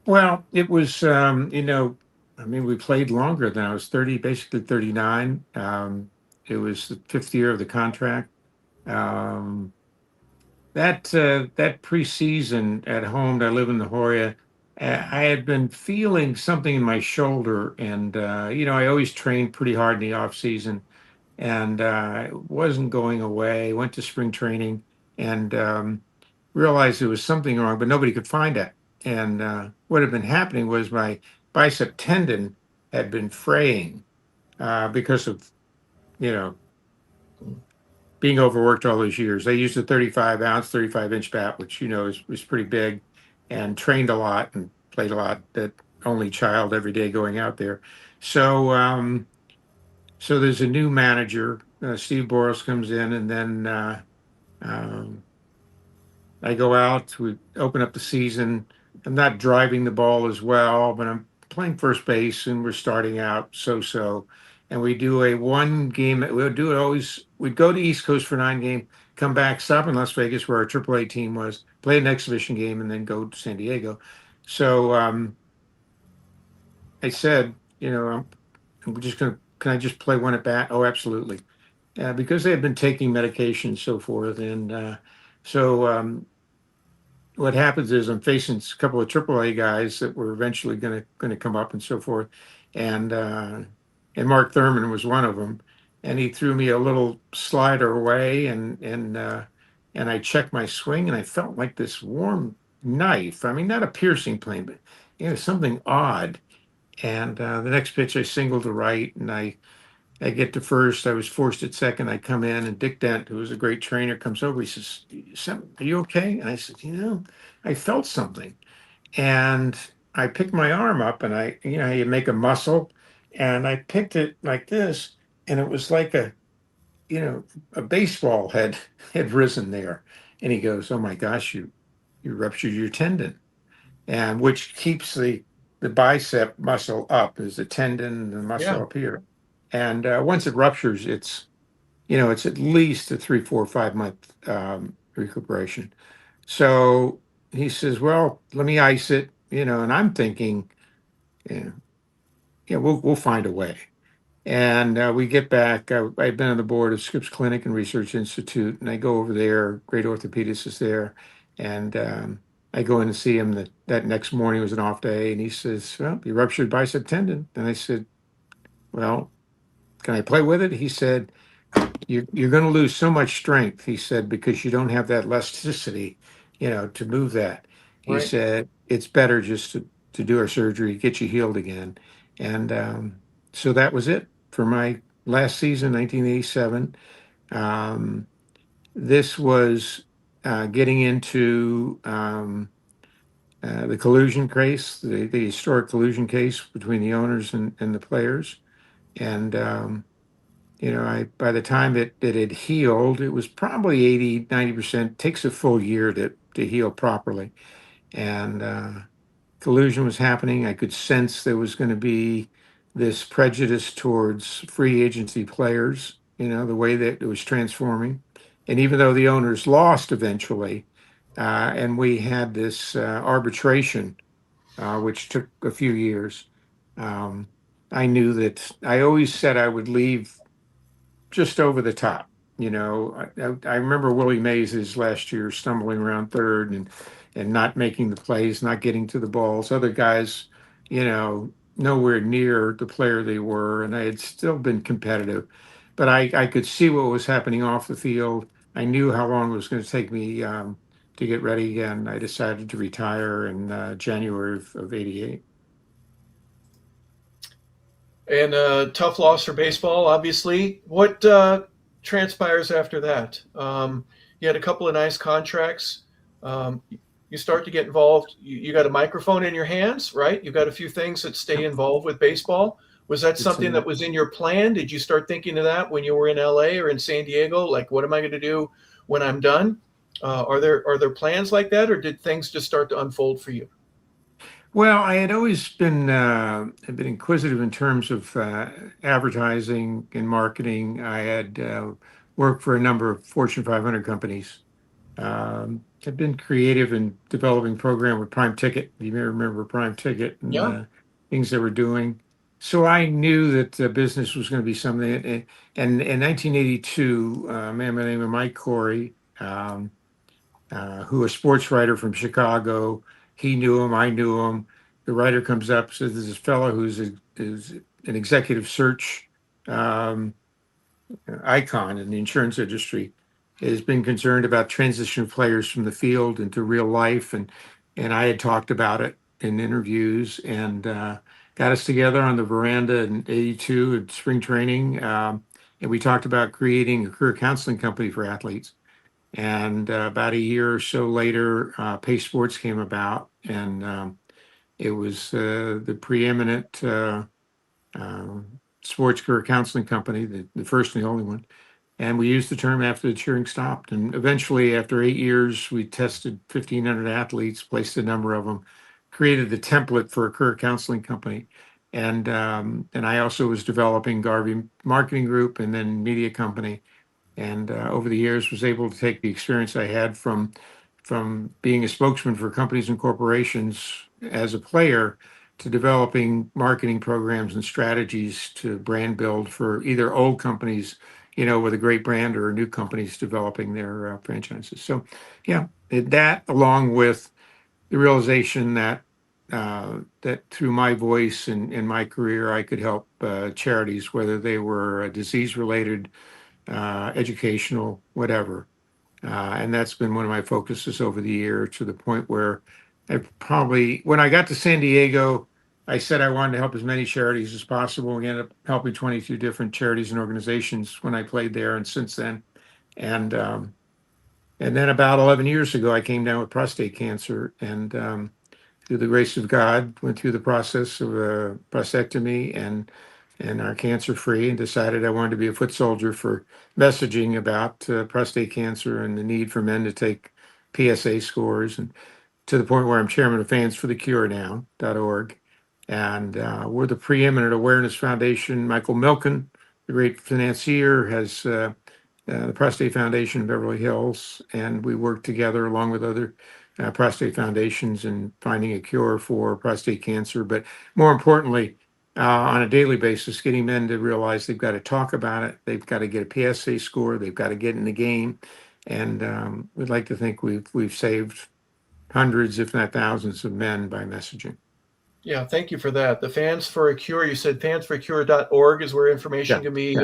Well, it was, we played longer than I was 30, basically 39. It was the fifth year of the contract. That preseason at home, I live in La Jolla. I had been feeling something in my shoulder, and I always trained pretty hard in the off season, and it wasn't going away. Went to spring training and realized there was something wrong, but nobody could find it. And what had been happening was my bicep tendon had been fraying because of being overworked all those years. I used a 35-inch bat, which was pretty big, and trained a lot and played a lot. That only child every day going out there. So there's a new manager. Steve Boros comes in, and then I go out. We open up the season. I'm not driving the ball as well, but I'm playing first base, and we're starting out so. And we do a one game. We'll do it always. We'd go to East Coast for 9 games, come back, stop in Las Vegas where our AAA team was, play an exhibition game, and then go to San Diego. So I said, I'm just going to. Can I just play one at bat? Oh, absolutely. Because they had been taking medication and so forth, and so what happens is I'm facing a couple of AAA guys that were eventually going to come up and so forth, and Mark Thurman was one of them, and he threw me a little slider away, and I checked my swing, and I felt like this warm knife. I mean, not a piercing pain, but something odd. And the next pitch, I singled to right, and I get to first. I was forced at second. I come in, and Dick Dent, who was a great trainer, comes over. He says, "Are you okay?" And I said, I felt something. And I picked my arm up, and you make a muscle, and I picked it like this, and it was like a baseball had risen there. And he goes, "Oh my gosh, you ruptured your tendon," and which keeps the bicep muscle up, is the tendon and the muscle Yeah. up here. And once it ruptures, it's it's at least a 3, 4, 5 month recuperation. So he says, well, let me ice it, and I'm thinking, yeah, we'll find a way. And we get back. I've been on the board of Scripps Clinic and Research Institute, and I go over there. Great orthopedist is there, and I go in and see him. That next morning was an off day, and he says, "Well, you ruptured bicep tendon." And I said, "Well, can I play with it?" He said, "You're going to lose so much strength," he said, "because you don't have that elasticity, to move that." He Right. said, "It's better just to do our surgery, get you healed again." And so that was it for my last season, 1987. Um, this was getting into the collusion case, the historic collusion case between the owners and the players. And I by the time that it had healed, it was probably 80, 90%. Takes a full year to heal properly. And collusion was happening. I could sense there was going to be this prejudice towards free agency players, the way that it was transforming. And even though the owners lost eventually, and we had this arbitration, which took a few years, um, I knew that I always said I would leave just over the top. I remember Willie Mays' last year stumbling around third and not making the plays, not getting to the balls. Other guys, nowhere near the player they were, and I had still been competitive, but I could see what was happening off the field. I knew how long it was going to take me to get ready, and I decided to retire in January of '88. And tough loss for baseball, obviously. What transpires after that? You had a couple of nice contracts. You start to get involved. You got a microphone in your hands, right? You got a few things that stay involved with baseball. Was that It's something that was in your plan? Did you start thinking of that when you were in LA or in San Diego? Like, what am I going to do when I'm done? Are there plans like that, or did things just start to unfold for you? Well, I had always been inquisitive in terms of advertising and marketing. I had worked for a number of Fortune 500 companies. I've been creative in developing program with Prime Ticket. You may remember Prime Ticket and Yeah. things they were doing. So I knew that business was going to be something. And in 1982, a man by the name of Mike Corey, who a sports writer from Chicago. He knew him. I knew him. The writer comes up, says there's this fellow who's an executive search um, icon in the insurance industry, has been concerned about transition of players from the field into real life, and I had talked about it in interviews and got us together on the veranda in '82 at spring training, and we talked about creating a career counseling company for athletes. And about a year or so later, Pace Sports came about, and it was the preeminent sports career counseling company, the first and the only one. And we used the term after the cheering stopped. And eventually, after 8 years, we tested 1,500 athletes, placed a number of them, created the template for a career counseling company. And I also was developing Garvey Marketing Group and then media company, and over the years was able to take the experience I had from being a spokesman for companies and corporations as a player to developing marketing programs and strategies to brand build for either old companies, with a great brand, or new companies developing their franchises. So, yeah, that along with the realization that through my voice and in my career, I could help charities, whether they were disease related, educational, whatever. And that's been one of my focuses over the year, to the point where when I got to San Diego, I said I wanted to help as many charities as possible. We ended up helping 22 different charities and organizations when I played there, and since then. And then about 11 years ago, I came down with prostate cancer, and through the grace of God, went through the process of a prostatectomy and are cancer free, and decided I wanted to be a foot soldier for messaging about prostate cancer and the need for men to take PSA scores, and to the point where I'm chairman of Fans for the Cure now.org. And we're the preeminent awareness foundation. Michael Milken, the great financier, has the Prostate Foundation in Beverly Hills, and we worked together along with other prostate foundations in finding a cure for prostate cancer. But more importantly, on a daily basis, getting men to realize they've got to talk about it, they've got to get a PSA score, they've got to get in the game, and we'd like to think we've saved hundreds, if not thousands, of men by messaging. Yeah, thank you for that. The Fans for a Cure, you said fansforacure.org is where information can be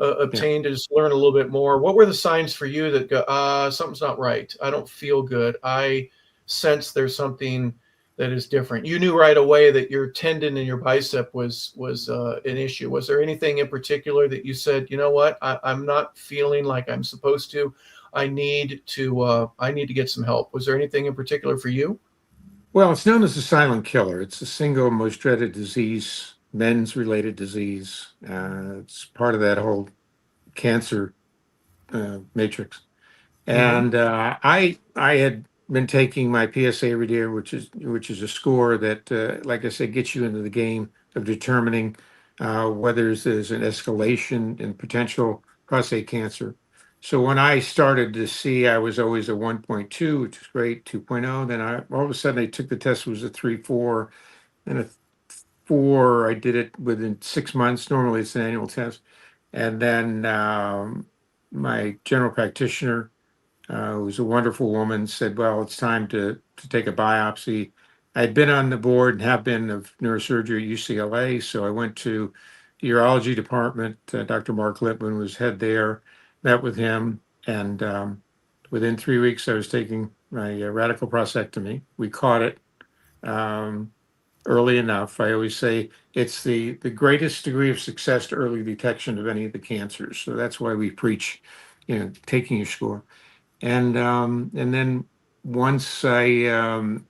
obtained to just learn a little bit more. What were the signs for you that go, something's not right? I don't feel good. I sense there's something that is different. You knew right away that your tendon in your bicep was an issue. Was there anything in particular that you said, you know what, I'm not feeling like I'm supposed to? I need to get some help. Was there anything in particular for you? Well, it's known as the silent killer. It's the single most dreaded disease, men's related disease. It's part of that whole cancer matrix. And I had been taking my PSA every day, which is a score that, like I said, gets you into the game of determining whether there's an escalation in potential prostate cancer. So when I started to see I was always a 1.2, which is great, 2.0, then all of a sudden I took the test, it was a 3.4, and a 4. I did it within 6 months. Normally it's an annual test. And then my general practitioner, who was a wonderful woman, said, well, it's time to take a biopsy. I'd been on the board and have been of neurosurgery at UCLA, so I went to the urology department. Dr. Mark Lippman was head there, met with him, and within 3 weeks I was taking my radical prostatectomy. We caught it early enough. I always say it's the greatest degree of success to early detection of any of the cancers. So that's why we preach, taking your score. And then once I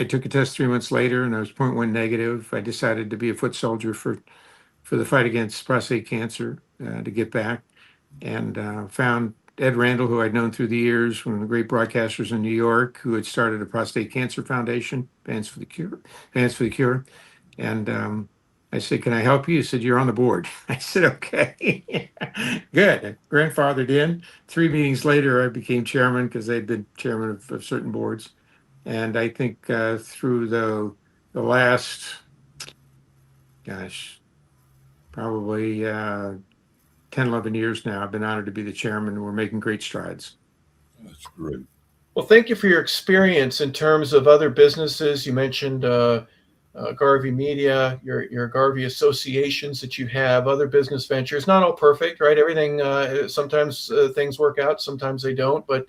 took a test 3 months later and I was 0.1 negative, I decided to be a foot soldier for the fight against prostate cancer, to get back, and found Ed Randall, who I'd known through the years, one of the great broadcasters in New York, who had started a prostate cancer foundation, Fans for the Cure. And I said, can I help you? He said, you're on the board. I said, okay. Good. I grandfathered in. 3 meetings later, I became chairman because they'd been chairman of certain boards. And I think through the last, probably 10, 11 years now, I've been honored to be the chairman, and we're making great strides. That's great. Well, thank you for your experience in terms of other businesses. You mentioned Garvey Media, your Garvey associations that you have, other business ventures. Not all perfect, right? Everything, sometimes things work out, sometimes they don't. But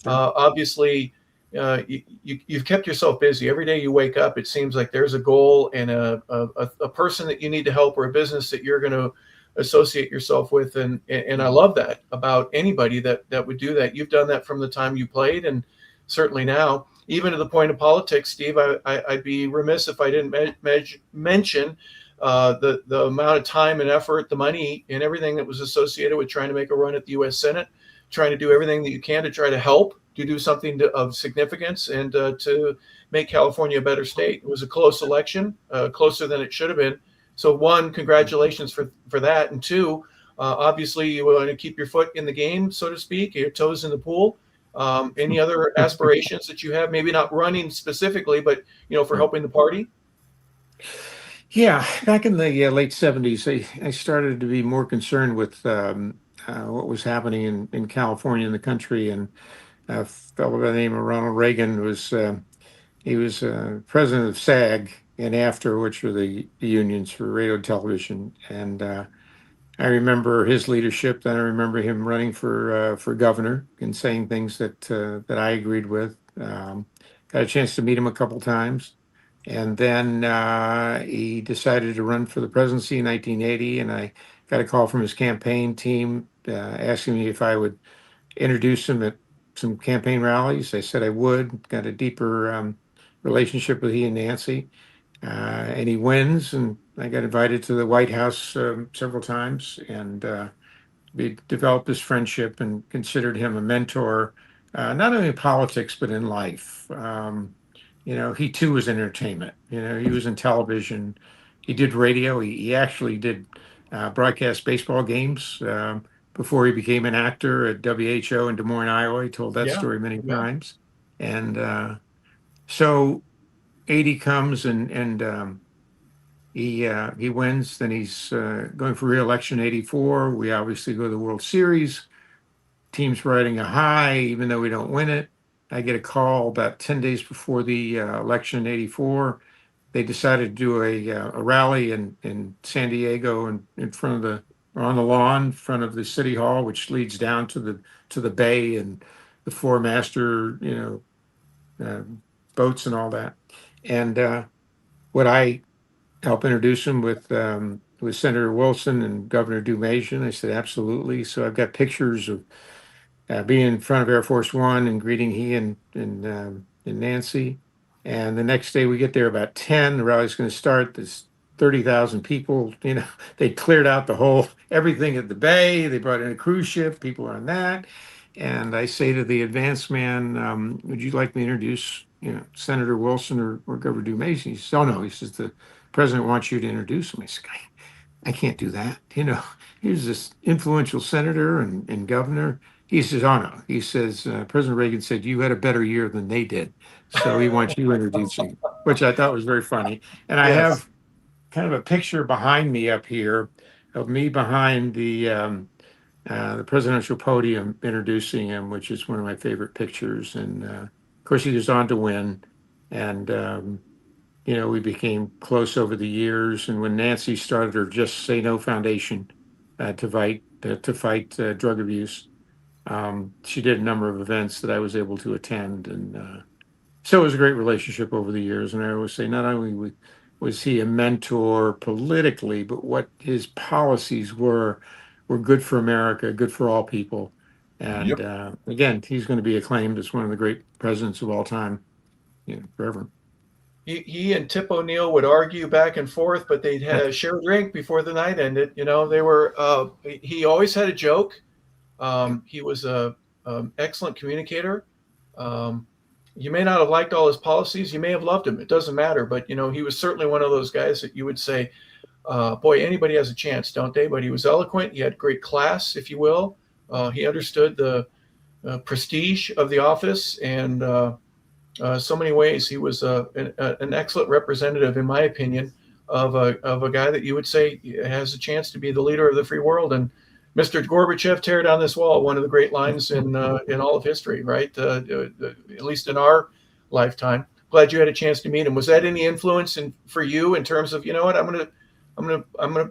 obviously, you've kept yourself busy. Every day you wake up, it seems like there's a goal and a person that you need to help, or a business that you're going to associate yourself with. And I love that about anybody that would do that. You've done that from the time you played, and certainly now, even to the point of politics. Steve, I'd be remiss if I didn't mention the amount of time and effort, the money, and everything that was associated with trying to make a run at the U.S. Senate, trying to do everything that you can to try to help, to do something of significance, and to make California a better state. It was a close election, closer than it should have been. So one, congratulations for that. And two, obviously you want to keep your foot in the game, so to speak, your toes in the pool. Any other aspirations that you have? Maybe not running specifically, but for helping the party. Yeah, back in the late 70s, I started to be more concerned with what was happening in California, in the country, and a fellow by the name of Ronald Reagan was president of SAG and AFTER, which are the unions for radio and television, and I remember his leadership. Then I remember him running for governor and saying things that I agreed with. Got a chance to meet him a couple times, and then he decided to run for the presidency in 1980. And I got a call from his campaign team asking me if I would introduce him at some campaign rallies. I said I would. Got a deeper relationship with he and Nancy. And he wins, and I got invited to the White House several times, and we developed this friendship and considered him a mentor, not only in politics but in life. He too was in entertainment. He was in television. He did radio. He actually did broadcast baseball games, but before he became an actor at WHO in Des Moines, Iowa. He told that Yeah. story many Yeah. times. And so 80 comes and he wins. Then he's going for re-election 84. We obviously go to the World Series. Team's riding a high, even though we don't win it. I get a call about 10 days before the election in 84. They decided to do a rally in San Diego in front of on the lawn in front of the city hall, which leads down to the bay and the four master, uh, boats and all that. And what I help introduce him with Senator Wilson and Governor Dumasian. I said, absolutely. So I've got pictures of being in front of Air Force One and greeting he and Nancy. And the next day we get there about 10, the rally's going to start. There's 30,000 people, they cleared out everything at the bay. They brought in a cruise ship, people on that. And I say to the advance man, would you like me to introduce, Senator Wilson or Governor Dumasian? He says, oh no, he says, the president wants you to introduce him. I said, I can't do that. Here's this influential senator and governor. He says, oh no. He says, President Reagan said you had a better year than they did. So he wants you introducing, which I thought was very funny. And I Yes. have kind of a picture behind me up here of me behind the presidential podium introducing him, which is one of my favorite pictures. And of course, he goes on to win. And we became close over the years. And when Nancy started her Just Say No Foundation to fight drug abuse, she did a number of events that I was able to attend. And so it was a great relationship over the years. And I always say, not only was he a mentor politically, but what his policies were good for America, good for all people. And again, he's going to be acclaimed as one of the great presidents of all time, forever. He and Tip O'Neill would argue back and forth, but they'd share a drink before the night ended. They were. He always had a joke. He was a excellent communicator. You may not have liked all his policies. You may have loved him. It doesn't matter. But he was certainly one of those guys that you would say, "Boy, anybody has a chance, don't they?" But he was eloquent. He had great class, if you will. He understood the prestige of the office and. So many ways, he was an excellent representative, in my opinion, of a guy that you would say has a chance to be the leader of the free world. And Mr. Gorbachev, tear down this wall, one of the great lines in all of history, right? At least in our lifetime. Glad you had a chance to meet him. Was that any influence for you in terms of, what, I'm gonna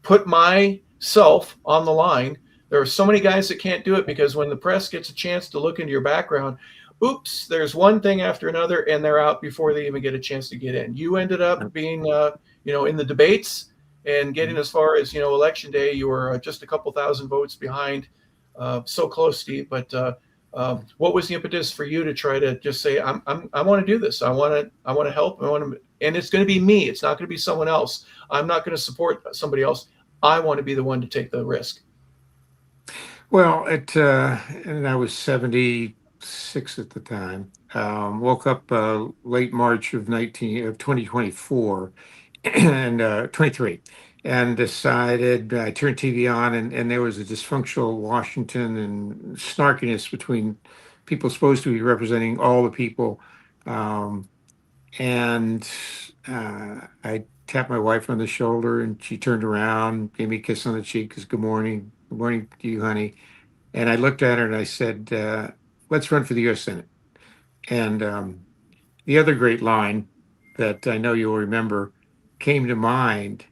put myself on the line. There are so many guys that can't do it because when the press gets a chance to look into your background, oops, there's one thing after another, and they're out before they even get a chance to get in. You ended up being, in the debates and getting as far as, election day. You were just a couple thousand votes behind. So close, Steve. But what was the impetus for you to try to just say, I want to do this. I want to help. And it's going to be me. It's not going to be someone else. I'm not going to support somebody else. I want to be the one to take the risk. Well, and I was 76 at the time. Woke up late March of 2024 and 23, and decided I turned TV on, and there was a dysfunctional Washington and snarkiness between people supposed to be representing all the people. And I tapped my wife on the shoulder, and she turned around, gave me a kiss on the cheek, because good morning to you, honey. And I looked at her and I said, let's run for the U.S. Senate. And the other great line that I know you'll remember came to mind,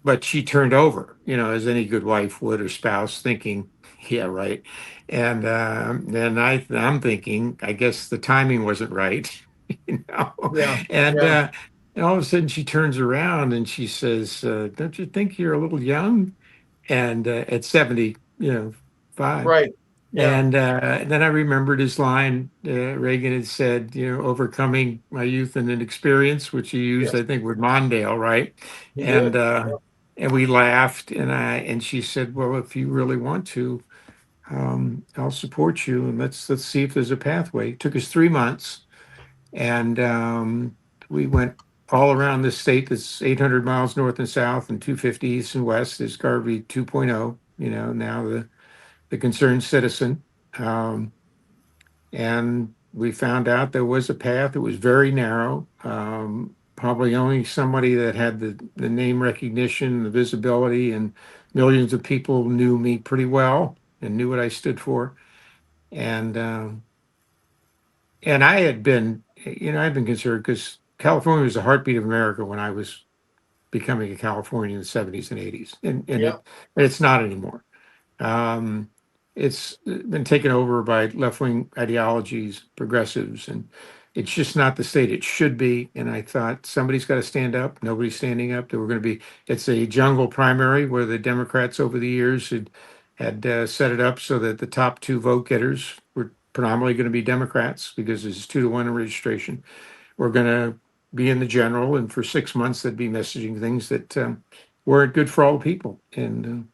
but she turned over, as any good wife would or spouse, thinking, yeah, right. And then I'm thinking, I guess the timing wasn't right, Yeah. And Yeah. and all of a sudden she turns around and she says, don't you think you're a little young? And at 75. Right. Yeah. And then I remembered his line. Reagan had said, overcoming my youth and inexperience, which he used, Yes. I think, with Mondale, right? He And did. and we laughed, and she said, well, if you really want to, I'll support you, and let's see if there's a pathway. It took us 3 months, and we went all around this state that's 800 miles north and south and 250 east and west is Garvey 2.0, now the concerned citizen. And we found out there was a path. It was very narrow. Probably only somebody that had the name recognition, the visibility, and millions of people knew me pretty well and knew what I stood for. And I had been, I'd been concerned because California was the heartbeat of America when I was becoming a Californian in the 70s and 80s, Yeah. it's not anymore. Um, it's been taken over by left-wing ideologies, progressives, and it's just not the state it should be. And I thought somebody's got to stand up. Nobody's standing up. There were going to be. It's a jungle primary where the Democrats over the years had set it up so that the top two vote getters were predominantly going to be Democrats because it's 2-1 in registration. We're going to be in the general, and for 6 months they'd be messaging things that weren't good for all the people. And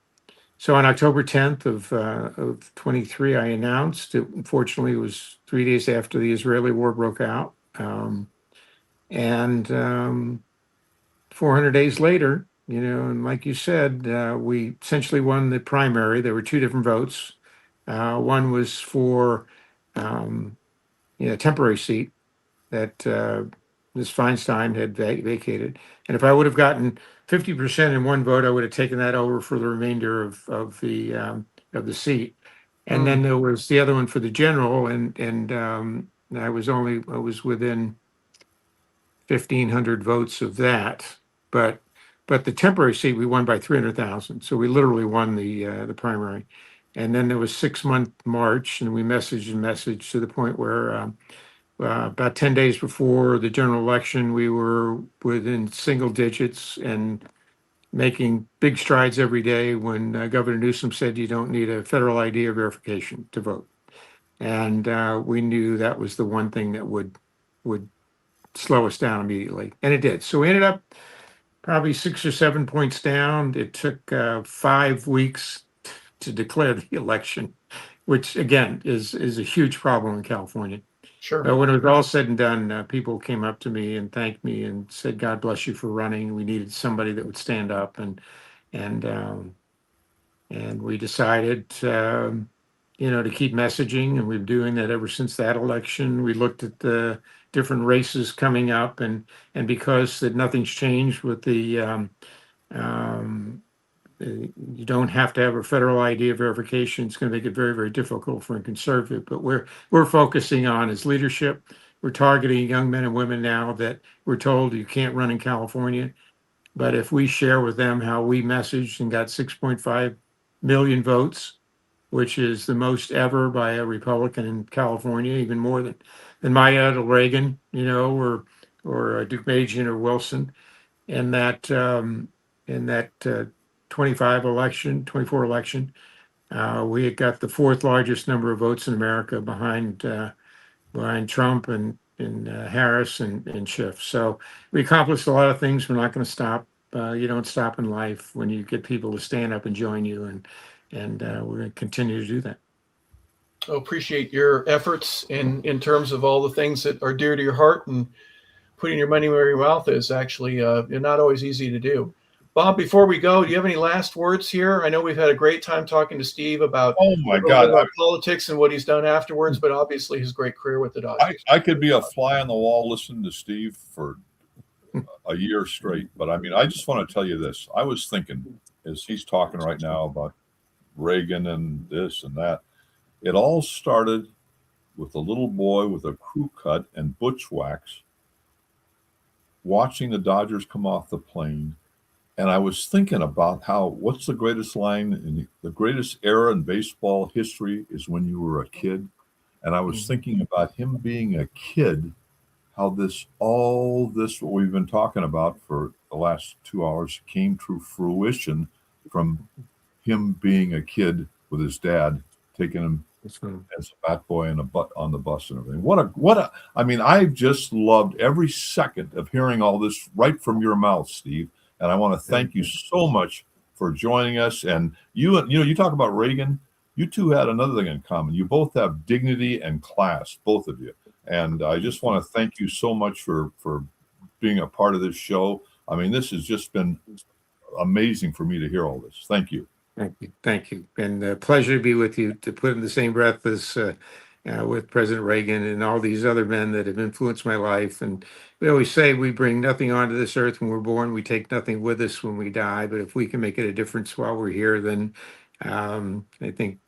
so on October 10th of 23, I announced it. Unfortunately, it was 3 days after the Israeli war broke out. And 400 days later, and like you said, we essentially won the primary. There were two different votes. One was for a temporary seat that Ms. Feinstein had vacated. And if I would have gotten 50% in one vote, I would have taken that over for the remainder of the seat. And then there was the other one for the general, and I was within 1,500 votes of that. But the temporary seat we won by 300,000. So we literally won the primary. And then there was 6-month march, and we messaged to the point where about 10 days before the general election, we were within single digits and making big strides every day when Governor Newsom said you don't need a federal ID or verification to vote. And we knew that was the one thing that would slow us down immediately. And it did. So we ended up probably 6 or 7 points down. It took 5 weeks to declare the election, which again is a huge problem in California. Sure. But when it was all said and done, people came up to me and thanked me and said, "God bless you for running." We needed somebody that would stand up, and we decided, to keep messaging, and we've been doing that ever since that election. We looked at the different races coming up, and because that nothing's changed with the you don't have to have a federal ID verification. It's going to make it very, very difficult for a conservative. But we're focusing on is leadership. We're targeting young men and women now that we're told you can't run in California. But if we share with them how we messaged and got 6.5 million votes, which is the most ever by a Republican in California, even more than Maya or Reagan, or Duke Majan or Wilson, and that 24 election, we had got the 4th largest number of votes in America behind Trump and Harris and Schiff. So we accomplished a lot of things. We're not going to stop. You don't stop in life when you get people to stand up and join you, and we're going to continue to do that. I appreciate your efforts in terms of all the things that are dear to your heart, and putting your money where your mouth is actually not always easy to do. Bob, before we go, do you have any last words here? I know we've had a great time talking to Steve about, about politics and what he's done afterwards, but obviously his great career with the Dodgers. I could be a fly on the wall listening to Steve for a year straight, but I just want to tell you this. I was thinking, as he's talking right now about Reagan and this and that, it all started with a little boy with a crew cut and butch wax watching the Dodgers come off the plane. And I was thinking about what's the greatest line in the greatest era in baseball history is when you were a kid. And I was thinking about him being a kid, how all this, what we've been talking about for the last 2 hours came to fruition from him being a kid with his dad, taking him as a bat boy and on the bus and everything. I've just loved every second of hearing all this right from your mouth, Steve. And I want to thank you so much for joining us. And you talk about Reagan. You two had another thing in common. You both have dignity and class, both of you. And I just want to thank you so much for being a part of this show. I mean, this has just been amazing for me to hear all this. Thank you. Thank you. Thank you. And a pleasure to be with you, to put in the same breath as with President Reagan and all these other men that have influenced my life. And we always say we bring nothing onto this earth when we're born. We take nothing with us when we die. But if we can make it a difference while we're here, then I think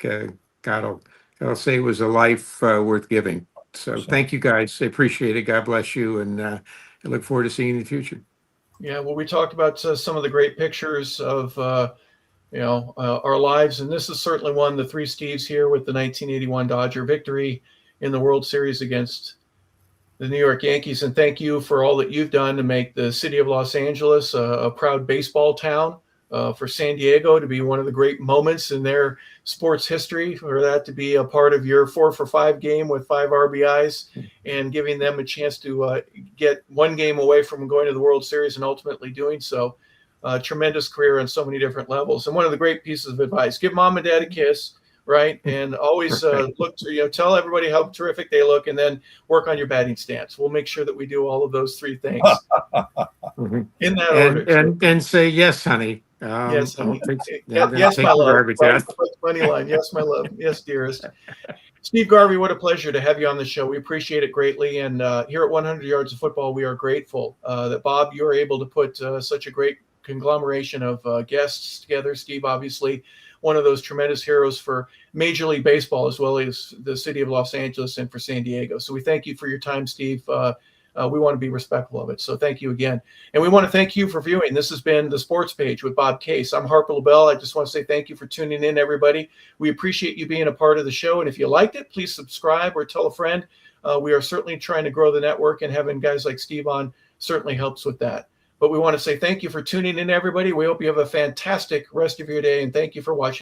God will say it was a life worth giving. So thank you, guys. I appreciate it. God bless you. And I look forward to seeing you in the future. Yeah, well, we talked about some of the great pictures of our lives, and this is certainly one. The three Steves here with the 1981 Dodger victory in the World Series against the New York Yankees. And thank you for all that you've done to make the city of Los Angeles a proud baseball town. For San Diego to be one of the great moments in their sports history, for that to be a part of your 4-for-5 game with 5 RBIs and giving them a chance to get one game away from going to the World Series and ultimately doing so. Tremendous career on so many different levels. And one of the great pieces of advice: give mom and dad a kiss, right? And always look to, tell everybody how terrific they look, and then work on your batting stance. We'll make sure that we do all of those 3 things in that order. And say, yes, honey. Yes, honey. Yes, my love. Right? Money line. Yes, my love. Yes, dearest. Steve Garvey, what a pleasure to have you on the show. We appreciate it greatly. And here at 100 Yards of Football, we are grateful that, Bob, you were able to put such a great conglomeration of guests together. Steve, obviously, one of those tremendous heroes for Major League Baseball, as well as the city of Los Angeles and for San Diego. So we thank you for your time, Steve. We want to be respectful of it. So thank you again. And we want to thank you for viewing. This has been The Sports Page with Bob Case. I'm Harper LeBel. I just want to say thank you for tuning in, everybody. We appreciate you being a part of the show. And if you liked it, please subscribe or tell a friend. We are certainly trying to grow the network, and having guys like Steve on certainly helps with that. But we want to say thank you for tuning in, everybody. We hope you have a fantastic rest of your day, and thank you for watching.